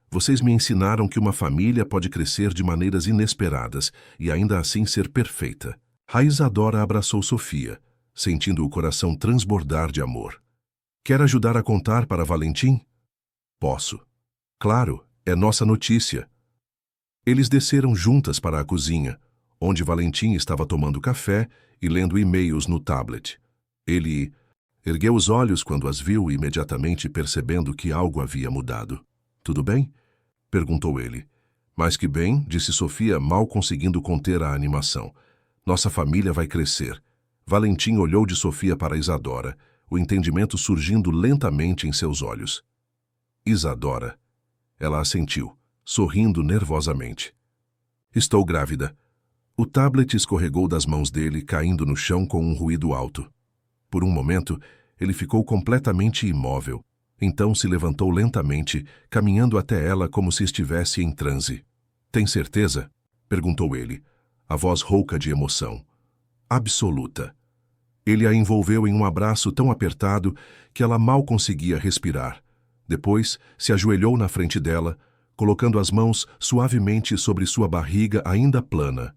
[SPEAKER 1] Vocês me ensinaram que uma família pode crescer de maneiras inesperadas e ainda assim ser perfeita. A Isadora abraçou Sofia, sentindo o coração transbordar de amor. Quer ajudar a contar para Valentim? Posso. Claro, é nossa notícia. Eles desceram juntas para a cozinha, onde Valentim estava tomando café e lendo e-mails no tablet. Ele ergueu os olhos quando as viu, imediatamente percebendo que algo havia mudado. Tudo bem? Perguntou ele. Mais que bem, disse Sofia, mal conseguindo conter a animação. Nossa família vai crescer. Valentim olhou de Sofia para Isadora, o entendimento surgindo lentamente em seus olhos. Isadora. Ela assentiu, sorrindo nervosamente. Estou grávida. O tablet escorregou das mãos dele, caindo no chão com um ruído alto. Por um momento, ele ficou completamente imóvel. Então se levantou lentamente, caminhando até ela como se estivesse em transe. Tem certeza? Perguntou ele, a voz rouca de emoção. Absoluta. Ele a envolveu em um abraço tão apertado que ela mal conseguia respirar. Depois, se ajoelhou na frente dela, colocando as mãos suavemente sobre sua barriga ainda plana.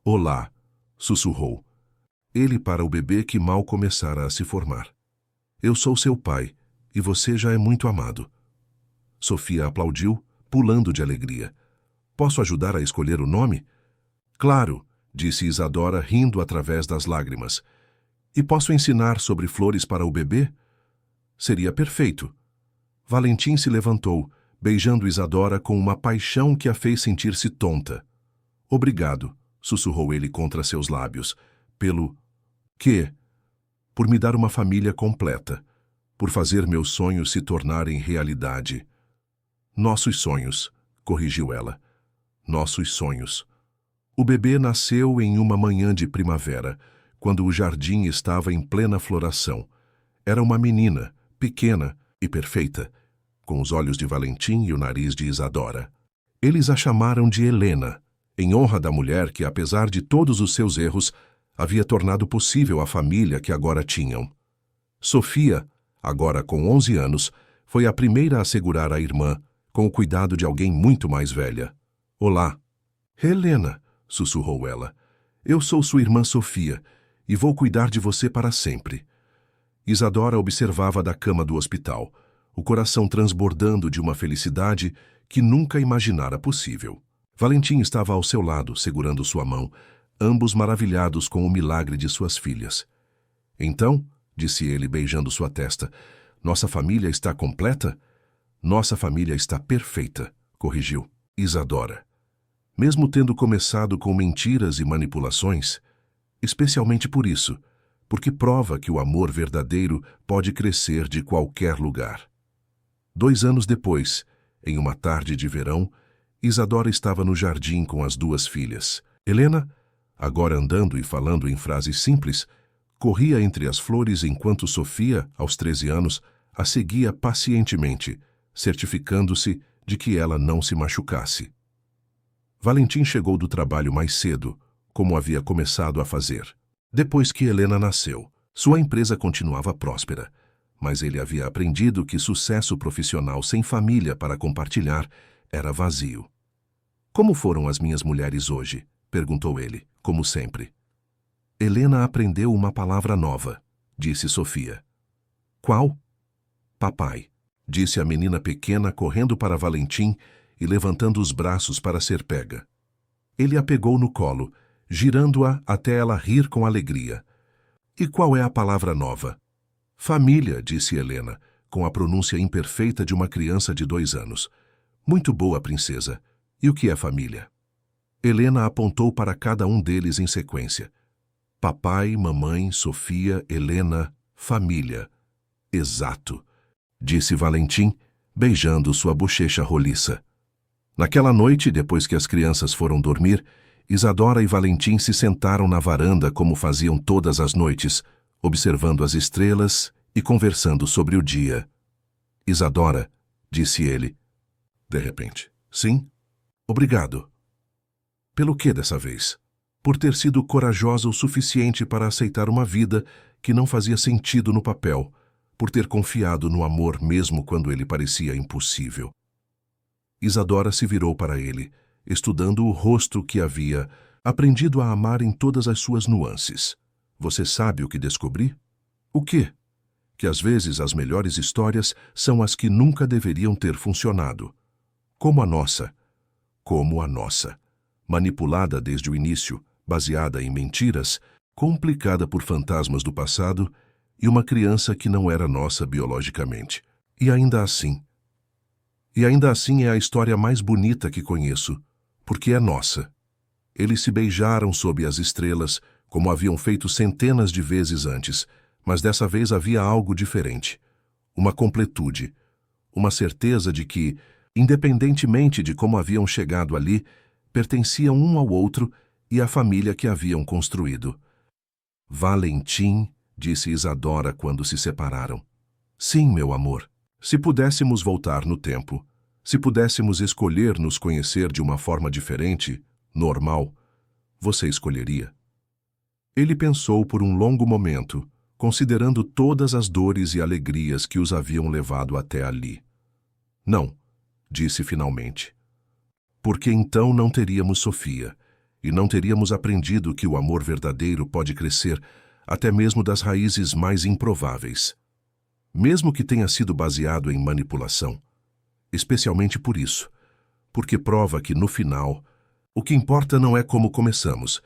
[SPEAKER 1] "Olá", sussurrou. Ele para o bebê que mal começara a se formar. "Eu sou seu pai, e você já é muito amado." Sofia aplaudiu, pulando de alegria. "Posso ajudar a escolher o nome?" "Claro", disse Isadora, rindo através das lágrimas. "E posso ensinar sobre flores para o bebê?" "Seria perfeito." Valentim se levantou, beijando Isadora com uma paixão que a fez sentir-se tonta. "Obrigado", sussurrou ele contra seus lábios. "Pelo quê?" "Por me dar uma família completa. Por fazer meus sonhos se tornarem realidade." "Nossos sonhos", corrigiu ela. "Nossos sonhos." O bebê nasceu em uma manhã de primavera, quando o jardim estava em plena floração. Era uma menina, pequena e perfeita, com os olhos de Valentim e o nariz de Isadora. Eles a chamaram de Helena, em honra da mulher que, apesar de todos os seus erros, havia tornado possível a família que agora tinham. Sofia, agora com 11 anos, foi a primeira a segurar a irmã, com o cuidado de alguém muito mais velha. "Olá." "Helena", sussurrou ela. "Eu sou sua irmã Sofia, e vou cuidar de você para sempre." Isadora observava da cama do hospital, o coração transbordando de uma felicidade que nunca imaginara possível. Valentim estava ao seu lado, segurando sua mão, ambos maravilhados com o milagre de suas filhas. "Então", disse ele, beijando sua testa, "nossa família está completa?" "Nossa família está perfeita", corrigiu Isadora. Mesmo tendo começado com mentiras e manipulações, especialmente por isso, porque prova que o amor verdadeiro pode crescer de qualquer lugar. 2 anos depois, em uma tarde de verão, Isadora estava no jardim com as 2 filhas. Helena, agora andando e falando em frases simples, corria entre as flores enquanto Sofia, aos 13 anos, a seguia pacientemente, certificando-se de que ela não se machucasse. Valentim chegou do trabalho mais cedo, como havia começado a fazer. Depois que Helena nasceu, sua empresa continuava próspera, mas ele havia aprendido que sucesso profissional sem família para compartilhar era vazio. "Como foram as minhas mulheres hoje?", perguntou ele, como sempre. "Helena aprendeu uma palavra nova", disse Sofia. "Qual?" "Papai", disse a menina pequena, correndo para Valentim e levantando os braços para ser pega. Ele a pegou no colo, girando-a até ela rir com alegria. "E qual é a palavra nova?" "Família", disse Helena, com a pronúncia imperfeita de uma criança de 2 anos. "Muito boa, princesa. E o que é família?" Helena apontou para cada um deles em sequência. "Papai, mamãe, Sofia, Helena, família." "Exato", disse Valentim, beijando sua bochecha roliça. Naquela noite, depois que as crianças foram dormir, Isadora e Valentim se sentaram na varanda como faziam todas as noites, observando as estrelas e conversando sobre o dia. "Isadora", disse ele, de repente. "Sim? Obrigado." "Pelo que dessa vez?" "Por ter sido corajosa o suficiente para aceitar uma vida que não fazia sentido no papel, por ter confiado no amor mesmo quando ele parecia impossível." Isadora se virou para ele, estudando o rosto que havia aprendido a amar em todas as suas nuances. "Você sabe o que descobri?" "O quê?" "Que às vezes as melhores histórias são as que nunca deveriam ter funcionado. Como a nossa. Como a nossa. Manipulada desde o início, baseada em mentiras, complicada por fantasmas do passado e uma criança que não era nossa biologicamente. E ainda assim é a história mais bonita que conheço, porque é nossa." Eles se beijaram sob as estrelas, como haviam feito centenas de vezes antes, mas dessa vez havia algo diferente. Uma completude, uma certeza de que, independentemente de como haviam chegado ali, pertenciam um ao outro e à família que haviam construído. "Valentim", disse Isadora quando se separaram. "Sim, meu amor. Se pudéssemos voltar no tempo, se pudéssemos escolher nos conhecer de uma forma diferente, normal, você escolheria?" Ele pensou por um longo momento, considerando todas as dores e alegrias que os haviam levado até ali. Não, disse finalmente. Porque então não teríamos Sofia, e não teríamos aprendido que o amor verdadeiro pode crescer até mesmo das raízes mais improváveis. Mesmo que tenha sido baseado em manipulação. Especialmente por isso, porque prova que, no final, o que importa não é como começamos,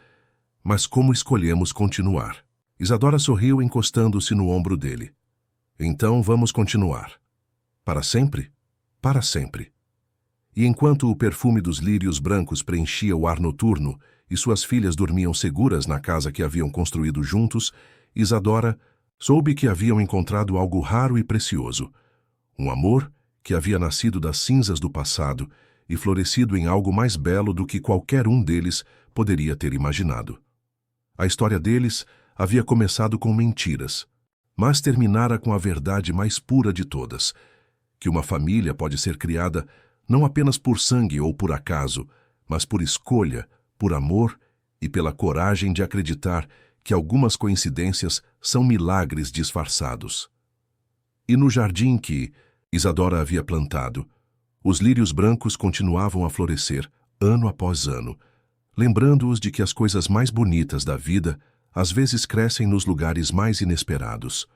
[SPEAKER 1] mas como escolhemos continuar. Isadora sorriu encostando-se no ombro dele. Então vamos continuar. Para sempre? Para sempre. E enquanto o perfume dos lírios brancos preenchia o ar noturno e suas filhas dormiam seguras na casa que haviam construído juntos, Isadora soube que haviam encontrado algo raro e precioso. Um amor que havia nascido das cinzas do passado e florescido em algo mais belo do que qualquer um deles poderia ter imaginado. A história deles havia começado com mentiras, mas terminara com a verdade mais pura de todas, que uma família pode ser criada não apenas por sangue ou por acaso, mas por escolha, por amor e pela coragem de acreditar que algumas coincidências são milagres disfarçados. E no jardim que Isadora havia plantado, os lírios brancos continuavam a florescer, ano após ano, lembrando-os de que as coisas mais bonitas da vida às vezes crescem nos lugares mais inesperados.